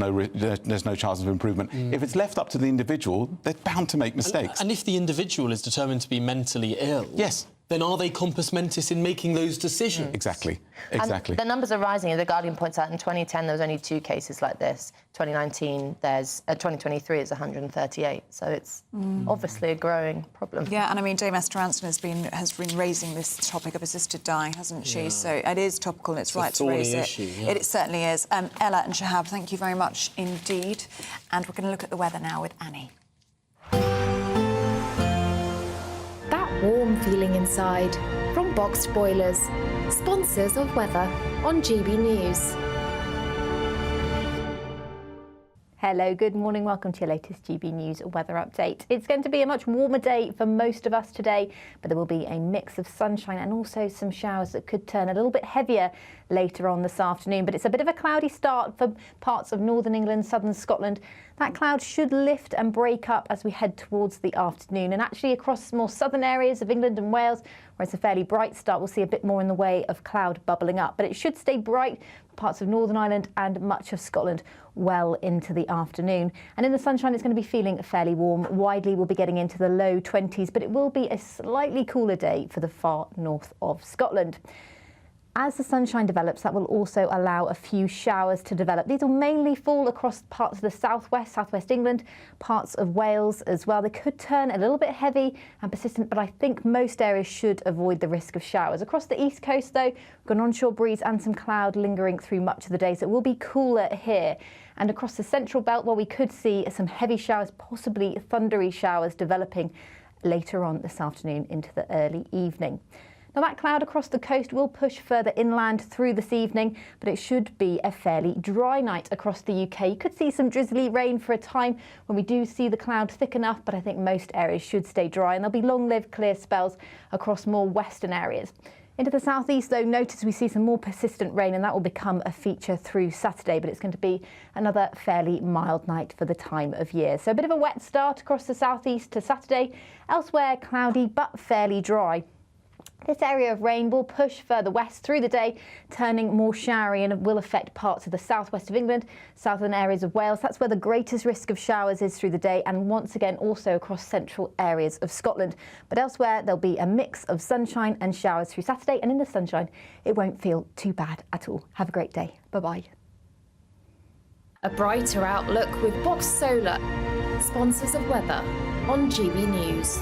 no chance of improvement? If it's left up to the individual, they're bound to make mistakes. And if the individual is determined to be mentally ill, yes, then are they compos mentis in making those decisions? Exactly. And the numbers are rising. The Guardian points out in 2010 there was only 2 cases like this. 2019 there's 2023 is 138. So it's obviously a growing problem. Yeah, and I mean Dame Esther Ransom has been raising this topic of assisted dying, hasn't she? Yeah. So it is topical, and it's right to raise it. Yeah. It certainly is. Ella and Shahab, thank you very much indeed. And we're going to look at the weather now with Annie. That warm feeling inside from Boxed Boilers, sponsors of weather on GB News. Hello, good morning. Welcome to your latest GB News weather update. It's going to be a much warmer day for most of us today, but there will be a mix of sunshine and also some showers that could turn a little bit heavier later on this afternoon. But it's a bit of a cloudy start for parts of northern England, southern Scotland. That cloud should lift and break up as we head towards the afternoon, and actually across more southern areas of England and Wales, where it's a fairly bright start, we'll see a bit more in the way of cloud bubbling up. But it should stay bright for parts of Northern Ireland and much of Scotland well into the afternoon. And in the sunshine, it's going to be feeling fairly warm. Widely, we'll be getting into the low 20s, but it will be a slightly cooler day for the far north of Scotland. As the sunshine develops, that will also allow a few showers to develop. These will mainly fall across parts of the southwest England, parts of Wales as well. They could turn a little bit heavy and persistent, but I think most areas should avoid the risk of showers. Across the east coast, though, we've got an onshore breeze and some cloud lingering through much of the day, so it will be cooler here. And across the central belt, where we could see some heavy showers, possibly thundery showers developing later on this afternoon into the early evening. Now, that cloud across the coast will push further inland through this evening, but it should be a fairly dry night across the UK. You could see some drizzly rain for a time when we do see the cloud thick enough, but I think most areas should stay dry, and there'll be long-lived clear spells across more western areas. Into the southeast, though, notice we see some more persistent rain, and that will become a feature through Saturday, but it's going to be another fairly mild night for the time of year. So a bit of a wet start across the southeast to Saturday. Elsewhere, cloudy but fairly dry. This area of rain will push further west through the day, turning more showery, and will affect parts of the southwest of England, southern areas of Wales. That's where the greatest risk of showers is through the day, and once again also across central areas of Scotland. But elsewhere there'll be a mix of sunshine and showers through Saturday, and in the sunshine it won't feel too bad at all. Have a great day. Bye-bye. A brighter outlook with Box Solar, sponsors of weather on GB News.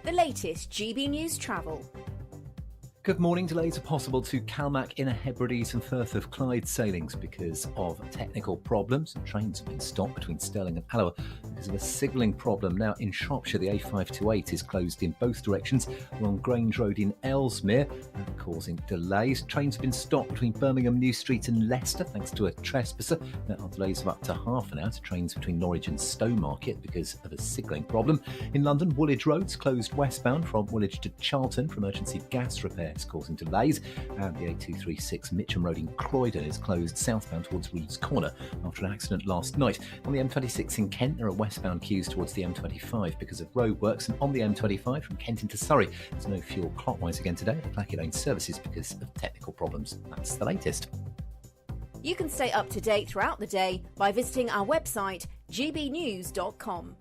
The latest GB News travel. Good morning. Delays are possible to Calmac, Inner Hebrides and Firth of Clyde sailings because of technical problems. Trains have been stopped between Stirling and Alloa because of a signalling problem. Now in Shropshire, the A528 is closed in both directions along Grange Road in Ellesmere, causing delays. Trains have been stopped between Birmingham New Street and Leicester thanks to a trespasser. There are delays of up to half an hour to trains between Norwich and Stowmarket because of a signalling problem. In London, Woolwich Road's closed westbound from Woolwich to Charlton for emergency gas repairs, causing delays, and the A236 Mitcham Road in Croydon is closed southbound towards Reeves Corner after an accident last night. On the M26 in Kent, there are westbound queues towards the M25 because of roadworks, and on the M25 from Kent into Surrey, there's no fuel clockwise again today. The Clackett Lane services because of technical problems. That's the latest. You can stay up to date throughout the day by visiting our website gbnews.com.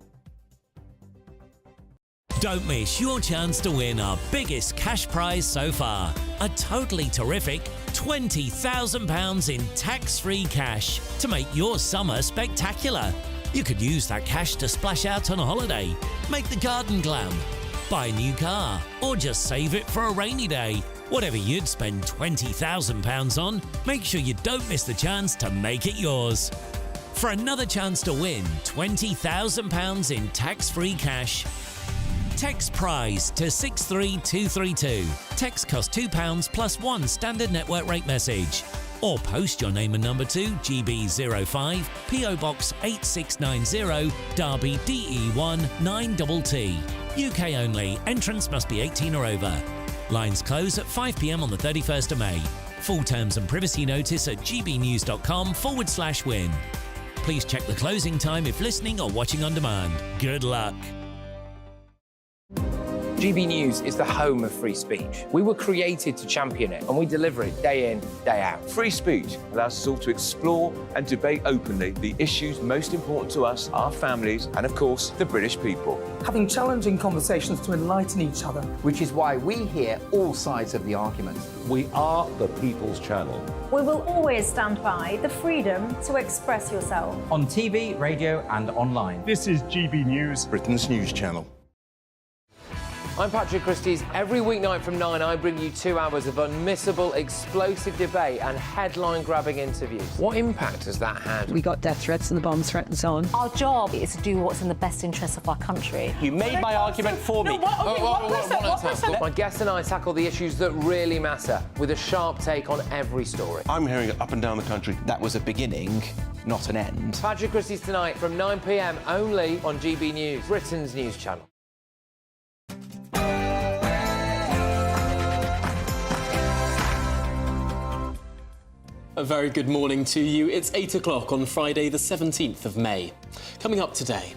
Don't miss your chance to win our biggest cash prize so far. A totally terrific £20,000 in tax-free cash to make your summer spectacular. You could use that cash to splash out on a holiday, make the garden glam, buy a new car, or just save it for a rainy day. Whatever you'd spend £20,000 on, make sure you don't miss the chance to make it yours. For another chance to win £20,000 in tax-free cash, text PRIZE to 63232. Text costs £2 plus one standard network rate message. Or post your name and number to GB05 PO Box 8690 Derby DE1 9TT. UK only. Entrance must be 18 or over. Lines close at 5 p.m. on the 31st of May. Full terms and privacy notice at gbnews.com/win. Please check the closing time if listening or watching on demand. Good luck. GB News is the home of free speech. We were created to champion it, and we deliver it day in, day out. Free speech allows us all to explore and debate openly the issues most important to us, our families, and of course, the British people. Having challenging conversations to enlighten each other. Which is why we hear all sides of the argument. We are the People's Channel. We will always stand by the freedom to express yourself. On TV, radio and online. This is GB News, Britain's news channel. I'm Patrick Christie's. Every weeknight from 9, I bring you 2 hours of unmissable, explosive debate and headline-grabbing interviews. What impact has that had? We got death threats and the bomb threat and so on. Our job is to do what's in the best interest of our country. You made my argument for me. My guests and I tackle the issues that really matter, with a sharp take on every story. I'm hearing it up and down the country. That was a beginning, not an end. Patrick Christie's tonight from 9 p.m. only on GB News, Britain's news channel. A very good morning to you. It's 8 o'clock on Friday, the 17th of May. Coming up today.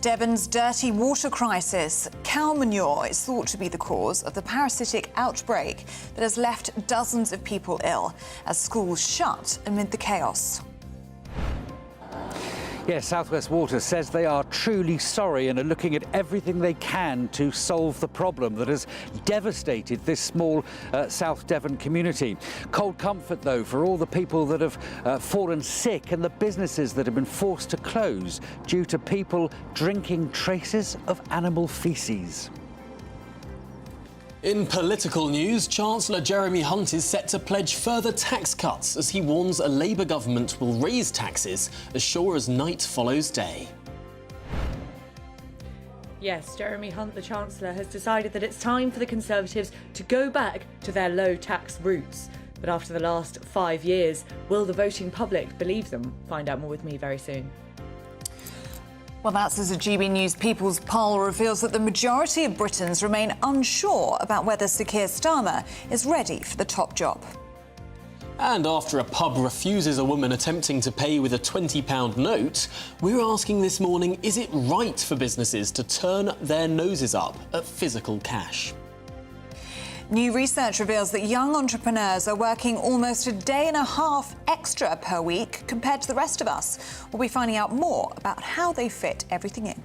Devon's dirty water crisis. Cow manure is thought to be the cause of the parasitic outbreak that has left dozens of people ill as schools shut amid the chaos. Yes, South West Water says they are truly sorry and are looking at everything they can to solve the problem that has devastated this small South Devon community. Cold comfort, though, for all the people that have fallen sick and the businesses that have been forced to close due to people drinking traces of animal faeces. In political news, Chancellor Jeremy Hunt is set to pledge further tax cuts as he warns a Labour government will raise taxes as sure as night follows day. Yes, Jeremy Hunt, the Chancellor, has decided that it's time for the Conservatives to go back to their low tax roots. But after the last 5 years, will the voting public believe them? Find out more with me very soon. Well, that's as a GB News People's poll reveals that the majority of Britons remain unsure about whether Sir Keir Starmer is ready for the top job. And after a pub refuses a woman attempting to pay with a £20 note, we're asking this morning, is it right for businesses to turn their noses up at physical cash? New research reveals that young entrepreneurs are working almost a day and a half extra per week compared to the rest of us. We'll be finding out more about how they fit everything in.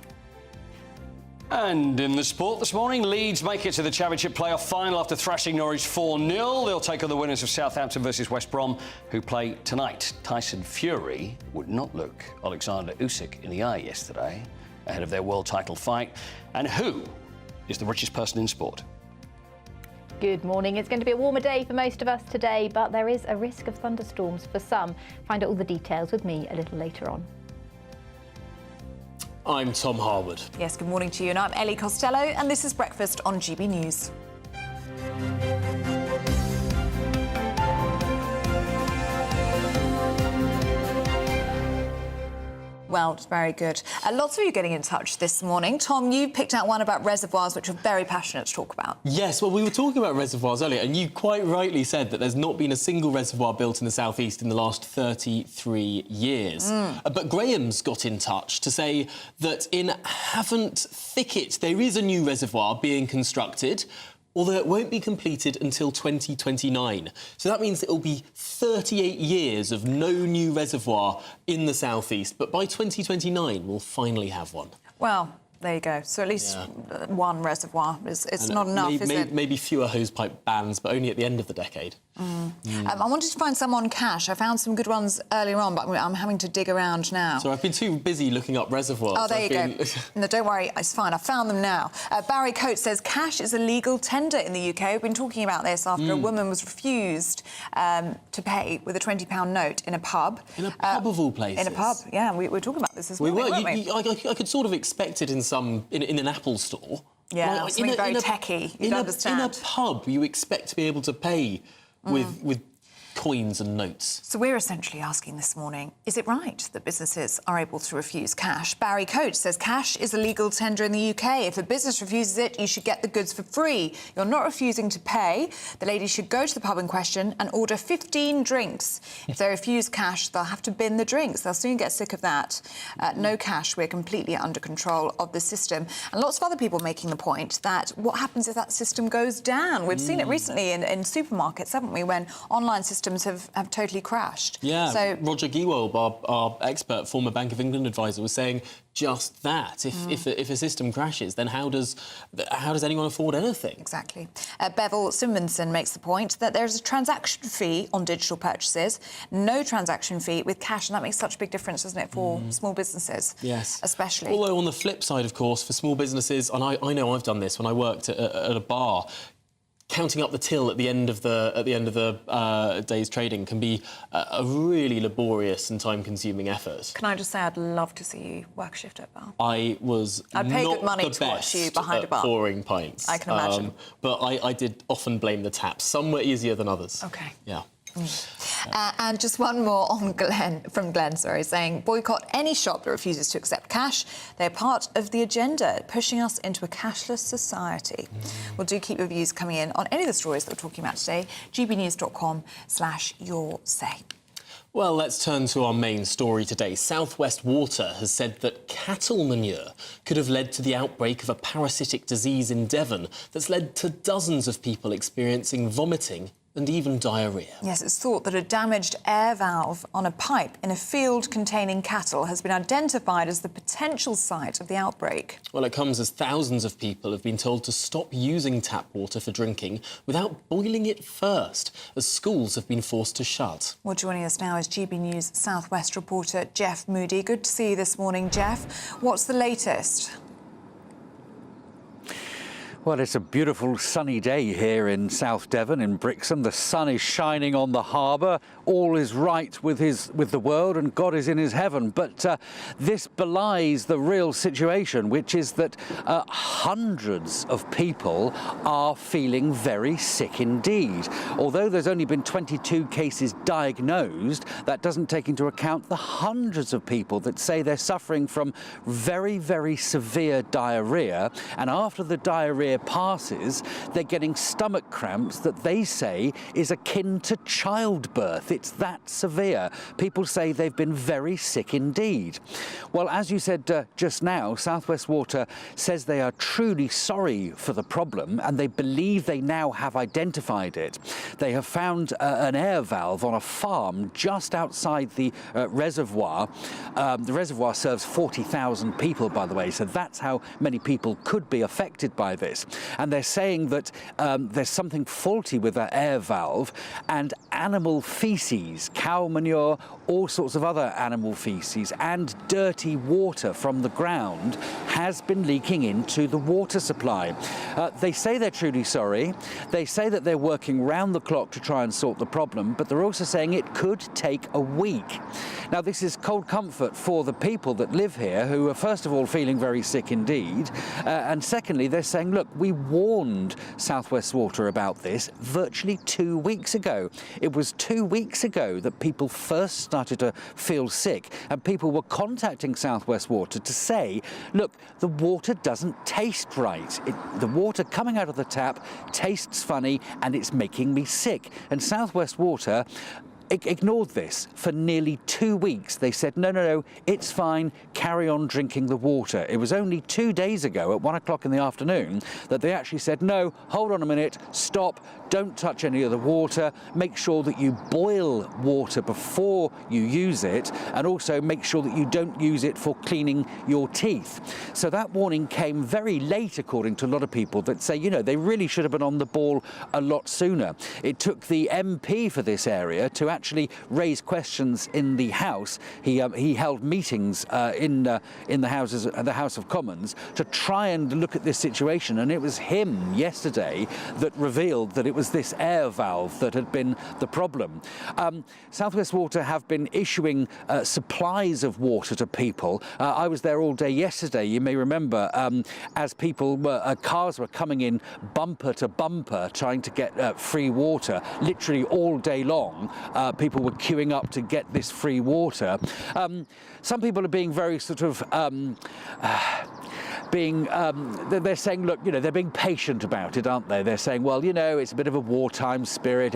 And in the sport this morning, Leeds make it to the Championship playoff final after thrashing Norwich 4-0. They'll take on the winners of Southampton versus West Brom, who play tonight. Tyson Fury would not look Alexander Usyk in the eye yesterday ahead of their world title fight. And who is the richest person in sport? Good morning. It's going to be a warmer day for most of us today, but there is a risk of thunderstorms for some. Find out all the details with me a little later on. I'm Tom Harwood. Yes, good morning to you, and I'm Ellie Costello, and this is Breakfast on GB News. Well, it's very good. Lots of you getting in touch this morning. Tom, you picked out one about reservoirs, which you're very passionate to talk about. Yes, well, we were talking about reservoirs earlier, and you quite rightly said that there's not been a single reservoir built in the South East in the last 33 years. But Graham's got in touch to say that in Havant Thicket there is a new reservoir being constructed, although it won't be completed until 2029. So that means it'll be 38 years of no new reservoir in the South East. But by 2029, we'll finally have one. Well, there you go. So at least one reservoir it's not enough, is it? Maybe fewer hosepipe bans, but only at the end of the decade. I wanted to find some on cash. I found some good ones earlier on, but I'm having to dig around now. So I've been too busy looking up reservoirs. Oh, there you go. No, don't worry, it's fine. I found them now. Barry Coates says cash is a legal tender in the UK. We've been talking about this after a woman was refused to pay with a £20 note in a pub. In a pub of all places? In a pub, yeah. We were talking about this as well, weren't we? I could sort of expect it in an Apple store. Yeah, something very techie, you'd understand. In a pub, you expect to be able to pay with coins and notes. So we're essentially asking this morning, is it right that businesses are able to refuse cash? Barry Coates says cash is a legal tender in the UK. If a business refuses it, you should get the goods for free. You're not refusing to pay. The lady should go to the pub in question and order 15 drinks. If they refuse cash, they'll have to bin the drinks. They'll soon get sick of that. No cash, we're completely under control of the system. And lots of other people making the point that what happens if that system goes down? We've seen it recently in supermarkets, haven't we, when online systems have totally crashed. Yeah, so Roger Giewolb, our expert, former Bank of England advisor, was saying just that. If a system crashes, then how does anyone afford anything? Exactly. Bevel Simonson makes the point that there's a transaction fee on digital purchases, no transaction fee with cash, and that makes such a big difference, doesn't it, for small businesses? Yes. Especially. Although on the flip side, of course, for small businesses, and I know I've done this when I worked at a bar, counting up the till at the end of the day's trading can be a really laborious and time-consuming effort. Can I just say I'd love to see you work a shift at a bar? I'd pay good money to watch you behind a bar. Pouring pints. I can imagine. But I did often blame the taps. Some were easier than others. OK. Yeah. And just one more on from Glenn, saying boycott any shop that refuses to accept cash. They're part of the agenda, pushing us into a cashless society. Well, do keep your views coming in on any of the stories that we're talking about today. gbnews.com/yoursay. Well, let's turn to our main story today. South West Water has said that cattle manure could have led to the outbreak of a parasitic disease in Devon that's led to dozens of people experiencing vomiting and even diarrhoea. Yes, it's thought that a damaged air valve on a pipe in a field containing cattle has been identified as the potential site of the outbreak. Well, it comes as thousands of people have been told to stop using tap water for drinking without boiling it first, as schools have been forced to shut. Well, joining us now is GB News South West reporter Jeff Moody. Good to see you this morning, Jeff. What's the latest? Well, it's a beautiful sunny day here in South Devon, in Brixham. The sun is shining on the harbour. All is right with the world, and God is in his heaven. But this belies the real situation, which is that hundreds of people are feeling very sick indeed. Although there's only been 22 cases diagnosed, that doesn't take into account the hundreds of people that say they're suffering from very, very severe diarrhoea, and after the diarrhoea passes, they're getting stomach cramps that they say is akin to childbirth. It's that severe. People say they've been very sick indeed. Well, as you said just now, South West Water says they are truly sorry for the problem, and they believe they now have identified it. They have found an air valve on a farm just outside the reservoir. The reservoir serves 40,000 people, by the way, so that's how many people could be affected by this. And they're saying that there's something faulty with that air valve, and animal feces, cow manure, all sorts of other animal feces, and dirty water from the ground has been leaking into the water supply. They say they're truly sorry. They say that they're working round the clock to try and sort the problem, but they're also saying it could take a week. Now, this is cold comfort for the people that live here, who are first of all feeling very sick indeed, and secondly, they're saying, look, we warned South West Water about this virtually 2 weeks ago. It was 2 weeks ago that people first started to feel sick, and people were contacting South West Water to say, look, the water doesn't taste right. The water coming out of the tap tastes funny and it's making me sick. And South West Water ignored this for nearly 2 weeks. They said, no, it's fine, carry on drinking the water. It was only 2 days ago at 1 o'clock in the afternoon that they actually said, no, hold on a minute, stop, don't touch any of the water, make sure that you boil water before you use it, and also make sure that you don't use it for cleaning your teeth. So that warning came very late, according to a lot of people that say, they really should have been on the ball a lot sooner. It took the MP for this area to actually raise questions in the House. He held meetings in the House of Commons to try and look at this situation, and it was him yesterday that revealed that it was this air valve that had been the problem. South West Water have been issuing supplies of water to people. I was there all day yesterday, you may remember, as cars were coming in bumper to bumper trying to get free water, literally all day long. People were queuing up to get this free water. Some people are being very sort of they're saying, look, they're being patient about it, aren't they? They're saying, well, it's a bit of a wartime spirit.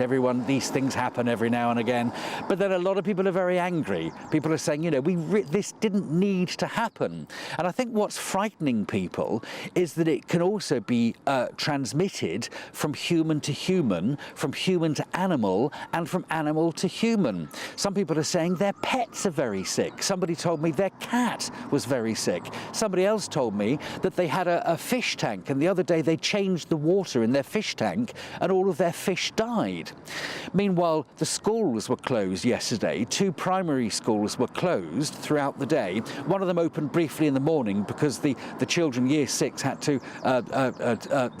These things happen every now and again. But then a lot of people are very angry. People are saying, this didn't need to happen. And I think what's frightening people is that it can also be transmitted from human to human, from human to animal, and from animal to human. Some people are saying their pets are very sick. Somebody told me their cat was very sick. Somebody else told me that they had a fish tank, and the other day they changed the water in their fish tank and all of their fish died. Meanwhile, the schools were closed yesterday. 2 primary schools were closed throughout the day. One of them opened briefly in the morning because the children, year 6, had to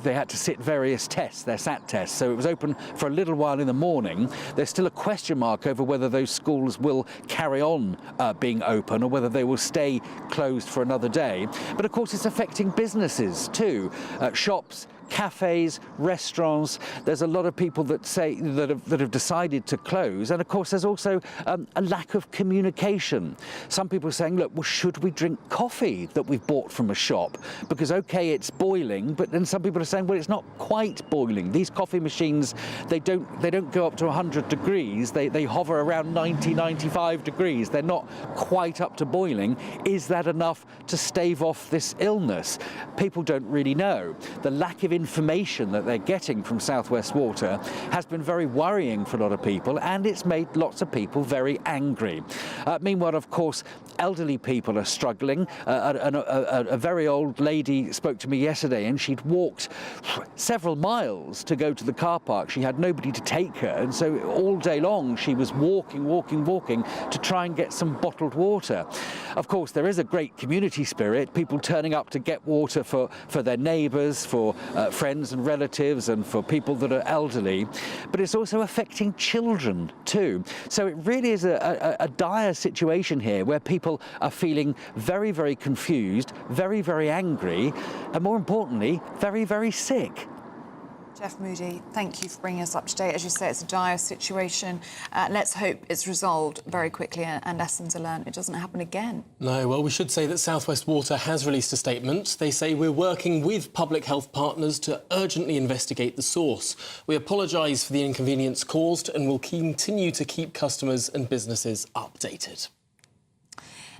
they had to sit various tests, their SAT tests, so it was open for a little while in the morning. There's still a question mark over whether those schools will carry on being open or whether they will stay closed for another day. But of course, it's affecting businesses too. Shops, cafes, restaurants. There's a lot of people that say that have decided to close, and of course there's also a lack of communication. Some people are saying, look, well, should we drink coffee that we've bought from a shop? Because okay, it's boiling, but then some people are saying, well, it's not quite boiling. These coffee machines, they don't go up to 100 degrees. They hover around 90, 95 degrees. They're not quite up to boiling. Is that enough to stave off this illness? People don't really know. The lack of information that they're getting from South West Water has been very worrying for a lot of people, and it's made lots of people very angry. Meanwhile, of course, elderly people are struggling. A very old lady spoke to me yesterday, and she'd walked several miles to go to the car park. She had nobody to take her, and so all day long she was walking to try and get some bottled water. Of course, there is a great community spirit, people turning up to get water for their neighbours, for friends and relatives and for people that are elderly, but it's also affecting children too. So it really is a dire situation here where people are feeling very, very confused, very, very angry, and more importantly, very, very sick. Jeff Moody, thank you for bringing us up to date. As you say, it's a dire situation. Let's hope it's resolved very quickly and lessons are learned. It doesn't happen again. No, well, we should say that South West Water has released a statement. They say we're working with public health partners to urgently investigate the source. We apologise for the inconvenience caused and will continue to keep customers and businesses updated.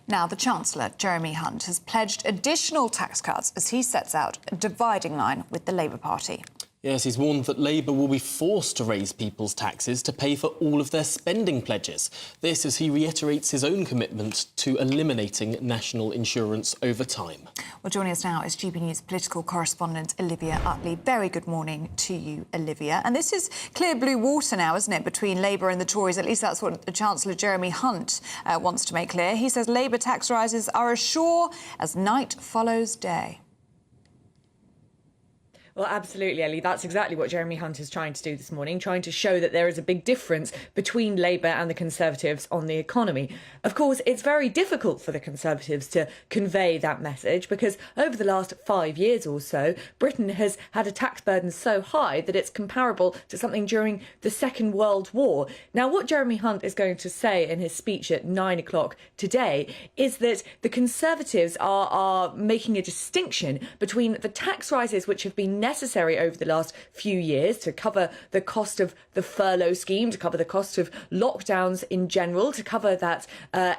Now, the Chancellor, Jeremy Hunt, has pledged additional tax cuts as he sets out a dividing line with the Labour Party. Yes, he's warned that Labour will be forced to raise people's taxes to pay for all of their spending pledges. This as he reiterates his own commitment to eliminating national insurance over time. Well, joining us now is GB News political correspondent Olivia Utley. Very good morning to you, Olivia. And this is clear blue water now, isn't it, between Labour and the Tories? At least that's what the Chancellor Jeremy Hunt wants to make clear. He says Labour tax rises are as sure as night follows day. Well, absolutely, Ellie. That's exactly what Jeremy Hunt is trying to do this morning, trying to show that there is a big difference between Labour and the Conservatives on the economy. Of course, it's very difficult for the Conservatives to convey that message because over the last 5 years or so, Britain has had a tax burden so high that it's comparable to something during the Second World War. Now, what Jeremy Hunt is going to say in his speech at 9 o'clock today is that the Conservatives are making a distinction between the tax rises which have been necessary over the last few years to cover the cost of the furlough scheme, to cover the cost of lockdowns in general, to cover that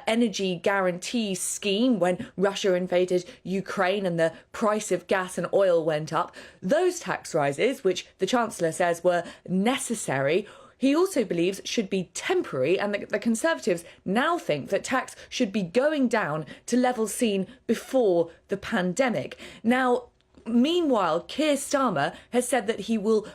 energy guarantee scheme when Russia invaded Ukraine and the price of gas and oil went up. Those tax rises, which the Chancellor says were necessary, he also believes should be temporary, and the Conservatives now think that tax should be going down to levels seen before the pandemic. Now, meanwhile, Keir Starmer has said that he will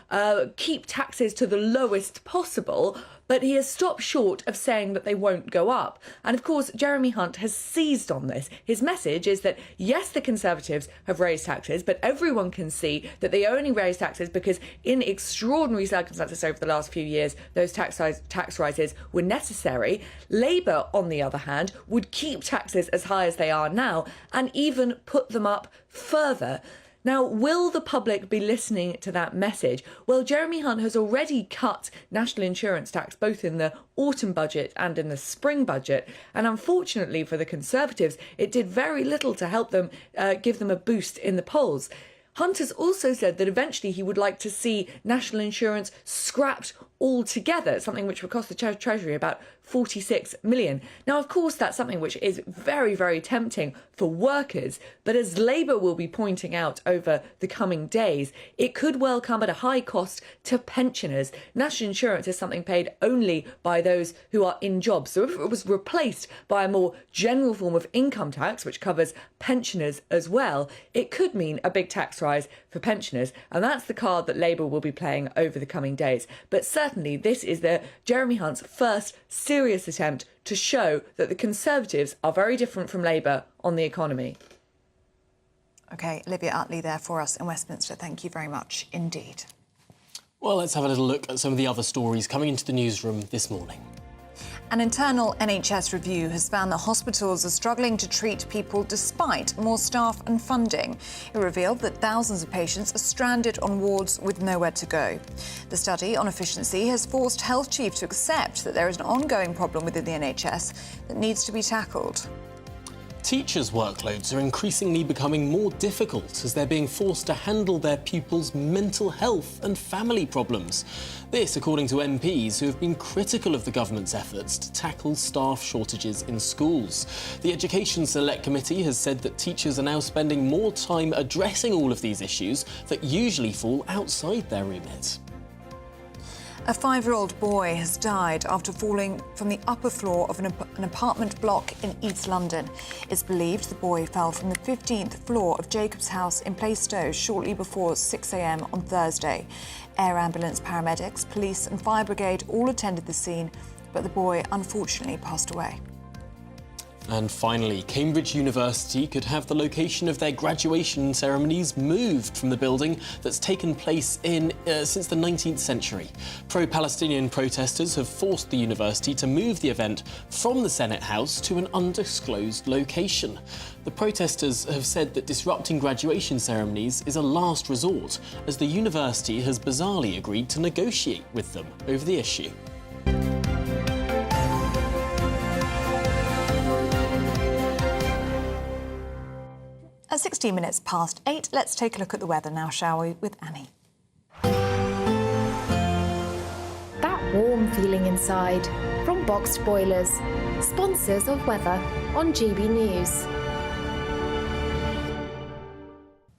keep taxes to the lowest possible, but he has stopped short of saying that they won't go up. And of course, Jeremy Hunt has seized on this. His message is that, yes, the Conservatives have raised taxes, but everyone can see that they only raised taxes because in extraordinary circumstances over the last few years, those tax rises were necessary. Labour, on the other hand, would keep taxes as high as they are now and even put them up further. Now, will the public be listening to that message? Well, Jeremy Hunt has already cut national insurance tax both in the autumn budget and in the spring budget. And unfortunately for the Conservatives, it did very little to help them give them a boost in the polls. Hunt has also said that eventually he would like to see national insurance scrapped altogether, something which would cost the Treasury about 46 million. Now, of course, that's something which is very, very tempting for workers, but as Labour will be pointing out over the coming days, it could well come at a high cost to pensioners. National insurance is something paid only by those who are in jobs. So if it was replaced by a more general form of income tax, which covers pensioners as well, it could mean a big tax rise for pensioners. And that's the card that Labour will be playing over the coming days. But certainly this is Jeremy Hunt's first serious attempt to show that the Conservatives are very different from Labour on the economy. OK, Olivia Utley there for us in Westminster. Thank you very much indeed. Well, let's have a little look at some of the other stories coming into the newsroom this morning. An internal NHS review has found that hospitals are struggling to treat people despite more staff and funding. It revealed that thousands of patients are stranded on wards with nowhere to go. The study on efficiency has forced health chiefs to accept that there is an ongoing problem within the NHS that needs to be tackled. Teachers' workloads are increasingly becoming more difficult as they're being forced to handle their pupils' mental health and family problems. This, according to MPs who have been critical of the government's efforts to tackle staff shortages in schools. The Education Select Committee has said that teachers are now spending more time addressing all of these issues that usually fall outside their remit. A 5-year-old boy has died after falling from the upper floor of an apartment block in East London. It's believed the boy fell from the 15th floor of Jacob's house in Plaistow shortly before 6 a.m. on Thursday. Air ambulance, paramedics, police and fire brigade all attended the scene, but the boy unfortunately passed away. And finally, Cambridge University could have the location of their graduation ceremonies moved from the building that's taken place since the 19th century. Pro-Palestinian protesters have forced the university to move the event from the Senate House to an undisclosed location. The protesters have said that disrupting graduation ceremonies is a last resort, as the university has bizarrely agreed to negotiate with them over the issue. At 16 minutes past 8, let's take a look at the weather now, shall we, with Annie. That warm feeling inside from Boxed Boilers, sponsors of weather on GB News.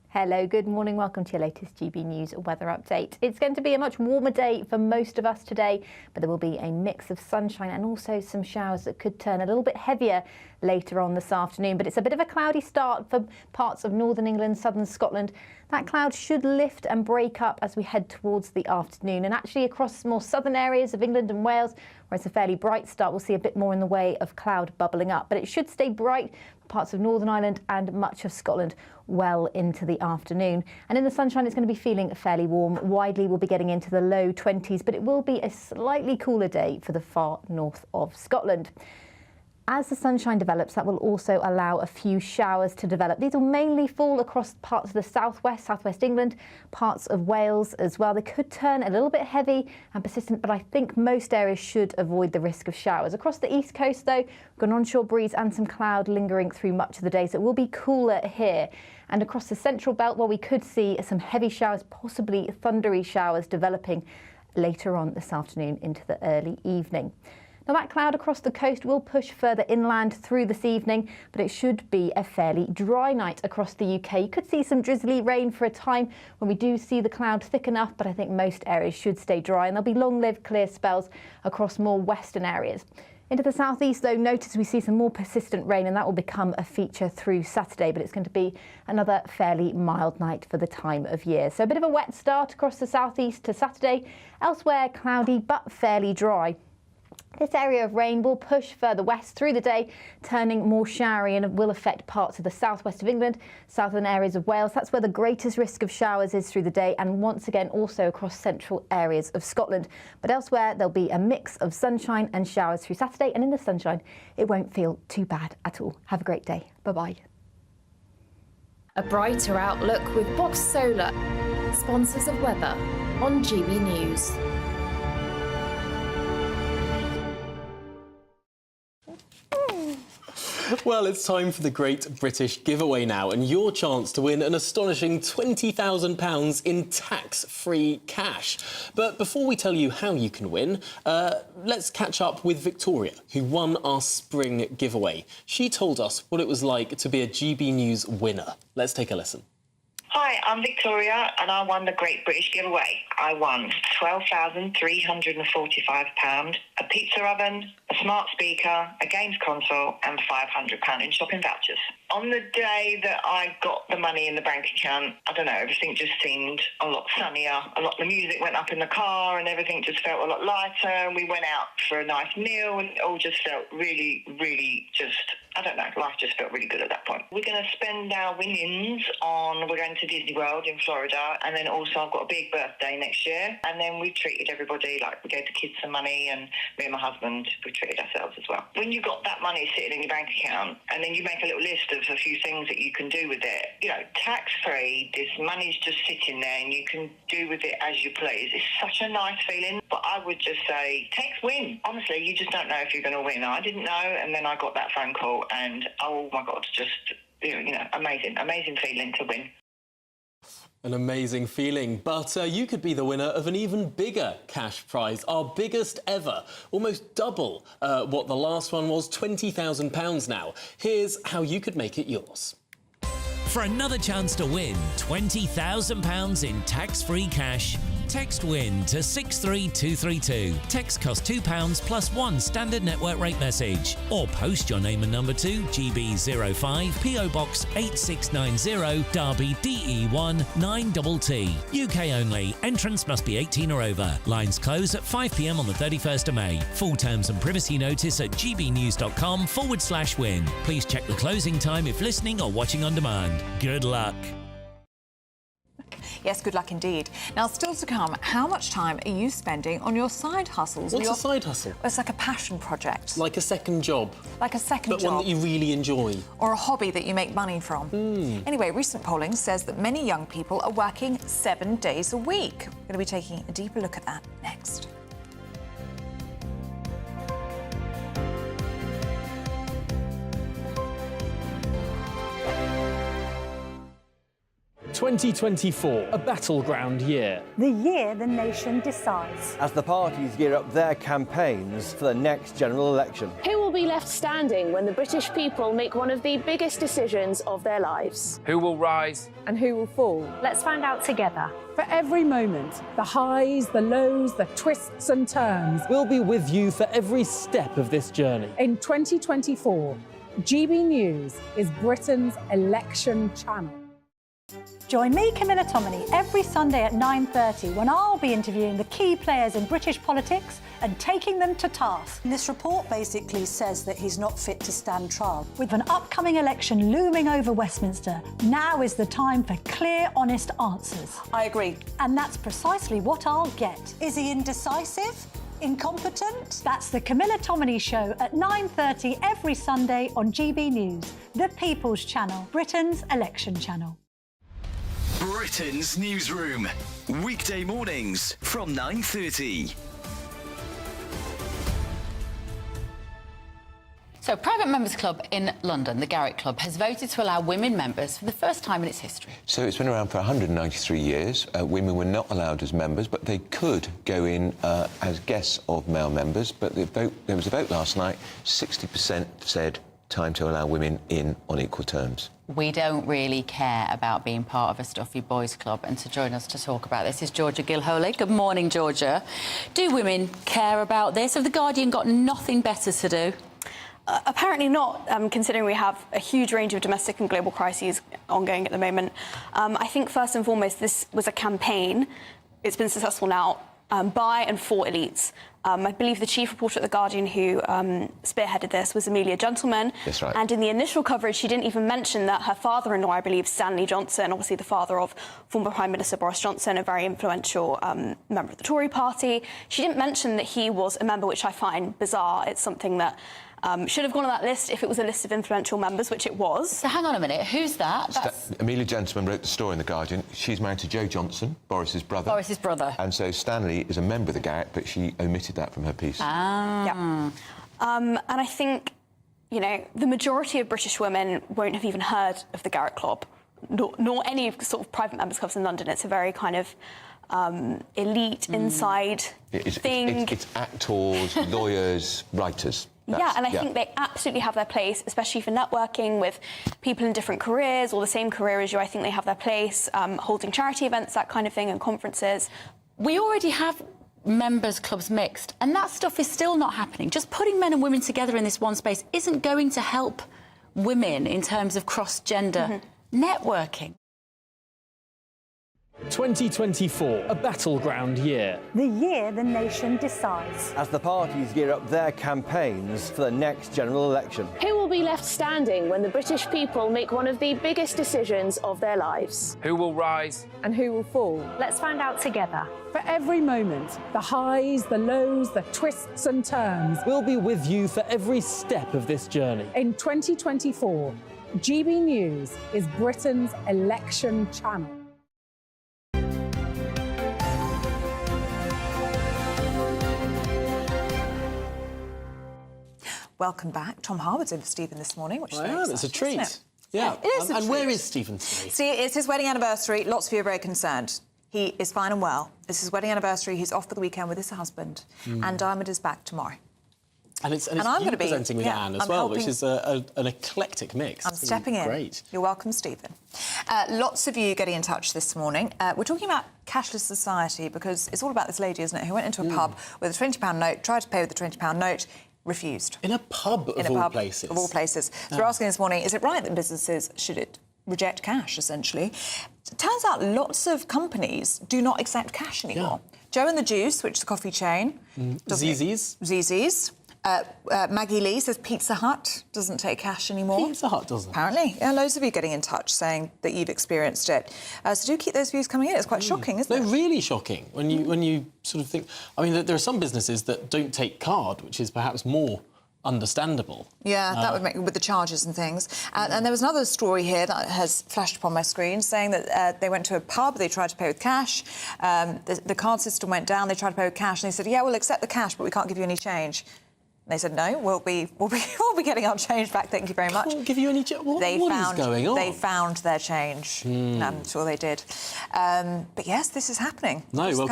Hello, good morning. Welcome to your latest GB News weather update. It's going to be a much warmer day for most of us today, but there will be a mix of sunshine and also some showers that could turn a little bit heavier later on this afternoon. But it's a bit of a cloudy start for parts of northern England, southern Scotland. That cloud should lift and break up as we head towards the afternoon. And actually across more southern areas of England and Wales, where it's a fairly bright start, we'll see a bit more in the way of cloud bubbling up. But it should stay bright for parts of Northern Ireland and much of Scotland well into the afternoon. And in the sunshine, it's going to be feeling fairly warm. Widely, we'll be getting into the low 20s, but it will be a slightly cooler day for the far north of Scotland. As the sunshine develops, that will also allow a few showers to develop. These will mainly fall across parts of the southwest England, parts of Wales as well. They could turn a little bit heavy and persistent, but I think most areas should avoid the risk of showers. Across the east coast, though, we've got an onshore breeze and some cloud lingering through much of the day, so it will be cooler here. And across the central belt, well, we could see some heavy showers, possibly thundery showers developing later on this afternoon into the early evening. Now, that cloud across the coast will push further inland through this evening, but it should be a fairly dry night across the UK. You could see some drizzly rain for a time when we do see the cloud thick enough, but I think most areas should stay dry, and there'll be long-lived clear spells across more western areas. Into the southeast, though, notice we see some more persistent rain, and that will become a feature through Saturday, but it's going to be another fairly mild night for the time of year. So a bit of a wet start across the southeast to Saturday. Elsewhere, cloudy but fairly dry. This area of rain will push further west through the day, turning more showery, and will affect parts of the southwest of England, southern areas of Wales. That's where the greatest risk of showers is through the day, and once again also across central areas of Scotland. But elsewhere there'll be a mix of sunshine and showers through Saturday, and in the sunshine it won't feel too bad at all. Have a great day. Bye-bye. A brighter outlook with Box Solar, sponsors of weather on GB News. Well, it's time for the Great British Giveaway now, and your chance to win an astonishing £20,000 in tax-free cash. But before we tell you how you can win, let's catch up with Victoria, who won our spring giveaway. She told us what it was like to be a GB News winner. Let's take a listen. Hi, I'm Victoria and I won the Great British Giveaway. I won £12,345, a pizza oven, a smart speaker, a games console and £500 in shopping vouchers. On the day that I got the money in the bank account, I don't know, everything just seemed a lot sunnier. The music went up in the car and everything just felt a lot lighter, and we went out for a nice meal and it all just felt really, really just, I don't know, life just felt really good at that point. We're going to spend our winnings on, we're going to Disney World in Florida, and then also I've got a big birthday next year, and then we treated everybody, like we gave the kids some money, and me and my husband, we treated ourselves as well. When you've got that money sitting in your bank account and then you make a little list of a few things that you can do with it, you know, tax-free, this money's just sitting there and you can do with it as you please. It's such a nice feeling, but I would just say, take win. Honestly, you just don't know if you're going to win. I didn't know, and then I got that phone call and, oh my God, just, you know, amazing feeling to win. An amazing feeling, but you could be the winner of an even bigger cash prize, our biggest ever, almost double what the last one was, £20,000 now. Here's how you could make it yours. For another chance to win £20,000 in tax-free cash, Text WIN to 63232. Text costs £2 plus one standard network rate message. Or post your name and number to GB05 PO Box 8690 Derby DE1 9TT. UK only. Entrance must be 18 or over. Lines close at 5 p.m. on the 31st of May. Full terms and privacy notice at gbnews.com/win. Please check the closing time if listening or watching on demand. Good luck. Yes, good luck indeed. Now, still to come, how much time are you spending on your side hustles? What's a side hustle? It's like a passion project. Like a second job. Like a second but job. But one that you really enjoy. Or a hobby that you make money from. Anyway, recent polling says that many young people are working 7 days a week. We're going to be taking a deeper look at that next. 2024, a battleground year. The year the nation decides. As the parties gear up their campaigns for the next general election. Who will be left standing when the British people make one of the biggest decisions of their lives? Who will rise? And who will fall? Let's find out together. For every moment, the highs, the lows, the twists and turns, we'll be with you for every step of this journey. In 2024, GB News is Britain's election channel. Join me, Camilla Tominey, every Sunday at 9:30 when I'll be interviewing the key players in British politics and taking them to task. This report basically says that he's not fit to stand trial. With an upcoming election looming over Westminster, now is the time for clear, honest answers. I agree. And that's precisely what I'll get. Is he indecisive? Incompetent? That's the Camilla Tominey Show at 9:30 every Sunday on GB News, the People's Channel, Britain's election channel. Britain's newsroom, weekday mornings from 9:30. So, Private Members Club in London, the Garrick Club, has voted to allow women members for the first time in its history. So it's been around for 193 years. Women were not allowed as members, but they could go in as guests of male members. But there was a vote last night. 60% said time to allow women in on equal terms. We don't really care about being part of a stuffy boys' club, and to join us to talk about this is Georgia Gilholy. Good morning, Georgia. Do women care about this? Have the Guardian got nothing better to do? Apparently not, considering we have a huge range of domestic and global crises ongoing at the moment. I think, first and foremost, this was a campaign. It's been successful now by and for elites. I believe the chief reporter at The Guardian who spearheaded this was Amelia Gentleman. That's right. And in the initial coverage, she didn't even mention that her father-in-law, I believe, Stanley Johnson, obviously the father of former Prime Minister Boris Johnson, a very influential member of the Tory party, she didn't mention that he was a member, which I find bizarre. It's something that should have gone on that list if it was a list of influential members, which it was. So hang on a minute, who's that? Amelia Gentleman wrote the story in The Guardian. She's married to Joe Johnson, Boris's brother. Boris's brother. And so Stanley is a member of the Garrick, but she omitted that from her piece. Ah. Yeah. And I think, you know, the majority of British women won't have even heard of the Garrick Club, nor any sort of private members clubs in London. It's a very kind of elite inside thing. It's actors, lawyers, writers. Yeah, and I think they absolutely have their place, especially for networking with people in different careers or the same career as you. I think they have their place, holding charity events, that kind of thing, and conferences. We already have members' clubs mixed, and that stuff is still not happening. Just putting men and women together in this one space isn't going to help women in terms of cross-gender networking. 2024, a battleground year. The year the nation decides. As the parties gear up their campaigns for the next general election. Who will be left standing when the British people make one of the biggest decisions of their lives? Who will rise? And who will fall? Let's find out together. For every moment, the highs, the lows, the twists and turns, we'll be with you for every step of this journey. In 2024, GB News is Britain's election channel. Welcome back. Tom Harwood's in for Stephen this morning, which is very It's a exciting, treat. isn't it? Yeah. It is a and where treat. is Stephen today? See, it's his wedding anniversary. Lots of you are very concerned. He is fine and well. It's his wedding anniversary. He's off for the weekend with his husband. And Diamond is back tomorrow. And it's I'm you going to be presenting with Anne as I'm well, helping. which is an eclectic mix. I'm stepping in. Great. You're welcome, Stephen. Lots of you getting in touch this morning. We're talking about cashless society because it's all about this lady, isn't it, who went into a pub with a £20 note, tried to pay with the £20 note, refused. In a pub of all places. Of all places. So we're asking this morning, is it right that businesses should reject cash, essentially? It turns out lots of companies do not accept cash anymore. Joe and the Juice, which is a coffee chain. Zzz's. Maggie Lee says Pizza Hut doesn't take cash anymore. Pizza Hut doesn't? Apparently. Yeah, loads of you getting in touch saying that you've experienced it. So do keep those views coming in. It's quite shocking, isn't it? They're really shocking when you sort of think... I mean, there are some businesses that don't take card, which is perhaps more understandable. Yeah, that would make... with the charges and things. And there was another story here that has flashed upon my screen saying that they went to a pub, they tried to pay with cash, the card system went down, they tried to pay with cash, and they said, yeah, we'll accept the cash, but we can't give you any change. And they said, no, we'll be getting our change back, thank you very much. Can't give you any change? What is going on? They found their change. I'm sure they did. But yes, this is happening. No, well,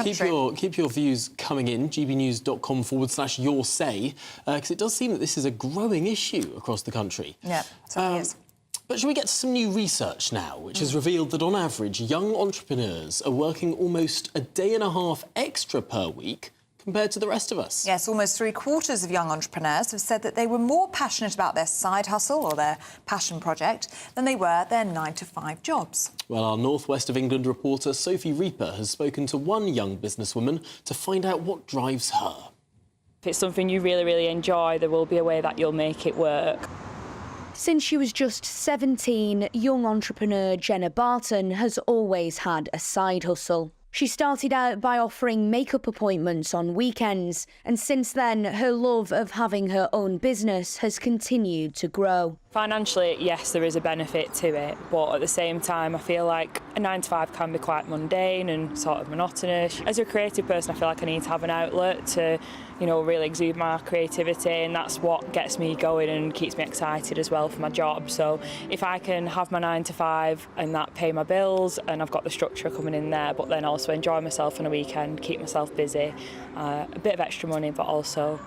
keep your views coming in, gbnews.com/your say, because it does seem that this is a growing issue across the country. Yeah, certainly is. But shall we get to some new research now, which has revealed that on average, young entrepreneurs are working almost a day and a half extra per week compared to the rest of us. Yes, almost 3/4 of young entrepreneurs have said that they were more passionate about their side hustle or their passion project than they were their 9-to-5 jobs. Well, our North West of England reporter Sophie Reaper has spoken to one young businesswoman to find out what drives her. If it's something you really, really enjoy, there will be a way that you'll make it work. Since she was just 17, young entrepreneur Jenna Barton has always had a side hustle. She started out by offering makeup appointments on weekends, and since then, her love of having her own business has continued to grow. Financially, yes, there is a benefit to it, but at the same time, I feel like a 9-to-5 can be quite mundane and sort of monotonous. As a creative person, I feel like I need to have an outlet to, really exude my creativity, and that's what gets me going and keeps me excited as well for my job. So if I can have my 9-to-5 and that pay my bills, and I've got the structure coming in there, but then also enjoy myself on a weekend, keep myself busy, a bit of extra money, but also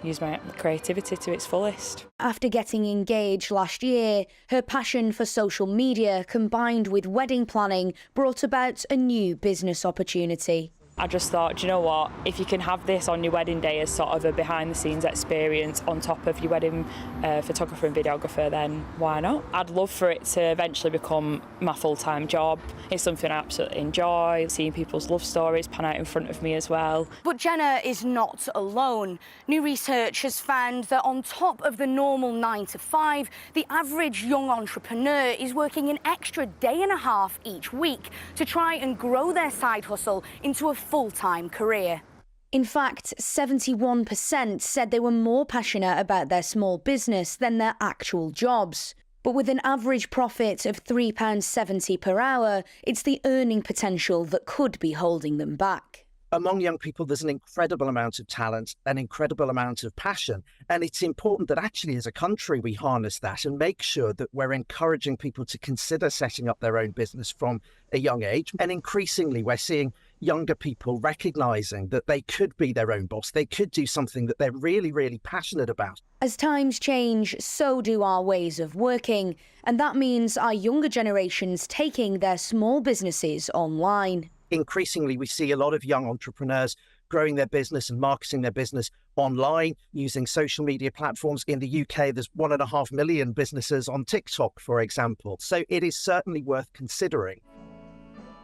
use my creativity to its fullest. After getting engaged last year, her passion for social media combined with wedding planning brought about a new business opportunity. I just thought, do you know what, if you can have this on your wedding day as sort of a behind-the-scenes experience on top of your wedding photographer and videographer, then why not? I'd love for it to eventually become my full-time job. It's something I absolutely enjoy, seeing people's love stories pan out in front of me as well. But Jenna is not alone. New research has found that on top of the normal 9-to-5, the average young entrepreneur is working an extra day and a half each week to try and grow their side hustle into a full-time career. In fact, 71% said they were more passionate about their small business than their actual jobs. But with an average profit of £3.70 per hour, it's the earning potential that could be holding them back. Among young people, there's an incredible amount of talent, an incredible amount of passion. And it's important that actually as a country we harness that and make sure that we're encouraging people to consider setting up their own business from a young age. And increasingly we're seeing younger people recognising that they could be their own boss. They could do something that they're really, really passionate about. As times change, so do our ways of working. And that means our younger generations taking their small businesses online. Increasingly, we see a lot of young entrepreneurs growing their business and marketing their business online using social media platforms. In the UK, there's 1.5 million businesses on TikTok, for example. So it is certainly worth considering.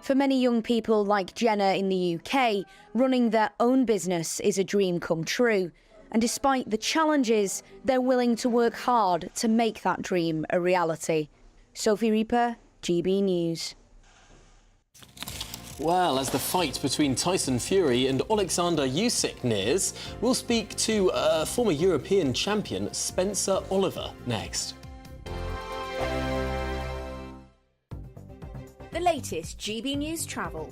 For many young people like Jenna in the UK, running their own business is a dream come true. And despite the challenges, they're willing to work hard to make that dream a reality. Sophie Reaper, GB News. Well, as the fight between Tyson Fury and Alexander Usyk nears, we'll speak to former European champion Spencer Oliver next. The latest GB News travel.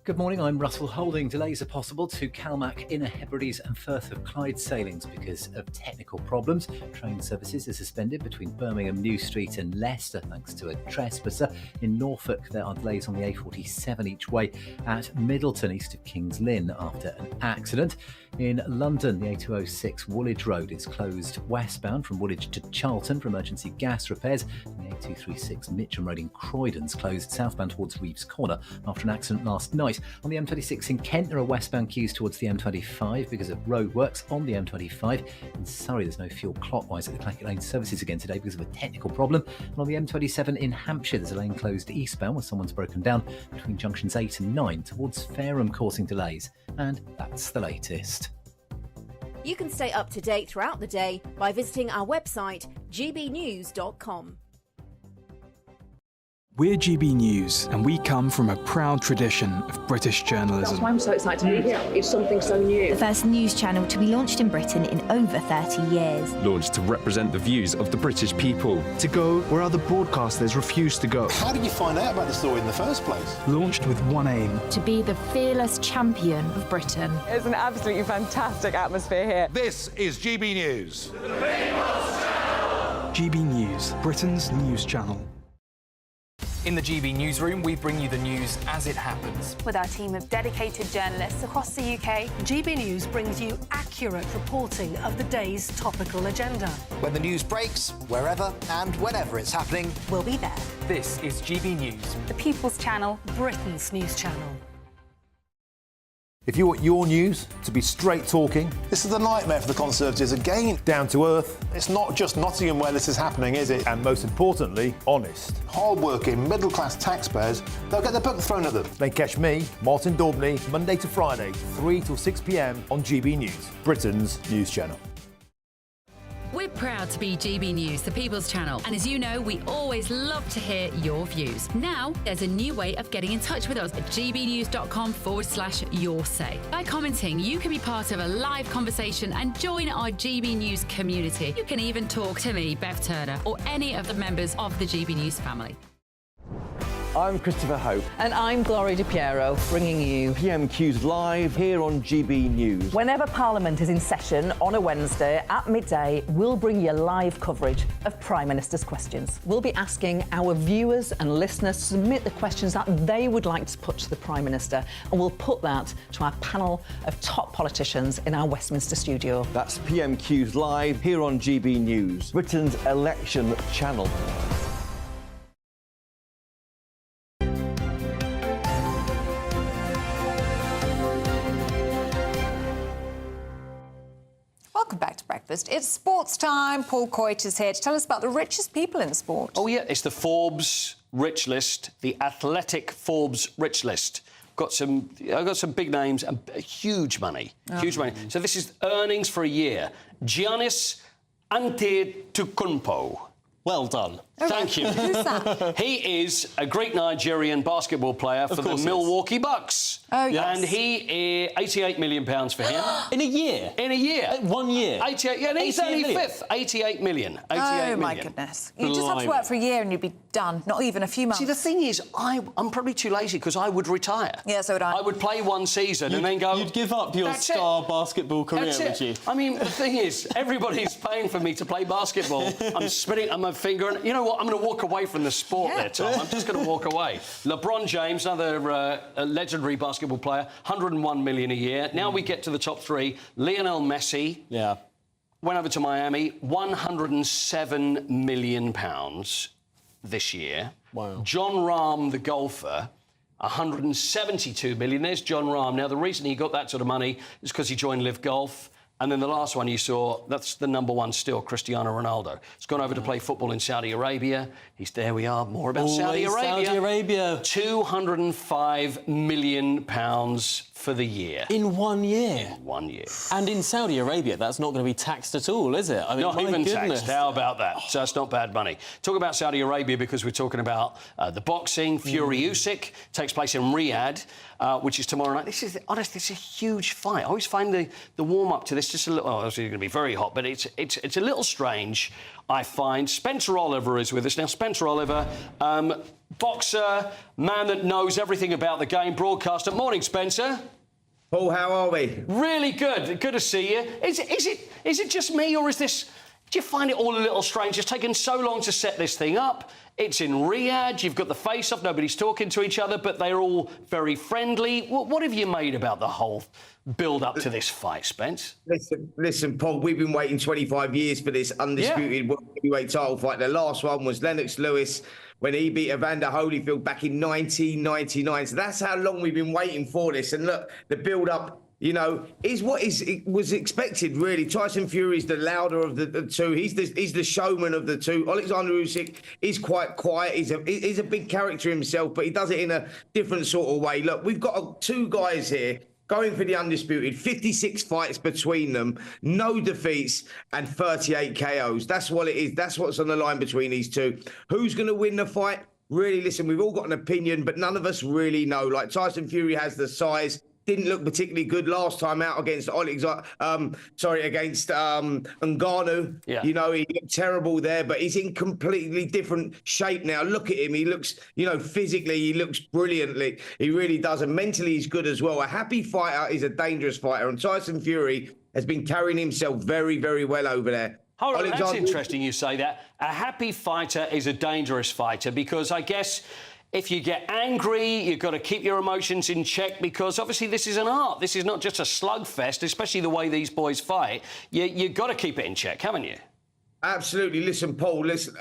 Good morning, I'm Russell Holding. Delays are possible to Calmac, Inner Hebrides and Firth of Clyde sailings because of technical problems. Train services are suspended between Birmingham New Street and Leicester thanks to a trespasser. In Norfolk, there are delays on the A47 each way at Middleton, east of Kings Lynn, after an accident. In London, the A206 Woolwich Road is closed westbound from Woolwich to Charlton for emergency gas repairs. And the A236 Mitcham Road in Croydon's closed southbound towards Reeves Corner after an accident last night. On the M26 in Kent, there are westbound queues towards the M25 because of roadworks on the M25. In Surrey, there's no fuel clockwise at the Clackett Lane services again today because of a technical problem. And on the M27 in Hampshire, there's a lane closed eastbound where someone's broken down between junctions 8 and 9 towards Fareham, causing delays. And that's the latest. You can stay up to date throughout the day by visiting our website, gbnews.com. We're GB News, and we come from a proud tradition of British journalism. That's why I'm so excited to be here. It's something so new. The first news channel to be launched in Britain in over 30 years. Launched to represent the views of the British people. To go where other broadcasters refuse to go. How did you find out about the story in the first place? Launched with one aim. To be the fearless champion of Britain. It's an absolutely fantastic atmosphere here. This is GB News. GB News, Britain's news channel. In the GB Newsroom, we bring you the news as it happens. With our team of dedicated journalists across the UK, GB News brings you accurate reporting of the day's topical agenda. When the news breaks, wherever and whenever it's happening, we'll be there. This is GB News. The People's Channel. Britain's news channel. If you want your news to be straight talking, this is the nightmare for the Conservatives again. Down to earth. It's not just Nottingham where this is happening, is it? And most importantly, honest. Hard-working, middle-class taxpayers, they'll get their book thrown at them. Then catch me, Martin Daubney, Monday to Friday, 3 till 6 p.m. on GB News, Britain's news channel. We're proud to be GB News, the People's Channel. And as you know, we always love to hear your views. Now, there's a new way of getting in touch with us at gbnews.com/your say. By commenting, you can be part of a live conversation and join our GB News community. You can even talk to me, Bev Turner, or any of the members of the GB News family. I'm Christopher Hope. And I'm Gloria Di Piero, bringing you PMQ's live here on GB News. Whenever Parliament is in session on a Wednesday at midday, we'll bring you live coverage of Prime Minister's questions. We'll be asking our viewers and listeners to submit the questions that they would like to put to the Prime Minister, and we'll put that to our panel of top politicians in our Westminster studio. That's PMQ's live here on GB News, Britain's election channel. Welcome back to Breakfast. It's sports time. Paul Coit is here to tell us about the richest people in sport. Oh, yeah, it's the Forbes Rich List, the Athletic Forbes Rich List. I've got some big names and huge money. Huge money. So this is earnings for a year. Giannis Antetokounmpo. Well done. Thank you. Who's that? He is a great Nigerian basketball player for the Milwaukee Bucks. Oh, yes. And he £88 million for him. In a year? In a year. 1 year? 88, yeah, and he's only fifth. 88 million. 88 my million. goodness. You just have to work for a year and you'd be done. Not even a few months. See, the thing is, I'm probably too lazy because I would retire. Yeah, so would I. I would play one season and then go... You'd give up your star basketball career, would you? I mean, the thing is, everybody's paying for me to play basketball. I'm spinning on my finger and, you know what, I'm going to walk away from the sport there, Tom. I'm just going to walk away. LeBron James, another legendary basketball player, 101 million a year. Now we get to the top three. Lionel Messi. Yeah. Went over to Miami, £107 million this year. Wow. John Rahm, the golfer, 172 million. There's John Rahm. Now, the reason he got that sort of money is because he joined Live Golf. And then the last one you saw, that's the number one still, Cristiano Ronaldo. He's gone over to play football in Saudi Arabia. There we are, more about Saudi Arabia. Saudi Arabia. £205 million for the year. In 1 year? In 1 year. And in Saudi Arabia, that's not going to be taxed at all, is it? I mean, not my even goodness. taxed. How about that? So that's not bad money. Talk about Saudi Arabia because we're talking about the boxing. Fury Usyk takes place in Riyadh, which is tomorrow night. This is a huge fight. I always find the warm-up to this it's just a little... obviously going to be very hot, but it's a little strange, I find. Spencer Oliver is with us. Now, Spencer Oliver, boxer, man that knows everything about the game, broadcaster. Morning, Spencer. Paul, how are we? Really good. Good to see you. Is it just me, or is this... do you find it all a little strange? It's taken so long to set this thing up. It's in Riyadh. You've got the face-off. Nobody's talking to each other, but they're all very friendly. What have you made about the whole build-up to this fight, Spence? Listen, Paul, we've been waiting 25 years for this undisputed world heavyweight title fight. The last one was Lennox Lewis when he beat Evander Holyfield back in 1999. So that's how long we've been waiting for this. And look, the build-up, you know, is what was expected, really. Tyson Fury's the louder of the two. He's the showman of the two. Alexander Usyk is quite quiet. He's a big character himself, but he does it in a different sort of way. Look, we've got two guys here going for the undisputed, 56 fights between them, no defeats and 38 KOs. That's what it is. That's what's on the line between these two. Who's going to win the fight? Really, listen, we've all got an opinion, but none of us really know. Like, Tyson Fury has the size. Didn't look particularly good last time out against Ngannou. Yeah. You know, he looked terrible there, but he's in completely different shape now. Look at him. He looks, you know, physically, he looks brilliantly. He really does. And mentally, he's good as well. A happy fighter is a dangerous fighter. And Tyson Fury has been carrying himself very, very well over there. Hold on, that's interesting you say that. A happy fighter is a dangerous fighter, because I guess... if you get angry, you've got to keep your emotions in check, because obviously this is an art. This is not just a slugfest, especially the way these boys fight. You've got to keep it in check, haven't you? Absolutely. Listen, Paul, listen,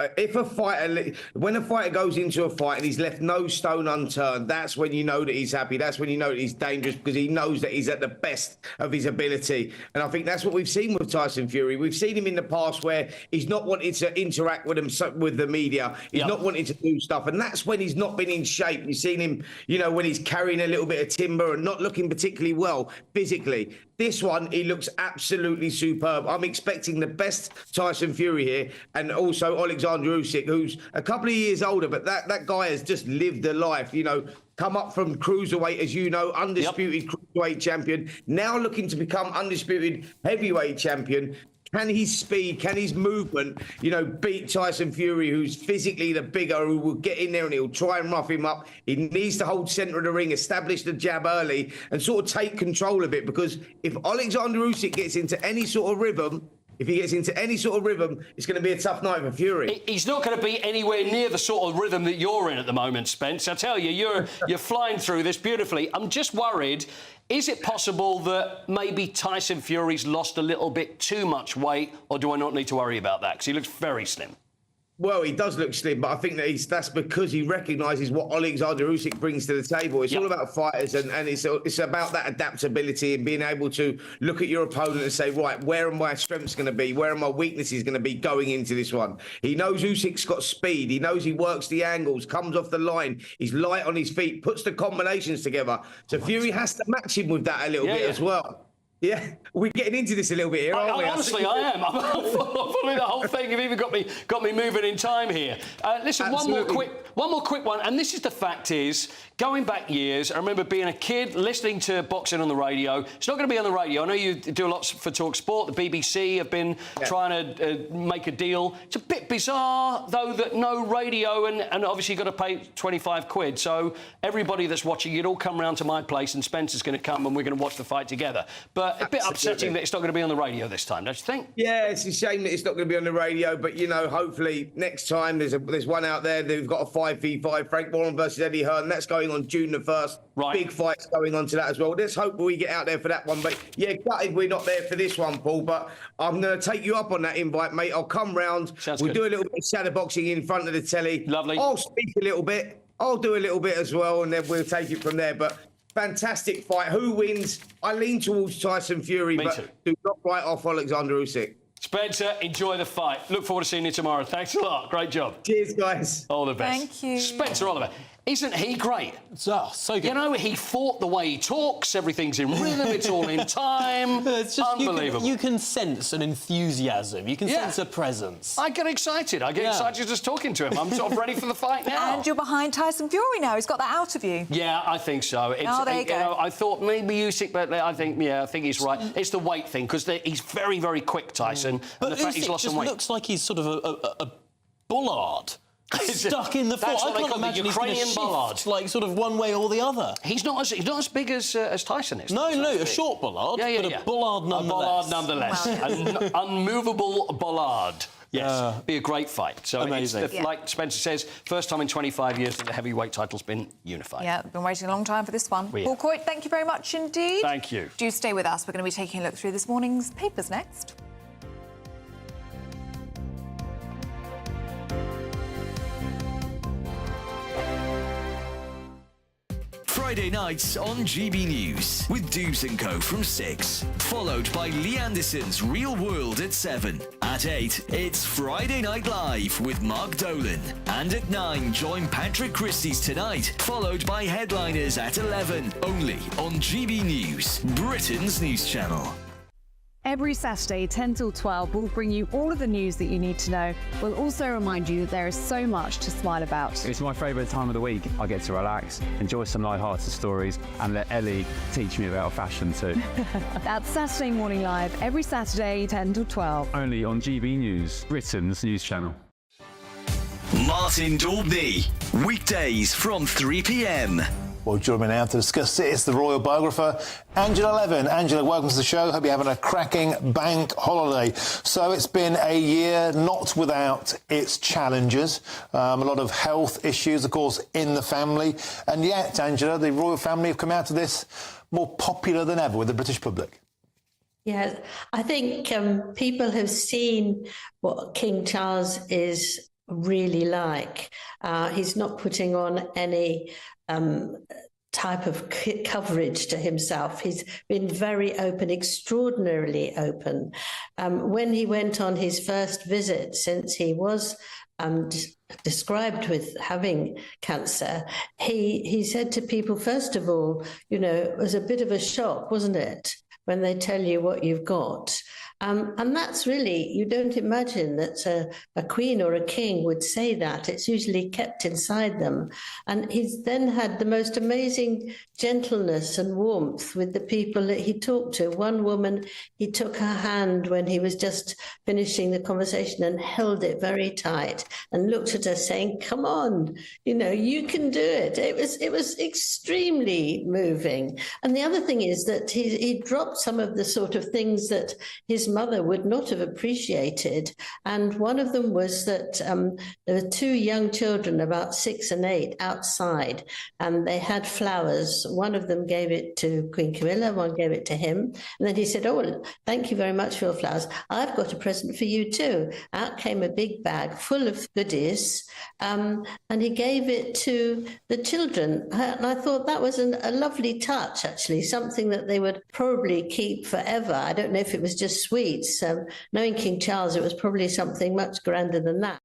when a fighter goes into a fight and he's left no stone unturned, that's when you know that he's happy. That's when you know that he's dangerous, because he knows that he's at the best of his ability. And I think that's what we've seen with Tyson Fury. We've seen him in the past where he's not wanted to interact with the media. He's not wanting to do stuff. And that's when he's not been in shape. You've seen him, you know, when he's carrying a little bit of timber and not looking particularly well physically. This one, he looks absolutely superb. I'm expecting the best Tyson Fury here, and also Alexander Usyk, who's a couple of years older, but that guy has just lived a life, you know, come up from cruiserweight, as you know, undisputed cruiserweight champion, now looking to become undisputed heavyweight champion. Can his speed, can his movement, you know, beat Tyson Fury, who's physically the bigger, who will get in there and he'll try and rough him up. He needs to hold centre of the ring, establish the jab early and sort of take control of it, because if Alexander Usyk gets into any sort of rhythm, it's going to be a tough night for Fury. He's not going to be anywhere near the sort of rhythm that you're in at the moment, Spence. I tell you, you're flying through this beautifully. I'm just worried, is it possible that maybe Tyson Fury's lost a little bit too much weight, or do I not need to worry about that? Because he looks very slim. Well, he does look slim, but I think that that's because he recognises what Alexander Usyk brings to the table. It's all about fighters, and it's about that adaptability and being able to look at your opponent and say, right, where are my strengths going to be? Where are my weaknesses going to be going into this one? He knows Usyk's got speed. He knows he works the angles, comes off the line. He's light on his feet, puts the combinations together. So Fury has to match him with that a little bit as well. Yeah, we're getting into this a little bit here, aren't we? Honestly, I am. I'm following the whole thing. You've even got me moving in time here. Listen, one more quick one, and this is the fact is, going back years, I remember being a kid listening to boxing on the radio. It's not going to be on the radio. I know you do a lot for Talk Sport. The BBC have been trying to make a deal. It's a bit bizarre, though, that no radio, and obviously you've got to pay 25 quid. So everybody that's watching, you'd all come round to my place, and Spencer's going to come, and we're going to watch the fight together. But a bit upsetting that it's not going to be on the radio this time, don't you think? Yeah, it's a shame that it's not going to be on the radio, but, you know, hopefully next time there's one out there. They've got a 5v5, Frank Warren versus Eddie Hearn. That's going on June the 1st. Right. Big fights going on to that as well. Let's hope we get out there for that one. But, yeah, gutted we're not there for this one, Paul, but I'm going to take you up on that invite, mate. I'll come round. We'll do a little bit of shadow boxing in front of the telly. Lovely. I'll speak a little bit. I'll do a little bit as well, and then we'll take it from there. But fantastic fight. Who wins? I lean towards Tyson Fury, but do not write off Alexander Usyk. Spencer, enjoy the fight. Look forward to seeing you tomorrow. Thanks a lot. Great job. Cheers, guys. All the best. Thank you. Spencer Oliver. Isn't he great? So good. You know, he fought the way he talks, everything's in rhythm, it's all in time. It's just, unbelievable. You can sense an enthusiasm, you can sense a presence. I get excited. I get excited just talking to him. I'm sort of ready for the fight now. And you're behind Tyson Fury now. He's got that out of you. Yeah, I think so. It's, there you go. know, I thought maybe Usyk, but I think he's right. It's the weight thing, because he's very, very quick, Tyson. But and the fact he's lost some weight. Looks like he's sort of a bollard. Stuck in the fort. That's what I they can't call the imagine Ukrainian he's going to bollard. shift, like, sort of one way or the other. He's not as big as Tyson is. No, a short bollard, but a bollard nonetheless. A bollard nonetheless. An unmovable bollard. Yes, be a great fight. So amazing. Like Spencer says, first time in 25 years that the heavyweight title's been unified. Yeah, been waiting a long time for this one. We Paul Coyte, thank you very much indeed. Thank you. Do stay with us. We're going to be taking a look through this morning's papers next. Friday nights on GB News with Dubes & Co from 6, followed by Lee Anderson's Real World at 7. At 8, it's Friday Night Live with Mark Dolan. And at 9, join Patrick Christie's Tonight, followed by Headliners at 11, only on GB News, Britain's news channel. Every Saturday, 10 till 12, we'll bring you all of the news that you need to know. We'll also remind you that there is so much to smile about. It's my favourite time of the week. I get to relax, enjoy some light-hearted stories, and let Ellie teach me about fashion too. That's Saturday Morning Live, every Saturday, 10 till 12. Only on GB News, Britain's news channel. Martin Daubney, weekdays from 3 p.m. Well, joining me now to discuss it is the royal biographer, Angela Levin. Angela, welcome to the show. Hope you're having a cracking bank holiday. So it's been a year not without its challenges. A lot of health issues, of course, in the family. And yet, Angela, the royal family have come out of this more popular than ever with the British public. Yeah, I think people have seen what King Charles is really like. He's not putting on any type of coverage to himself. He's been very open, extraordinarily open. When he went on his first visit since he was described with having cancer, he said to people, first of all, you know, it was a bit of a shock, wasn't it, when they tell you what you've got. And that's really, you don't imagine that a queen or a king would say that. It's usually kept inside them. And he's then had the most amazing gentleness and warmth with the people that he talked to. One woman, he took her hand when he was just finishing the conversation and held it very tight and looked at her saying, come on, you know, you can do it. It was extremely moving. And the other thing is that he dropped some of the sort of things that his mother would not have appreciated. And one of them was that there were two young children, about 6 and 8, outside, and they had flowers. One of them gave it to Queen Camilla, one gave it to him. And then he said, oh, well, thank you very much for your flowers. I've got a present for you too. Out came a big bag full of goodies, and he gave it to the children. And I thought that was a lovely touch, actually, something that they would probably keep forever. I don't know if it was just sweets. Knowing King Charles, it was probably something much grander than that.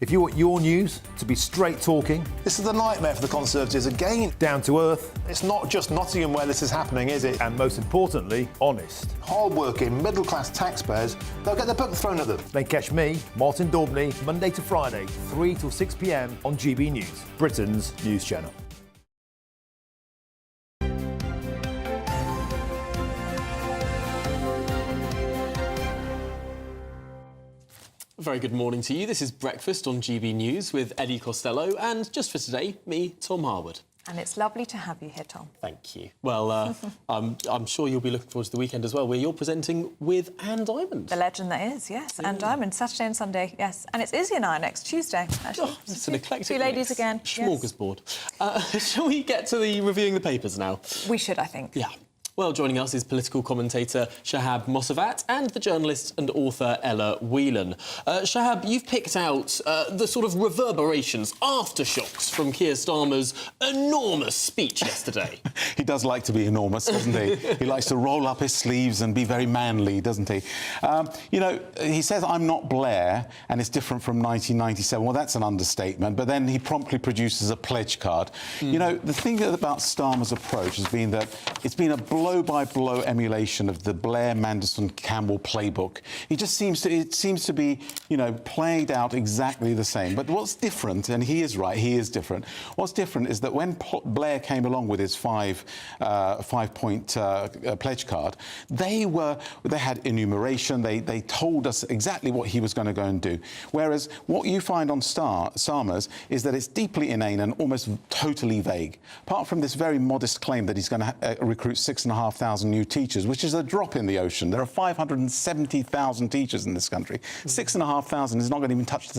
If you want your news to be straight talking, this is the nightmare for the Conservatives again. Down to earth. It's not just Nottingham where this is happening, is it? And most importantly, honest. Hard-working, middle-class taxpayers, they'll get their book thrown at them. They catch me, Martin Daubney, Monday to Friday, 3 till 6 p.m. on GB News, Britain's news channel. Very good morning to you. This is Breakfast on GB News with Ellie Costello and, just for today, me, Tom Harwood. And it's lovely to have you here, Tom. Thank you. Well, I'm sure you'll be looking forward to the weekend as well, where you're presenting with Anne Diamond. The legend that is, yes. Anne Diamond, Saturday and Sunday, yes. And it's Izzy and I next Tuesday, actually. Oh, it's an eclectic two ladies mix. again. Smorgasbord. Yes. Shall we get to the reviewing the papers now? We should, I think. Yeah. Well, joining us is political commentator Shahab Mossavat and the journalist and author Ella Whelan. Shahab, you've picked out the sort of reverberations, aftershocks from Keir Starmer's enormous speech yesterday. He does like to be enormous, doesn't he? He likes to roll up his sleeves and be very manly, doesn't he? You know, he says, I'm not Blair, and it's different from 1997. Well, that's an understatement. But then he promptly produces a pledge card. You know, the thing about Starmer's approach has been that it's been a blow-by-blow emulation of the Blair, Mandelson, Campbell playbook. It seems to be, you know, played out exactly the same. But what's different, and he is right, he is different. What's different is that when Blair came along with his five-point pledge card, they had enumeration. They told us exactly what he was going to go and do. Whereas what you find on Starmer's is that it's deeply inane and almost totally vague. Apart from this very modest claim that he's going to recruit 6,500 new teachers, which is a drop in the ocean. There are 570,000 teachers in this country. 6,500 is not going to even touch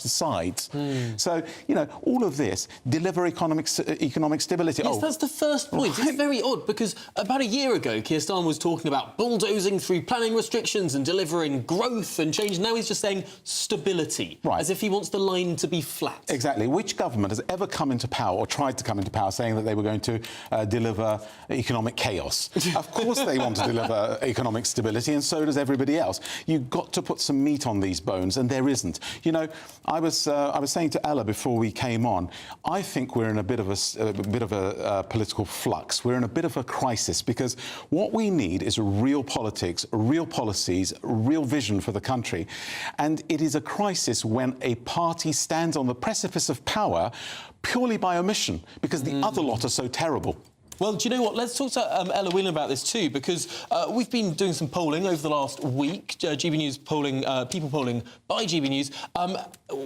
the sides. So, you know, all of this, deliver economic stability. Yes, that's the first point. Right. It's very odd, because about a year ago, Keir Starmer was talking about bulldozing through planning restrictions and delivering growth and change. Now he's just saying stability, right, as if he wants the line to be flat. Exactly. Which government has ever come into power or tried to come into power saying that they were going to deliver economic chaos? Of course they want to deliver economic stability, and so does everybody else. You've got to put some meat on these bones, and there isn't. You know, I was saying to Ella before we came on, I think we're in a bit of a political flux. We're in a bit of a crisis, because what we need is real politics, real policies, real vision for the country. And it is a crisis when a party stands on the precipice of power purely by omission, because the other lot are so terrible. Well, do you know what? Let's talk to Ella Whelan about this too, because we've been doing some polling over the last week, GB News polling, people polling by GB News,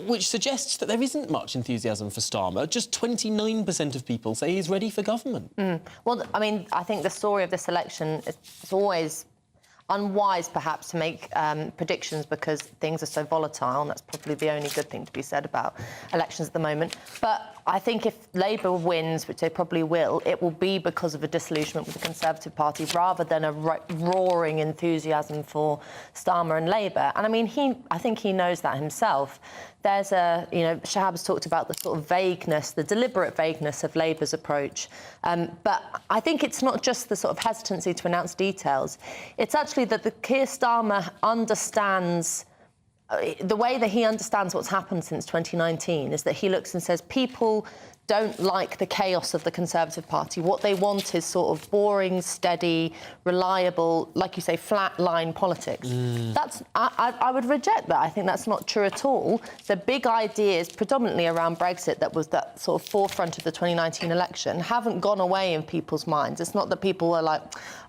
which suggests that there isn't much enthusiasm for Starmer. Just 29% of people say he's ready for government. Well, I mean, I think the story of this election is always unwise, perhaps, to make predictions because things are so volatile, and that's probably the only good thing to be said about elections at the moment. But I think if Labour wins, which they probably will, it will be because of a disillusionment with the Conservative Party rather than a roaring enthusiasm for Starmer and Labour. And I mean, I think he knows that himself. There's you know, Shahab's talked about the sort of vagueness, the deliberate vagueness of Labour's approach. But I think it's not just the sort of hesitancy to announce details. It's actually that the Keir Starmer understands. The way that he understands what's happened since 2019 is that he looks and says people don't like the chaos of the Conservative Party. What they want is sort of boring, steady, reliable, like you say, flat-line politics. I would reject that. I think that's not true at all. The big ideas, predominantly around Brexit, that was that sort of forefront of the 2019 election, haven't gone away in people's minds. It's not that people are like,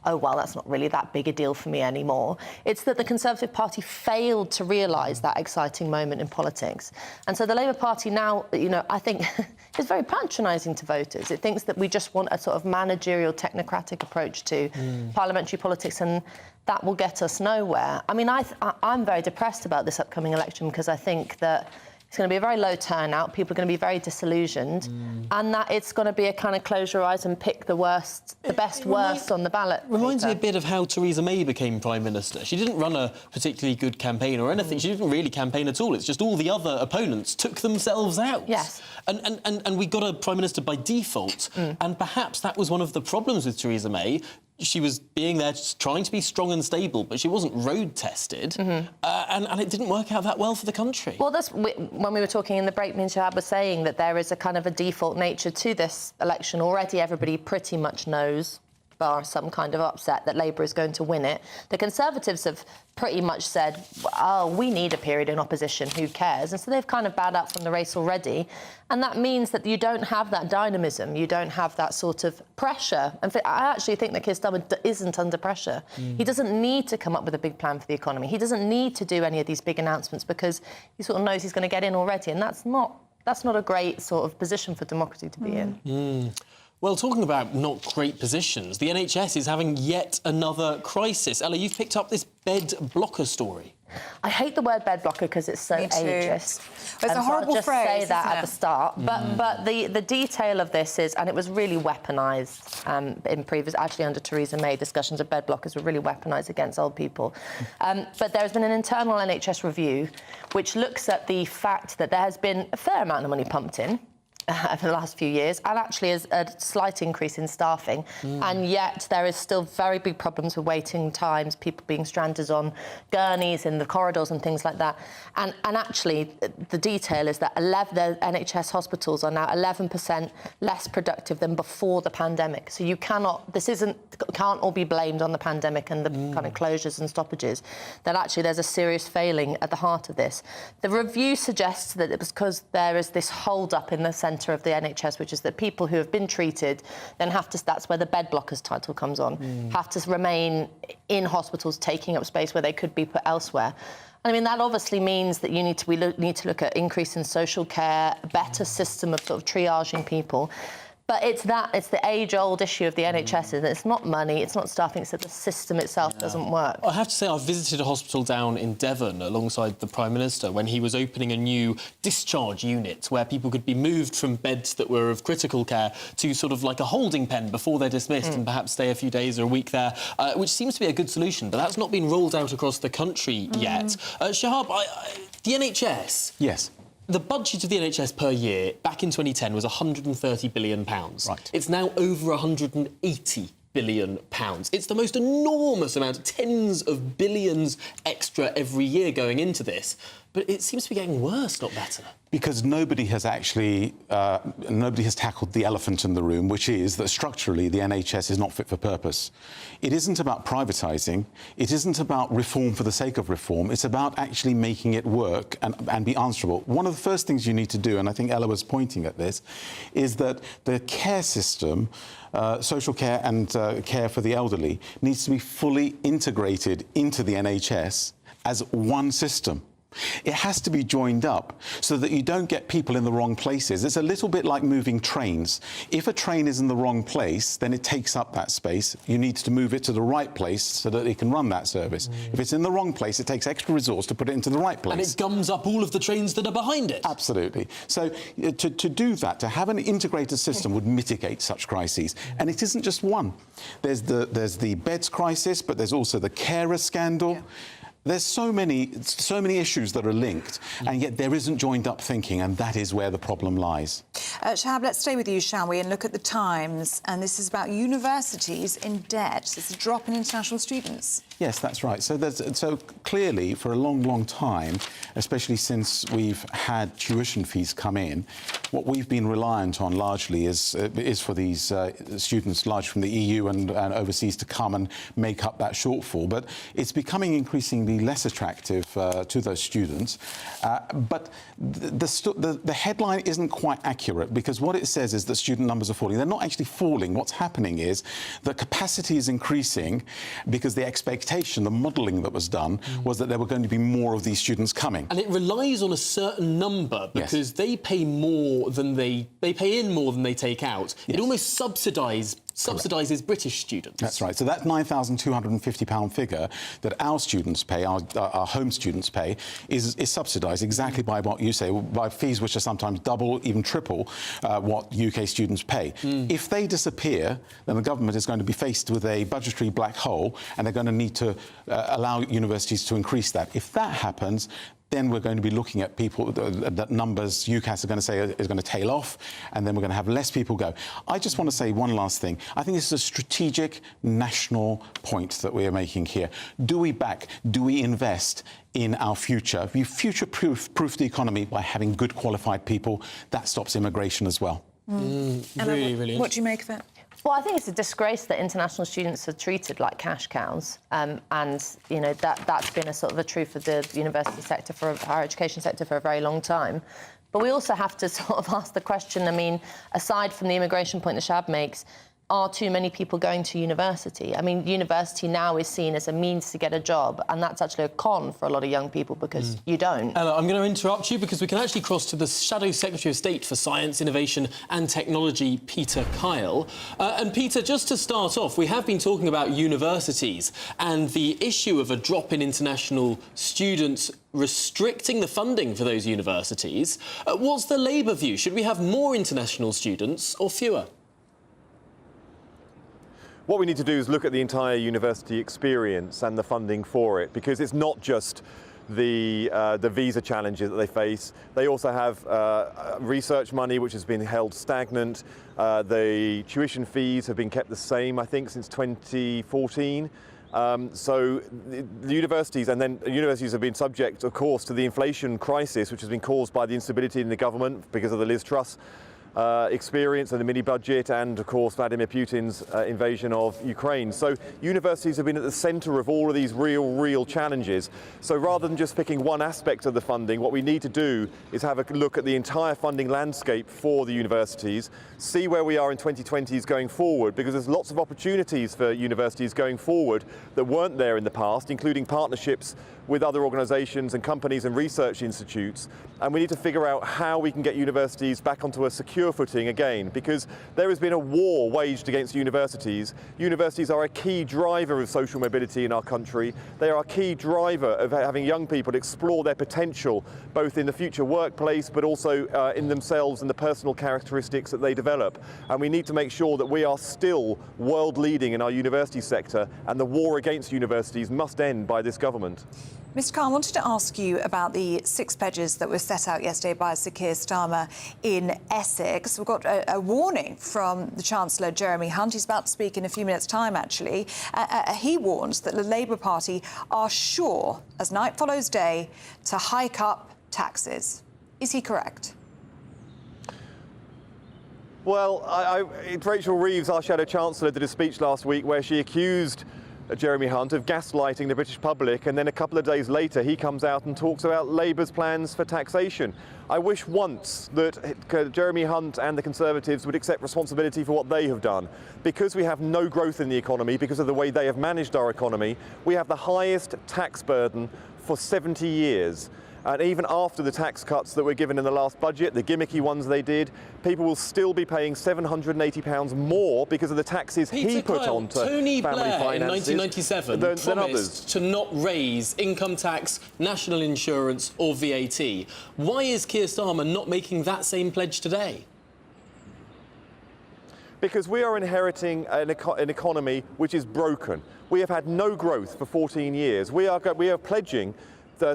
oh, well, that's not really that big a deal for me anymore. It's that the Conservative Party failed to realise that exciting moment in politics. And so the Labour Party now, you know, I think is very patronising to voters. It thinks that we just want a sort of managerial, technocratic approach to parliamentary politics, and that will get us nowhere. I mean, I'm very depressed about this upcoming election, because I think that it's going to be a very low turnout. People are going to be very disillusioned, and that it's going to be a kind of close your eyes and pick the best worst on the ballot. Reminds me a bit of how Theresa May became Prime Minister. She didn't run a particularly good campaign or anything. She didn't really campaign at all. It's just all the other opponents took themselves out. Yes. And we got a Prime Minister by default. And perhaps that was one of the problems with Theresa May. She was being there, just trying to be strong and stable, but she wasn't road-tested, and it didn't work out that well for the country. Well, that's when we were talking in the break, me and Shahab was saying that there is a kind of a default nature to this election. Already everybody pretty much knows, bar some kind of upset, that Labour is going to win it. The Conservatives have pretty much said, oh, we need a period in opposition, who cares? And so they've kind of bowed out from the race already. And that means that you don't have that dynamism, you don't have that sort of pressure. And I actually think that Keir Starmer isn't under pressure. He doesn't need to come up with a big plan for the economy. He doesn't need to do any of these big announcements, because he sort of knows he's going to get in already. And that's not a great sort of position for democracy to be in. Well, talking about not great positions, the NHS is having yet another crisis. Ella, you've picked up this bed blocker story. I hate the word bed blocker because it's so Me too. ageist. It's a horrible just phrase, say that isn't at it? the start. But the detail of this is, and it was really weaponised in previous, actually under Theresa May, discussions of bed blockers were really weaponised against old people. But there has been an internal NHS review which looks at the fact that there has been a fair amount of money pumped in over the last few years, and actually is a slight increase in staffing, and yet there is still very big problems with waiting times, people being stranded on gurneys in the corridors and things like that. And actually, the detail is that the NHS hospitals are now 11% less productive than before the pandemic. So you can't all be blamed on the pandemic and the kind of closures and stoppages. That actually there's a serious failing at the heart of this. The review suggests that it was because there is this hold-up in the centre of the NHS, which is that people who have been treated then have to, that's where the bed blockers title comes on, have to remain in hospitals taking up space where they could be put elsewhere. I mean, that obviously means that we need to look at increase in social care, a better system of sort of triaging people. But it's the age-old issue of the NHS, and it's not money, it's not staffing, it's that the system itself doesn't work. I have to say, I visited a hospital down in Devon alongside the Prime Minister when he was opening a new discharge unit where people could be moved from beds that were of critical care to sort of like a holding pen before they're dismissed and perhaps stay a few days or a week there, which seems to be a good solution, but that's not been rolled out across the country yet. Shahab, the NHS... Yes. The budget of the NHS per year back in 2010 was £130 billion. Right. It's now over £180 billion. It's the most enormous amount, tens of billions extra every year going into this. But it seems to be getting worse, not better. Because nobody has actually, nobody has tackled the elephant in the room, which is that structurally the NHS is not fit for purpose. It isn't about privatising. It isn't about reform for the sake of reform. It's about actually making it work and be answerable. One of the first things you need to do, and I think Ella was pointing at this, is that the care system, social care and care for the elderly, needs to be fully integrated into the NHS as one system. It has to be joined up so that you don't get people in the wrong places. It's a little bit like moving trains. If a train is in the wrong place, then it takes up that space. You need to move it to the right place so that it can run that service. If it's in the wrong place, it takes extra resource to put it into the right place. And it gums up all of the trains that are behind it. Absolutely. So to do that, to have an integrated system would mitigate such crises. And it isn't just one. There's the beds crisis, but there's also the carer scandal. Yeah. There's so many issues that are linked, and yet there isn't joined-up thinking, and that is where the problem lies. Shahab, let's stay with you, shall we, and look at the Times. And this is about universities in debt. It's a drop in international students. Yes, that's right. So clearly, for a long, long time, especially since we've had tuition fees come in, what we've been reliant on largely is for these students, largely from the EU and overseas, to come and make up that shortfall. But it's becoming increasingly less attractive to those students. But the headline isn't quite accurate, because what it says is that student numbers are falling. They're not actually falling. What's happening is that capacity is increasing because the expectation, the modelling that was done, was that there were going to be more of these students coming. And it relies on a certain number because they pay more than they pay in more than they take out. It almost subsidises British students. That's right. So that £9,250 figure that our students pay, our home students pay, is subsidised exactly by what you say, by fees which are sometimes double, even triple what UK students pay. If they disappear, then the government is going to be faced with a budgetary black hole, and they're going to need to allow universities to increase that. If that happens, then we're going to be looking at people, that numbers UCAS are going to say is going to tail off, and then we're going to have less people go. I just want to say one last thing. I think this is a strategic national point that we are making here. Do we invest in our future? We future-proof the economy by having good qualified people. That stops immigration as well. Really what do you make of it? Well, I think it's a disgrace that international students are treated like cash cows, and you know that's been a sort of a truth of the university sector, for our education sector, for a very long time. But we also have to sort of ask the question. I mean, aside from the immigration point that Shab makes, are too many people going to university? I mean, university now is seen as a means to get a job, and that's actually a con for a lot of young people because you don't. Ella, I'm going to interrupt you because we can actually cross to the Shadow Secretary of State for Science, Innovation and Technology, Peter Kyle. And Peter, just to start off, we have been talking about universities and the issue of a drop in international students restricting the funding for those universities. What's the Labour view? Should we have more international students or fewer? What we need to do is look at the entire university experience and the funding for it, because it's not just the visa challenges that they face. They also have research money, which has been held stagnant. The tuition fees have been kept the same, I think, since 2014. So the universities have been subject, of course, to the inflation crisis, which has been caused by the instability in the government because of the Liz Truss experience and the mini budget, and of course Vladimir Putin's invasion of Ukraine. So universities have been at the centre of all of these real challenges. So rather than just picking one aspect of the funding, what we need to do is have a look at the entire funding landscape for the universities, see where we are in 2020s going forward, because there's lots of opportunities for universities going forward that weren't there in the past, including partnerships with other organisations and companies and research institutes. And we need to figure out how we can get universities back onto a secure footing again, because there has been a war waged against universities. Universities are a key driver of social mobility in our country. They are a key driver of having young people explore their potential, both in the future workplace, but also in themselves and the personal characteristics that they develop. And we need to make sure that we are still world leading in our university sector, and the war against universities must end by this government. Mr. Khan, I wanted to ask you about the 6 pledges that were set out yesterday by Sir Keir Starmer in Essex. We've got a warning from the Chancellor, Jeremy Hunt. He's about to speak in a few minutes' time, actually. He warns that the Labour Party are sure, as night follows day, to hike up taxes. Is he correct? Well, Rachel Reeves, our Shadow Chancellor, did a speech last week where she accused Jeremy Hunt of gaslighting the British public, and then a couple of days later he comes out and talks about Labour's plans for taxation. I wish once that Jeremy Hunt and the Conservatives would accept responsibility for what they have done. Because we have no growth in the economy, because of the way they have managed our economy, we have the highest tax burden for 70 years. And even after the tax cuts that were given in the last budget, the gimmicky ones they did, people will still be paying £780 more because of the taxes he put onto Tony family Blair finances in 1997 than others. promised to not raise income tax, national insurance or VAT. Why is Keir Starmer not making that same pledge today? Because we are inheriting an economy which is broken. We have had no growth for 14 years. We are pledging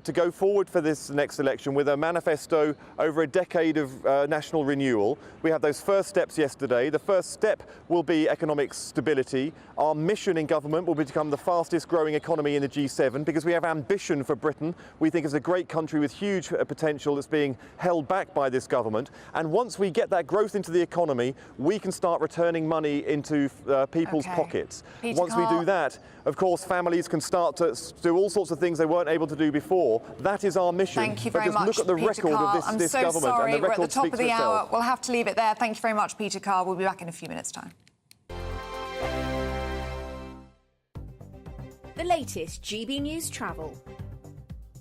to go forward for this next election with a manifesto over a decade of national renewal. We had those first steps yesterday. The first step will be economic stability. Our mission in government will become the fastest growing economy in the G7, because we have ambition for Britain. We think it's a great country with huge potential that's being held back by this government. And once we get that growth into the economy, we can start returning money into people's pockets. Once we do that, of course, families can start to do all sorts of things they weren't able to do before. That is our mission. Thank you very much, look at the Peter record Carr. of this government, sorry, and the we're at record the top speaks of the for itself. hour. We'll have to leave it there. Thank you very much, Peter Carr. We'll be back in a few minutes' time. The latest GB News travel.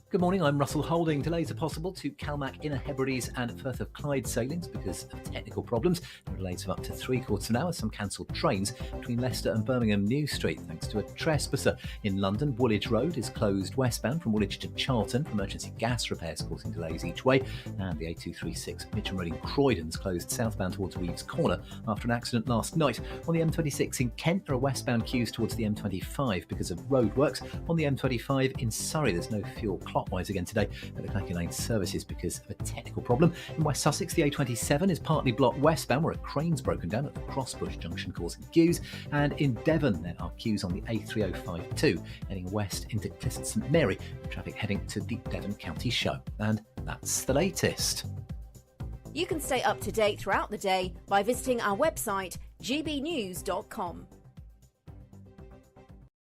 Good morning, I'm Russell Holding. Delays are possible to Calmac, Inner Hebrides and Firth of Clyde sailings because of technical problems. Delays of up to 3/4 of an hour, some cancelled trains between Leicester and Birmingham New Street thanks to a trespasser. In London, Woolwich Road is closed westbound from Woolwich to Charlton for emergency gas repairs causing delays each way. And the A236 Mitcham Road in Croydon is closed southbound towards Reeves Corner after an accident last night. On the M26 in Kent, there are westbound queues towards the M25 because of roadworks. On the M25 in Surrey, there's no fuel clockwise again today at the Clacking Lane services because of a technical problem. In West Sussex, the A27 is partly blocked westbound where a crane's broken down at the Crossbush junction causing queues. And in Devon, there are queues on the A3052 heading west into Clisson St Mary, traffic heading to the Devon County Show. And that's the latest. You can stay up to date throughout the day by visiting our website, gbnews.com.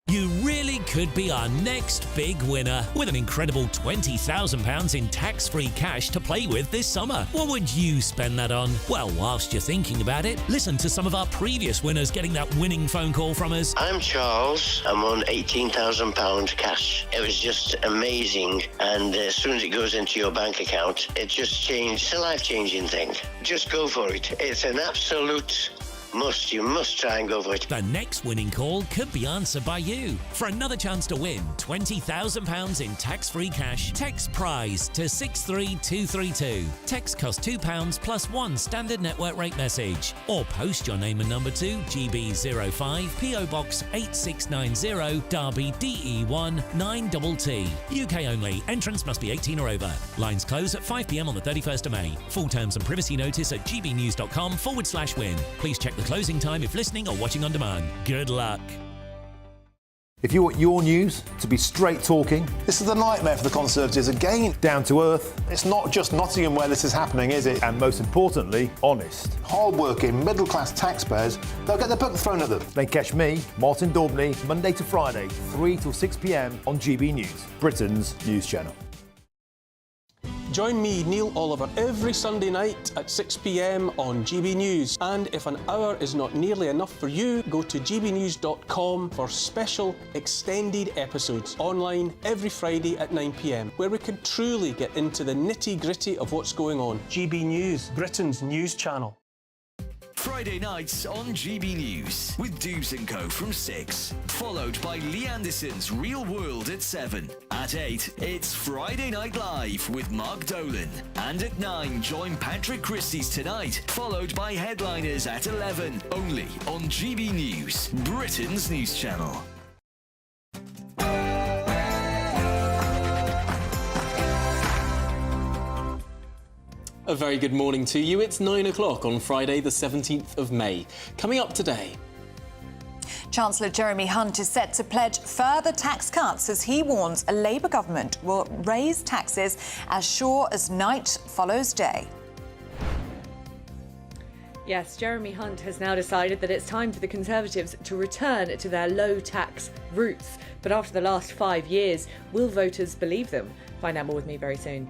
You really could be our next big winner, with an incredible £20,000 in tax-free cash to play with this summer. What would you spend that on? Well, whilst you're thinking about it, listen to some of our previous winners getting that winning phone call from us. I'm Charles. I'm on £18,000 cash. It was just amazing, and as soon as it goes into your bank account, it just changed. It's a life-changing thing. Just go for it. It's an absolute must. You must try and go for it. The next winning call could be answered by you. For another chance to win £20,000 in tax-free cash, text PRIZE to 63232. Text costs £2 plus one standard network rate message. Or post your name and number to GB05 PO Box 8690 Derby DE1 9TT. UK only. Entrance must be 18 or over. Lines close at 5 p.m. on the 31st of May. Full terms and privacy notice at gbnews.com/win. Please check the closing time if listening or watching on demand. Good luck. If you want your news to be straight talking, this is a nightmare for the Conservatives again. Down to earth. It's not just Nottingham where this is happening, is it? And most importantly, honest. Hard-working, middle-class taxpayers, they'll get the book thrown at them. Then catch me, Martin Daubney, Monday to Friday, 3 till 6 p.m. on GB News, Britain's news channel. Join me, Neil Oliver, every Sunday night at 6 p.m. on GB News. And if an hour is not nearly enough for you, go to gbnews.com for special extended episodes online every Friday at 9 p.m, where we can truly get into the nitty-gritty of what's going on. GB News, Britain's news channel. Friday nights on GB News with Dubes & Co from 6, followed by Lee Anderson's Real World at 7. At 8, it's Friday Night Live with Mark Dolan. And at 9, join Patrick Christie's Tonight, followed by Headliners at 11, only on GB News, Britain's news channel. A very good morning to you. It's 9 o'clock on Friday, the 17th of May. Coming up today. Chancellor Jeremy Hunt is set to pledge further tax cuts as he warns a Labour government will raise taxes as sure as night follows day. Yes, Jeremy Hunt has now decided that it's time for the Conservatives to return to their low tax roots. But after the last 5 years, will voters believe them? Find out more with me very soon.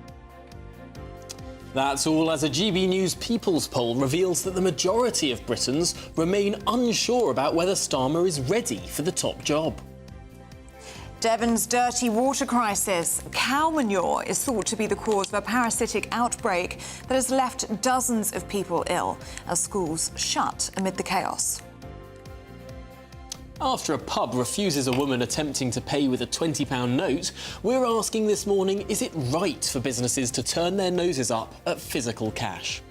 That's all as a GB News People's poll reveals that the majority of Britons remain unsure about whether Starmer is ready for the top job. Devon's dirty water crisis. Cow manure is thought to be the cause of a parasitic outbreak that has left dozens of people ill as schools shut amid the chaos. After a pub refuses a woman attempting to pay with a £20 note, we're asking this morning, is it right for businesses to turn their noses up at physical cash?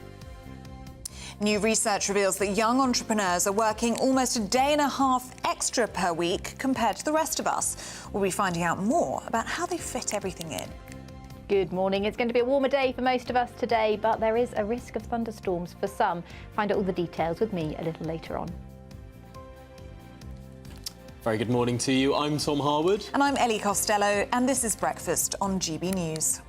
New research reveals that young entrepreneurs are working almost a day and a half extra per week compared to the rest of us. We'll be finding out more about how they fit everything in. Good morning. It's going to be a warmer day for most of us today, but there is a risk of thunderstorms for some. Find out all the details with me a little later on. Very good morning to you. I'm Tom Harwood. And I'm Ellie Costello, and this is Breakfast on GB News.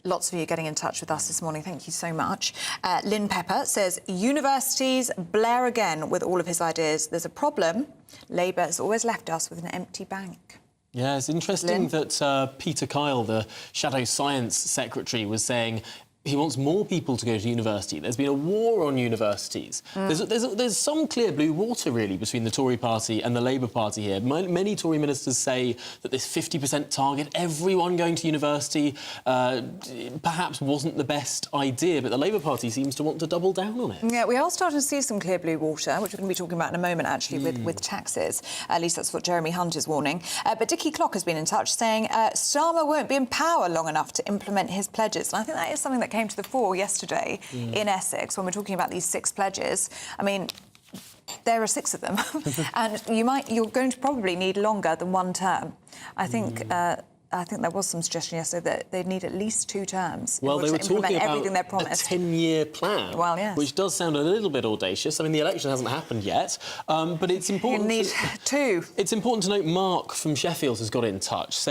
Lots of you getting in touch with us this morning. Thank you so much. Lynn Pepper says, universities, Blair again with all of his ideas. There's a problem. Labour has always left us with an empty bank. Yeah, it's interesting that Peter Kyle, the Shadow Science Secretary, was saying he wants more people to go to university. There's been a war on universities. There's some clear blue water, really, between the Tory party and the Labour Party here. Many Tory ministers say that this 50% target, everyone going to university, perhaps wasn't the best idea, but the Labour Party seems to want to double down on it. Yeah, we are starting to see some clear blue water, which we're going to be talking about in a moment, actually, with taxes. At least that's what Jeremy Hunt is warning. But Dickie Clock has been in touch saying Starmer won't be in power long enough to implement his pledges. And I think that is something that came to the fore yesterday in Essex when we're talking about these 6 pledges. I mean, there are 6 of them, and you're going to probably need longer than 1 term. I think I think there was some suggestion yesterday that they'd need at least 2 terms. Well, they were talking about everything they're a promised. 10-year plan, Well, yes. which does sound a little bit audacious. I mean, the election hasn't happened yet, but it's important. You need 2. It's important to note Mark from Sheffield has got in touch,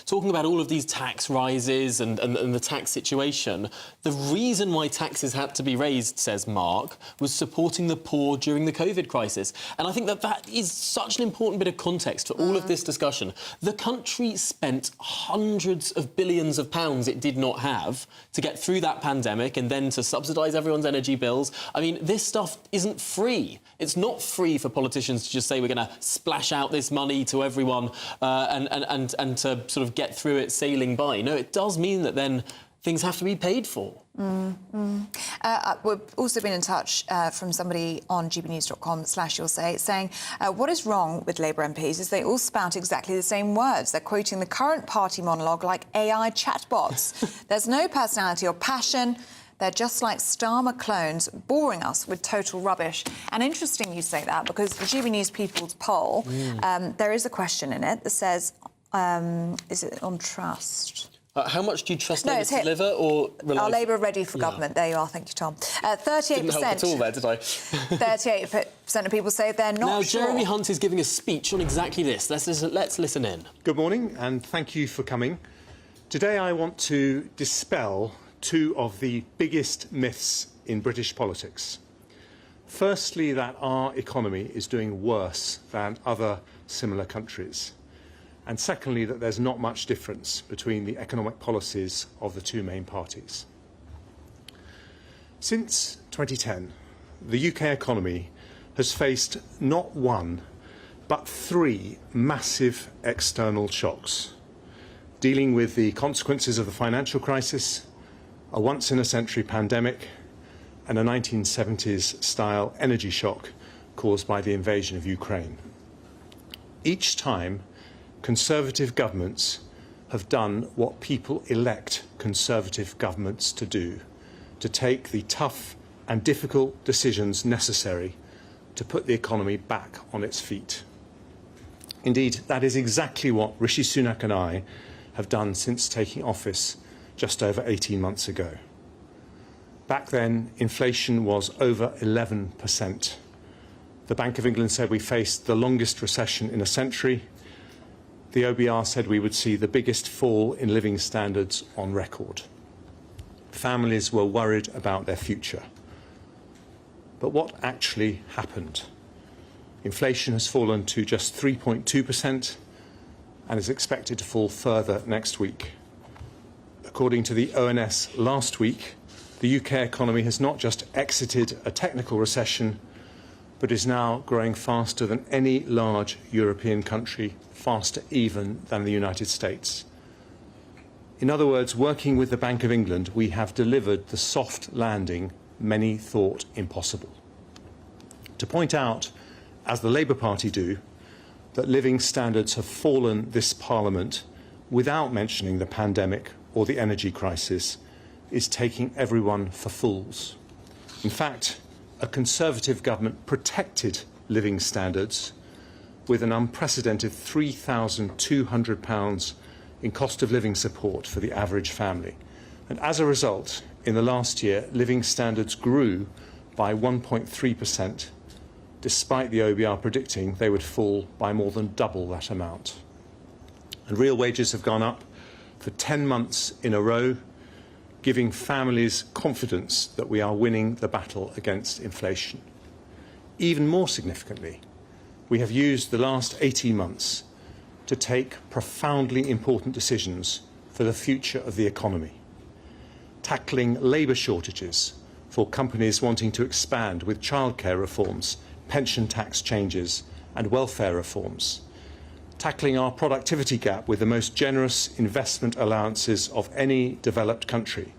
talking about all of these tax rises and the tax situation. The reason why taxes had to be raised, says Mark, was supporting the poor during the COVID crisis. And I think that is such an important bit of context to all of this discussion. The country spent hundreds of billions of pounds it did not have to get through that pandemic and then to subsidise everyone's energy bills. I mean, this stuff isn't free. It's not free for politicians to just say we're going to splash out this money to everyone and to sort of get through it sailing by. No, it does mean that then things have to be paid for. We've also been in touch from somebody on gbnews.com/you'll saying what is wrong with Labour MPs is they all spout exactly the same words. They're quoting the current party monologue like AI chatbots. There's no personality or passion. They're just like Starmer clones, boring us with total rubbish. And interesting you say that, because the GB News People's poll, there is a question in it that says, is it on trust? How much do you trust Labour to deliver or rely? Are Labour ready for government? There you are, thank you, Tom. 38%. Didn't help at all there, did I? 38% of people say they're not now, sure. Jeremy Hunt is giving a speech on exactly this. Let's listen in. Good morning, and thank you for coming. Today I want to dispel 2 of the biggest myths in British politics. Firstly, that our economy is doing worse than other similar countries. And secondly, that there's not much difference between the economic policies of the 2 main parties. Since 2010, the UK economy has faced not 1, but 3 massive external shocks, dealing with the consequences of the financial crisis, a once-in-a-century pandemic, and a 1970s-style energy shock caused by the invasion of Ukraine. Each time, Conservative governments have done what people elect Conservative governments to do, to take the tough and difficult decisions necessary to put the economy back on its feet. Indeed, that is exactly what Rishi Sunak and I have done since taking office just over 18 months ago. Back then, inflation was over 11%. The Bank of England said we faced the longest recession in a century. The OBR said we would see the biggest fall in living standards on record. Families were worried about their future. But what actually happened? Inflation has fallen to just 3.2% and is expected to fall further next week. According to the ONS last week, the UK economy has not just exited a technical recession, but is now growing faster than any large European country, faster even than the United States. In other words, working with the Bank of England, we have delivered the soft landing many thought impossible. To point out, as the Labour Party do, that living standards have fallen this Parliament without mentioning the pandemic or the energy crisis is taking everyone for fools. In fact, a Conservative government protected living standards with an unprecedented £3,200 in cost of living support for the average family. And as a result, in the last year, living standards grew by 1.3%, despite the OBR predicting they would fall by more than double that amount. And real wages have gone up for 10 months in a row, giving families confidence that we are winning the battle against inflation. Even more significantly, we have used the last 18 months to take profoundly important decisions for the future of the economy. Tackling labour shortages for companies wanting to expand with childcare reforms, pension tax changes and welfare reforms. Tackling our productivity gap with the most generous investment allowances of any developed country,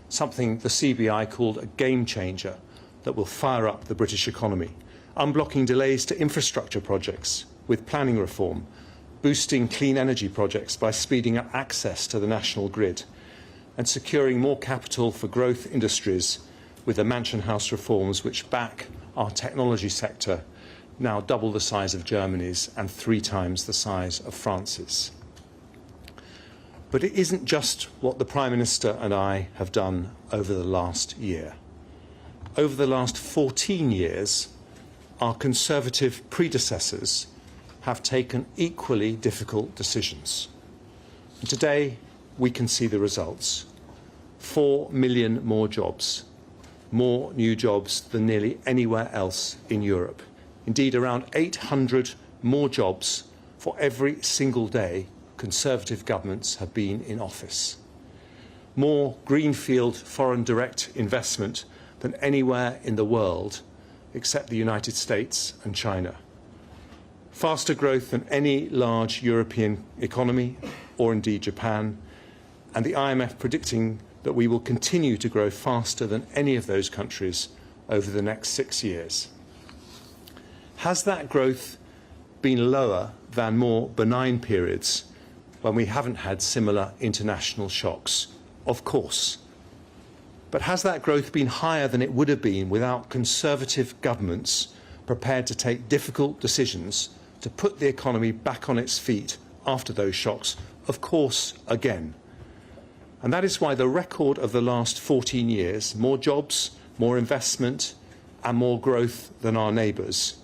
something the CBI called a game changer that will fire up the British economy. Unblocking delays to infrastructure projects with planning reform, boosting clean energy projects by speeding up access to the national grid, and securing more capital for growth industries with the Mansion House reforms which back our technology sector, now double the size of Germany's and 3 times the size of France's. But it isn't just what the Prime Minister and I have done over the last year. Over the last 14 years, our Conservative predecessors have taken equally difficult decisions. And today, we can see the results. 4 million more jobs, more new jobs than nearly anywhere else in Europe. Indeed, around 800 more jobs for every single day Conservative governments have been in office. More greenfield foreign direct investment than anywhere in the world except the United States and China. Faster growth than any large European economy, or indeed Japan, and the IMF predicting that we will continue to grow faster than any of those countries over the next 6 years. Has that growth been lower than more benign periods when we haven't had similar international shocks? Of course. But has that growth been higher than it would have been without Conservative governments prepared to take difficult decisions to put the economy back on its feet after those shocks? Of course, again. And that is why the record of the last 14 years, more jobs, more investment and more growth than our neighbours,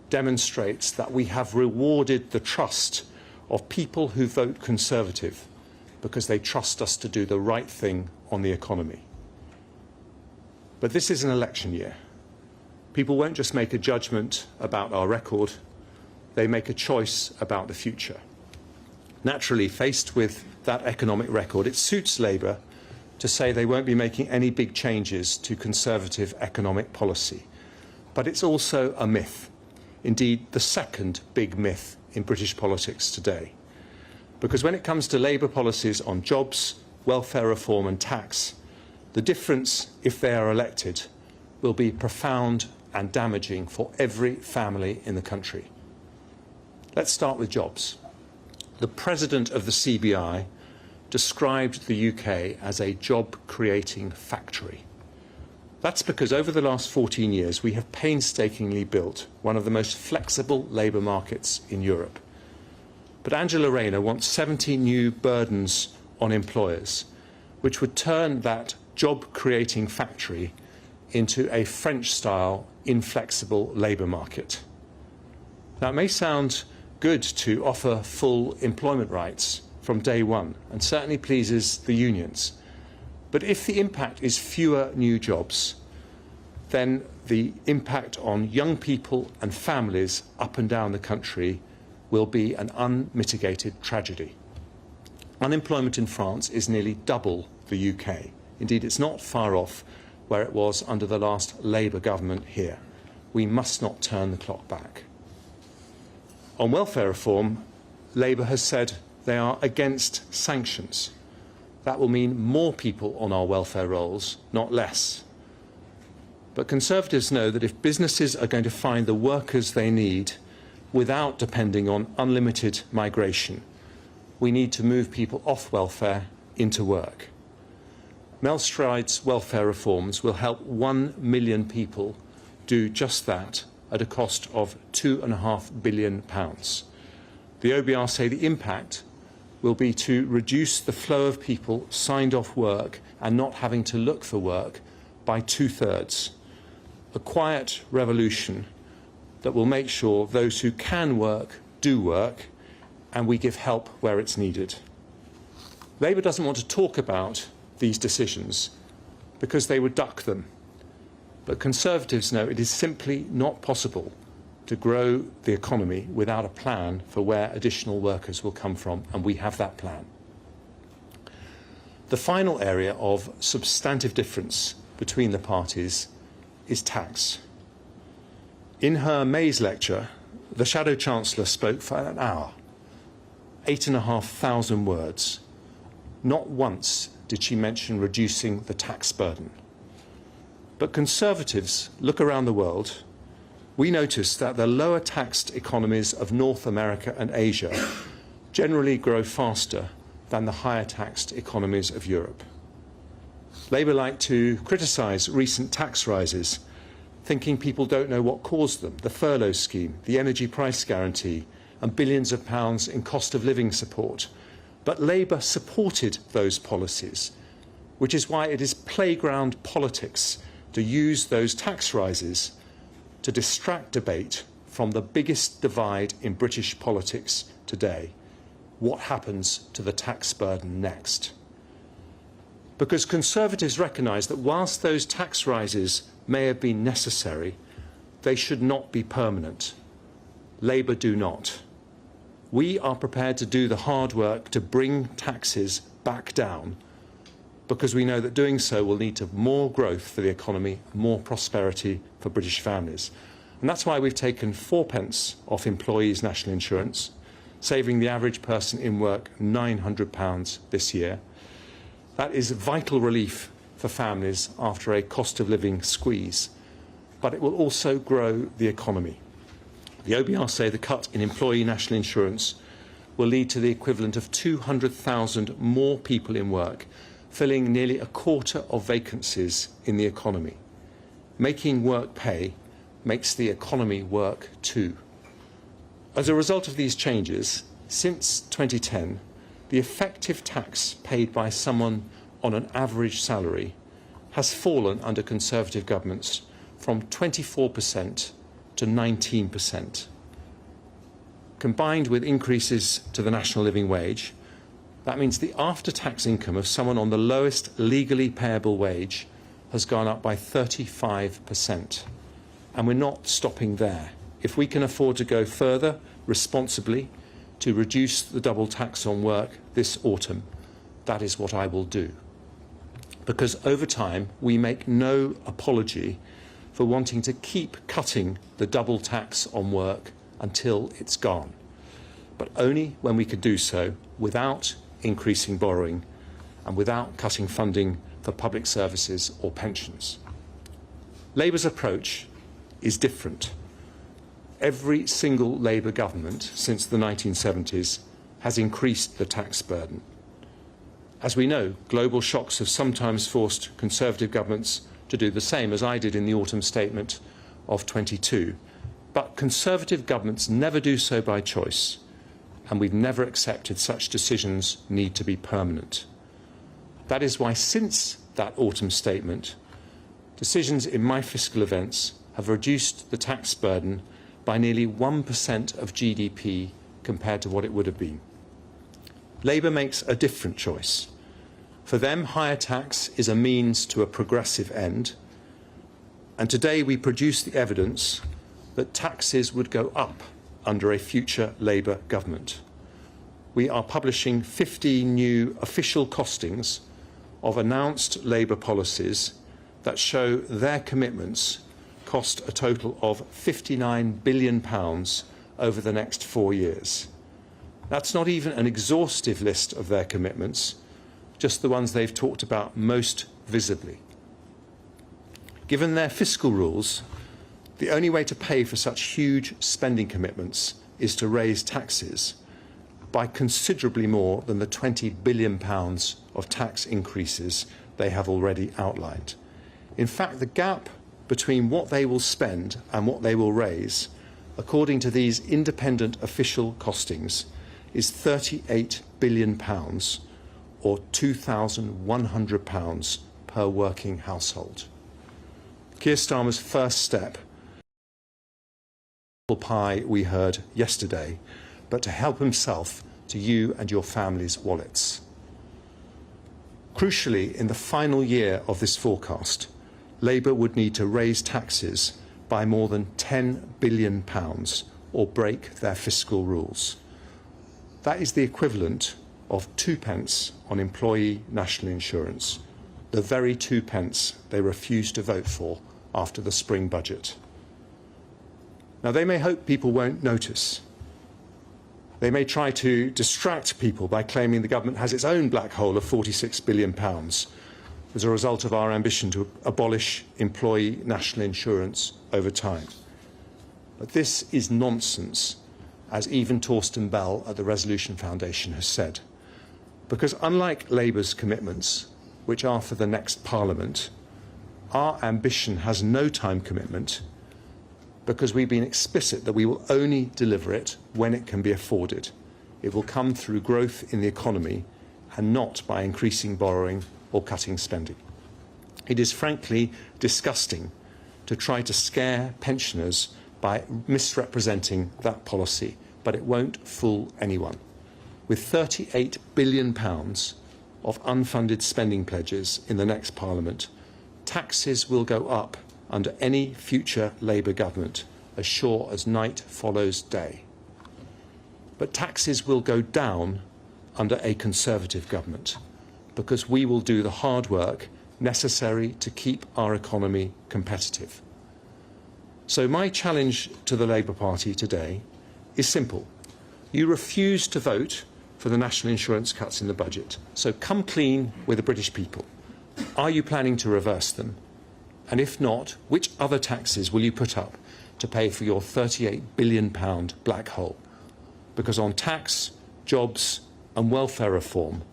demonstrates that we have rewarded the trust of people who vote Conservative because they trust us to do the right thing on the economy. But this is an election year. People won't just make a judgment about our record, they make a choice about the future. Naturally, faced with that economic record, it suits Labour to say they won't be making any big changes to Conservative economic policy. But it's also a myth. Indeed, the second big myth in British politics today. Because when it comes to Labour policies on jobs, welfare reform and tax, the difference, if they are elected, will be profound and damaging for every family in the country. Let's start with jobs. The president of the CBI described the UK as a job-creating factory. That's because over the last 14 years, we have painstakingly built one of the most flexible labour markets in Europe. But Angela Rayner wants 70 new burdens on employers, which would turn that job-creating factory into a French-style, inflexible labour market. Now, it may sound good to offer full employment rights from day one, and certainly pleases the unions. But if the impact is fewer new jobs, then the impact on young people and families up and down the country will be an unmitigated tragedy. Unemployment in France is nearly double the UK. Indeed, it's not far off where it was under the last Labour government here. We must not turn the clock back. On welfare reform, Labour has said they are against sanctions. That will mean more people on our welfare rolls, not less. But Conservatives know that if businesses are going to find the workers they need without depending on unlimited migration, we need to move people off welfare into work. Mel Stride's welfare reforms will help 1 million people do just that at a cost of £2.5 billion. The OBR say the impact will be to reduce the flow of people signed off work and not having to look for work by 2/3. A quiet revolution that will make sure those who can work do work, and we give help where it's needed. Labour doesn't want to talk about these decisions because they would duck them. But Conservatives know it is simply not possible to grow the economy without a plan for where additional workers will come from, and we have that plan. The final area of substantive difference between the parties is tax. In her May's lecture, the Shadow Chancellor spoke for an hour, 8,500 words. Not once did she mention reducing the tax burden. But Conservatives look around the world. We notice that the lower taxed economies of North America and Asia generally grow faster than the higher taxed economies of Europe. Labour like to criticise recent tax rises, thinking people don't know what caused them: the furlough scheme, the energy price guarantee, and billions of pounds in cost of living support. But Labour supported those policies, which is why it is playground politics to use those tax rises to distract debate from the biggest divide in British politics today: what happens to the tax burden next? Because Conservatives recognise that whilst those tax rises may have been necessary, they should not be permanent. Labour do not. We are prepared to do the hard work to bring taxes back down, because we know that doing so will lead to more growth for the economy, more prosperity for British families. And that's why we've taken 4p off employees' national insurance, saving the average person in work £900 this year. That is vital relief for families after a cost of living squeeze, but it will also grow the economy. The OBR say the cut in employee national insurance will lead to the equivalent of 200,000 more people in work, filling nearly a quarter of vacancies in the economy. Making work pay makes the economy work too. As a result of these changes, since 2010, the effective tax paid by someone on an average salary has fallen under Conservative governments from 24% to 19%. Combined with increases to the national living wage, that means the after-tax income of someone on the lowest legally payable wage has gone up by 35%. And we're not stopping there. If we can afford to go further responsibly to reduce the double tax on work this autumn, that is what I will do. Because over time, we make no apology for wanting to keep cutting the double tax on work until it's gone, but only when we can do so without increasing borrowing and without cutting funding for public services or pensions. Labour's approach is different. Every single Labour government since the 1970s has increased the tax burden. As we know, global shocks have sometimes forced Conservative governments to do the same, as I did in the autumn statement of 22. But Conservative governments never do so by choice, and we've never accepted such decisions need to be permanent. That is why since that autumn statement, decisions in my fiscal events have reduced the tax burden by nearly 1% of GDP compared to what it would have been. Labour makes a different choice. For them, higher tax is a means to a progressive end, and today we produce the evidence that taxes would go up under a future Labour government. We are publishing 15 new official costings of announced Labour policies that show their commitments cost a total of £59 billion over the next 4 years. That's not even an exhaustive list of their commitments, just the ones they've talked about most visibly. Given their fiscal rules, the only way to pay for such huge spending commitments is to raise taxes by considerably more than the £20 billion of tax increases they have already outlined. In fact, the gap between what they will spend and what they will raise, according to these independent official costings, is £38 billion, or £2,100 per working household. Keir Starmer's first step, pie we heard yesterday, but to help himself to you and your family's wallets. Crucially, in the final year of this forecast, Labour would need to raise taxes by more than £10 billion or break their fiscal rules. That is the equivalent of 2p on employee national insurance, the very 2p they refused to vote for after the spring budget. Now, they may hope people won't notice. They may try to distract people by claiming the government has its own black hole of £46 billion as a result of our ambition to abolish employee national insurance over time. But this is nonsense, as even Torsten Bell at the Resolution Foundation has said. Because unlike Labour's commitments, which are for the next Parliament, our ambition has no time commitment, because we've been explicit that we will only deliver it when it can be afforded. It will come through growth in the economy and not by increasing borrowing or cutting spending. It is frankly disgusting to try to scare pensioners by misrepresenting that policy, but it won't fool anyone. With £38 billion of unfunded spending pledges in the next Parliament, taxes will go up under any future Labour government, as sure as night follows day. But taxes will go down under a Conservative government, because we will do the hard work necessary to keep our economy competitive. So my challenge to the Labour Party today is simple. You refuse to vote for the national insurance cuts in the budget, so come clean with the British people. Are you planning to reverse them? And if not, which other taxes will you put up to pay for your £38 billion black hole? Because on tax, jobs and welfare reform,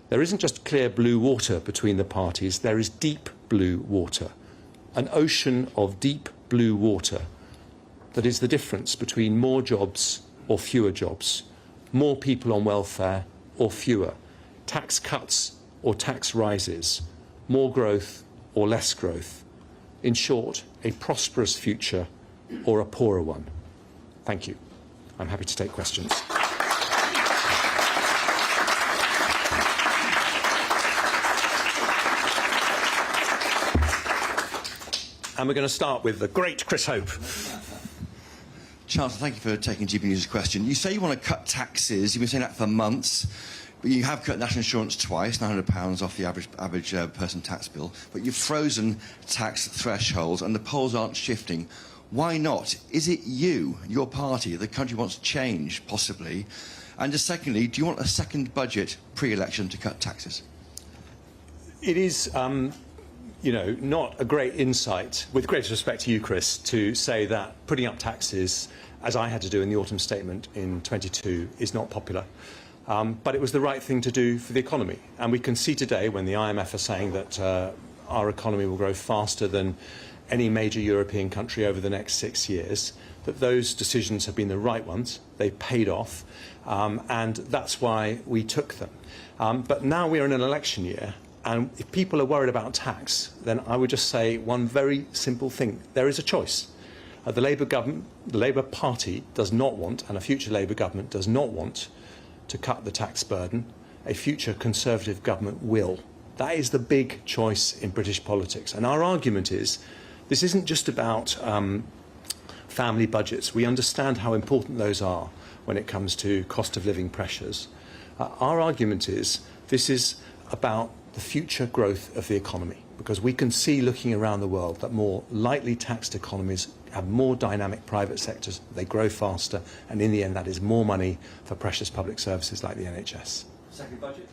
there isn't just clear blue water between the parties, there is deep blue water, an ocean of deep blue water that is the difference between more jobs or fewer jobs, more people on welfare or fewer, tax cuts or tax rises, more growth or less growth. In short, a prosperous future or a poorer one. Thank you. I'm happy to take questions. And we're going to start with the great Chris Hope. Chancellor, thank you for taking GB News' question. You say you want to cut taxes. You've been saying that for months. But you have cut national insurance twice, £900 off the average person tax bill. But you've frozen tax thresholds and the polls aren't shifting. Why not? Is it you, your party, the country wants to change, possibly? And just secondly, do you want a second budget pre-election to cut taxes? It is, you know, not a great insight, with greatest respect to you, Chris, to say that putting up taxes, as I had to do in the autumn statement in 22, is not popular. But it was the right thing to do for the economy. And we can see today, when the IMF are saying that our economy will grow faster than any major European country over the next 6 years, that those decisions have been the right ones. They paid off, and that's why we took them. But now we are in an election year, and if people are worried about tax, then I would just say one very simple thing. There is a choice. The Labour government, the Labour Party does not want, and a future Labour government does not want, to cut the tax burden. A future Conservative government will. That is the big choice in British politics. And our argument is, this isn't just about family budgets. We understand how important those are when it comes to cost of living pressures. Our argument is, this is about the future growth of the economy, because we can see, looking around the world, that more lightly taxed economies have more dynamic private sectors, they grow faster, and in the end that is more money for precious public services like the NHS. Second budget?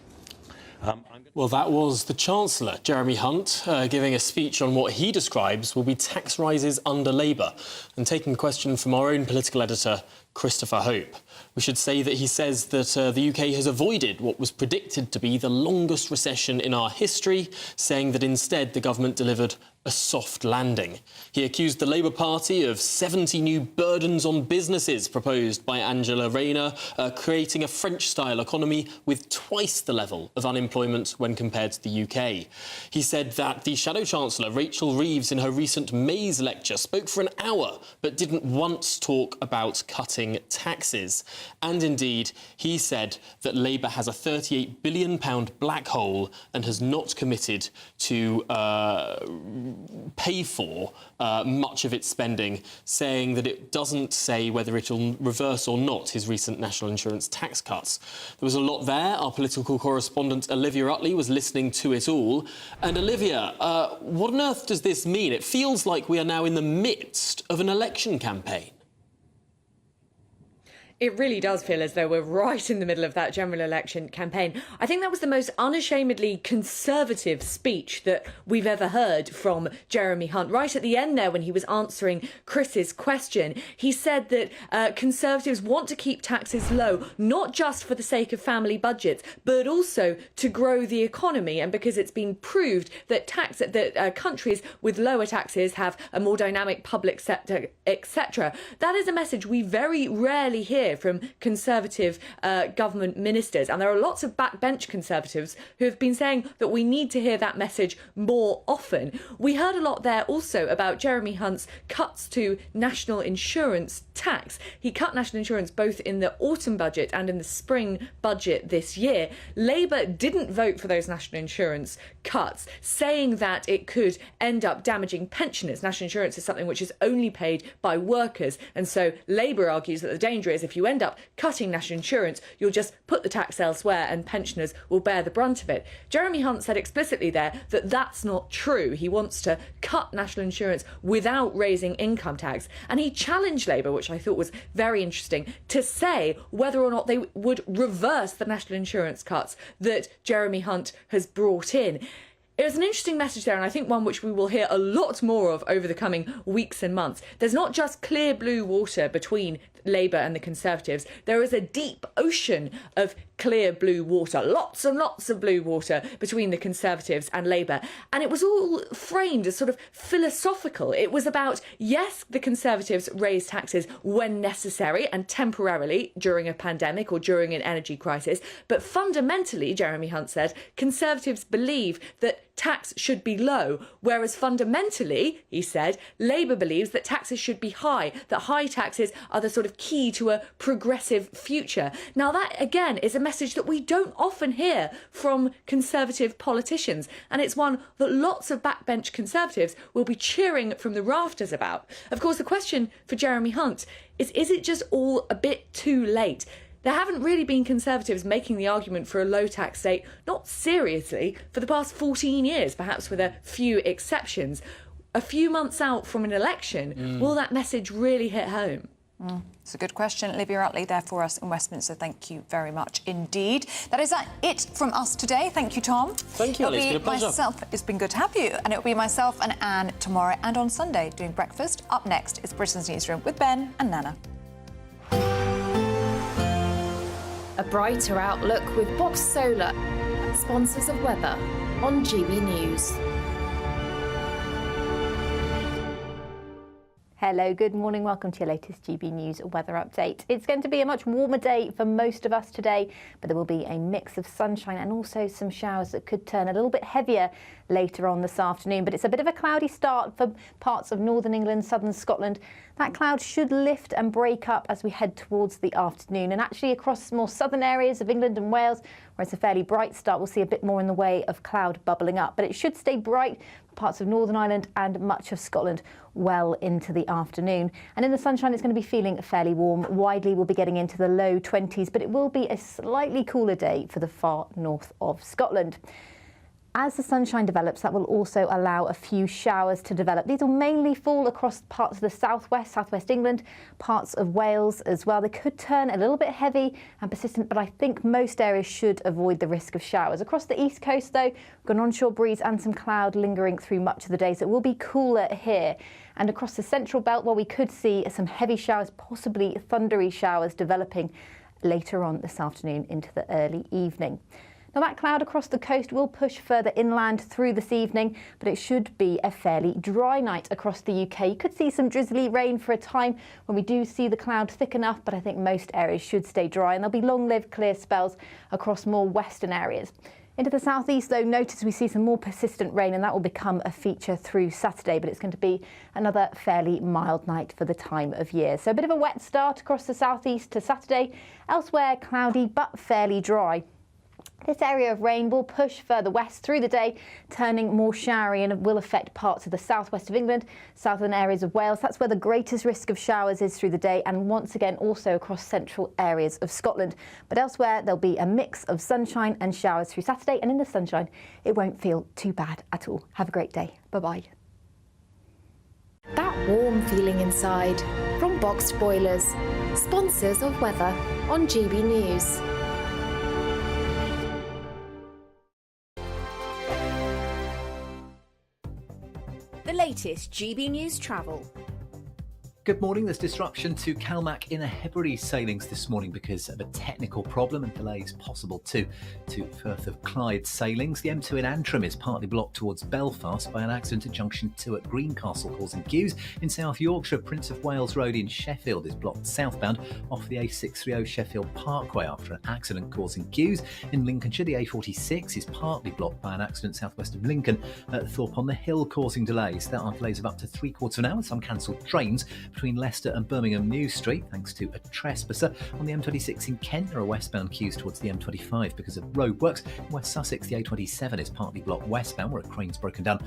Well, that was the Chancellor, Jeremy Hunt, giving a speech on what he describes will be tax rises under Labour, and taking a question from our own political editor, Christopher Hope. We should say that he says that the UK has avoided what was predicted to be the longest recession in our history, saying that instead the government delivered a soft landing. He accused the Labour Party of 70 new burdens on businesses proposed by Angela Rayner, creating a French-style economy with twice the level of unemployment when compared to the UK. He said that the Shadow Chancellor, Rachel Reeves, in her recent May's lecture, spoke for an hour but didn't once talk about cutting taxes. And indeed, he said that Labour has a £38 billion black hole and has not committed to pay for much of its spending, saying that it doesn't say whether it'll reverse or not his recent national insurance tax cuts. There was a lot there. Our political correspondent Olivia Utley was listening to it all. And Olivia, what on earth does this mean? It feels like we are now in the midst of an election campaign. It really does feel as though we're right in the middle of that general election campaign. I think that was the most unashamedly Conservative speech that we've ever heard from Jeremy Hunt. Right at the end there, when he was answering Chris's question, he said that Conservatives want to keep taxes low, not just for the sake of family budgets, but also to grow the economy. And because it's been proved that countries with lower taxes have a more dynamic public sector, etc. That is a message we very rarely hear hear from Conservative government ministers. And there are lots of backbench Conservatives who have been saying that we need to hear that message more often. We heard a lot there also about Jeremy Hunt's cuts to national insurance tax. He cut national insurance both in the autumn budget and in the spring budget this year. Labour didn't vote for those national insurance cuts, saying that it could end up damaging pensioners. National insurance is something which is only paid by workers, and so Labour argues that the danger is if you end up cutting national insurance, you'll just put the tax elsewhere and pensioners will bear the brunt of it. Jeremy Hunt said explicitly there that that's not true. He wants to cut national insurance without raising income tax, and he challenged Labour, which I thought was very interesting, to say whether or not they would reverse the national insurance cuts that Jeremy Hunt has brought in. It was an interesting message there, and I think one which we will hear a lot more of over the coming weeks and months. There's not just clear blue water between Labour and the Conservatives. There is a deep ocean of clear blue water, lots and lots of blue water between the Conservatives and Labour. And it was all framed as sort of philosophical. It was about, yes, the Conservatives raise taxes when necessary and temporarily during a pandemic or during an energy crisis. But fundamentally, Jeremy Hunt said, Conservatives believe that tax should be low, whereas fundamentally, he said, Labour believes that taxes should be high, that high taxes are the sort of key to a progressive future. Now that, again, is a message that we don't often hear from Conservative politicians, and it's one that lots of backbench Conservatives will be cheering from the rafters about. Of course, the question for Jeremy Hunt is it just all a bit too late? There haven't really been Conservatives making the argument for a low tax state, not seriously, for the past 14 years, perhaps with a few exceptions. A few months out from an election, will that message really hit home? It's a good question. Olivia Utley there for us in Westminster. Thank you very much indeed. That is it from us today. Thank you, Tom. Thank you, Ellie. It's been a pleasure. It's been good to have you. And it'll be myself and Anne tomorrow and on Sunday doing breakfast. Up next is Britain's Newsroom with Ben and Nana. A brighter outlook with Box Solar, sponsors of weather on GB News. Hello, good morning. Welcome to your latest GB News weather update. It's going to be a much warmer day for most of us today, but there will be a mix of sunshine and also some showers that could turn a little bit heavier later on this afternoon. But it's a bit of a cloudy start for parts of northern England, southern Scotland. That cloud should lift and break up as we head towards the afternoon. And actually across more southern areas of England and Wales, where it's a fairly bright start, we'll see a bit more in the way of cloud bubbling up. But it should stay bright for parts of Northern Ireland and much of Scotland well into the afternoon. And in the sunshine, it's going to be feeling fairly warm. Widely, we'll be getting into the low 20s, but it will be a slightly cooler day for the far north of Scotland. As the sunshine develops, that will also allow a few showers to develop. These will mainly fall across parts of the southwest England, parts of Wales as well. They could turn a little bit heavy and persistent, but I think most areas should avoid the risk of showers. Across the east coast, though, we've got an onshore breeze and some cloud lingering through much of the day, so it will be cooler here. And across the central belt, well, we could see some heavy showers, possibly thundery showers developing later on this afternoon into the early evening. Now, that cloud across the coast will push further inland through this evening, but it should be a fairly dry night across the UK. You could see some drizzly rain for a time when we do see the cloud thick enough, but I think most areas should stay dry, and there'll be long-lived clear spells across more western areas. Into the southeast, though, notice we see some more persistent rain, and that will become a feature through Saturday, but it's going to be another fairly mild night for the time of year. So a bit of a wet start across the southeast to Saturday. Elsewhere, cloudy but fairly dry. This area of rain will push further west through the day, turning more showery, and will affect parts of the southwest of England, southern areas of Wales. That's where the greatest risk of showers is through the day, and once again also across central areas of Scotland. But elsewhere there'll be a mix of sunshine and showers through Saturday, and in the sunshine it won't feel too bad at all. Have a great day. Bye-bye. That warm feeling inside from Boxed Boilers, sponsors of weather on GB News. The latest GB News travel. Good morning. There's disruption to Calmac Inner Hebrides sailings this morning because of a technical problem and delays possible too to Firth of Clyde sailings. The M2 in Antrim is partly blocked towards Belfast by an accident at junction 2 at Greencastle, causing queues. In South Yorkshire, Prince of Wales Road in Sheffield is blocked southbound off the A630 Sheffield Parkway after an accident causing queues. In Lincolnshire, the A46 is partly blocked by an accident southwest of Lincoln at Thorpe on the Hill, causing delays. There are delays of up to 3/4 of an hour. Some cancelled trains between Leicester and Birmingham New Street thanks to a trespasser. On the M26 in Kent, there are westbound queues towards the M25 because of roadworks. In West Sussex, the A27 is partly blocked westbound where a crane's broken down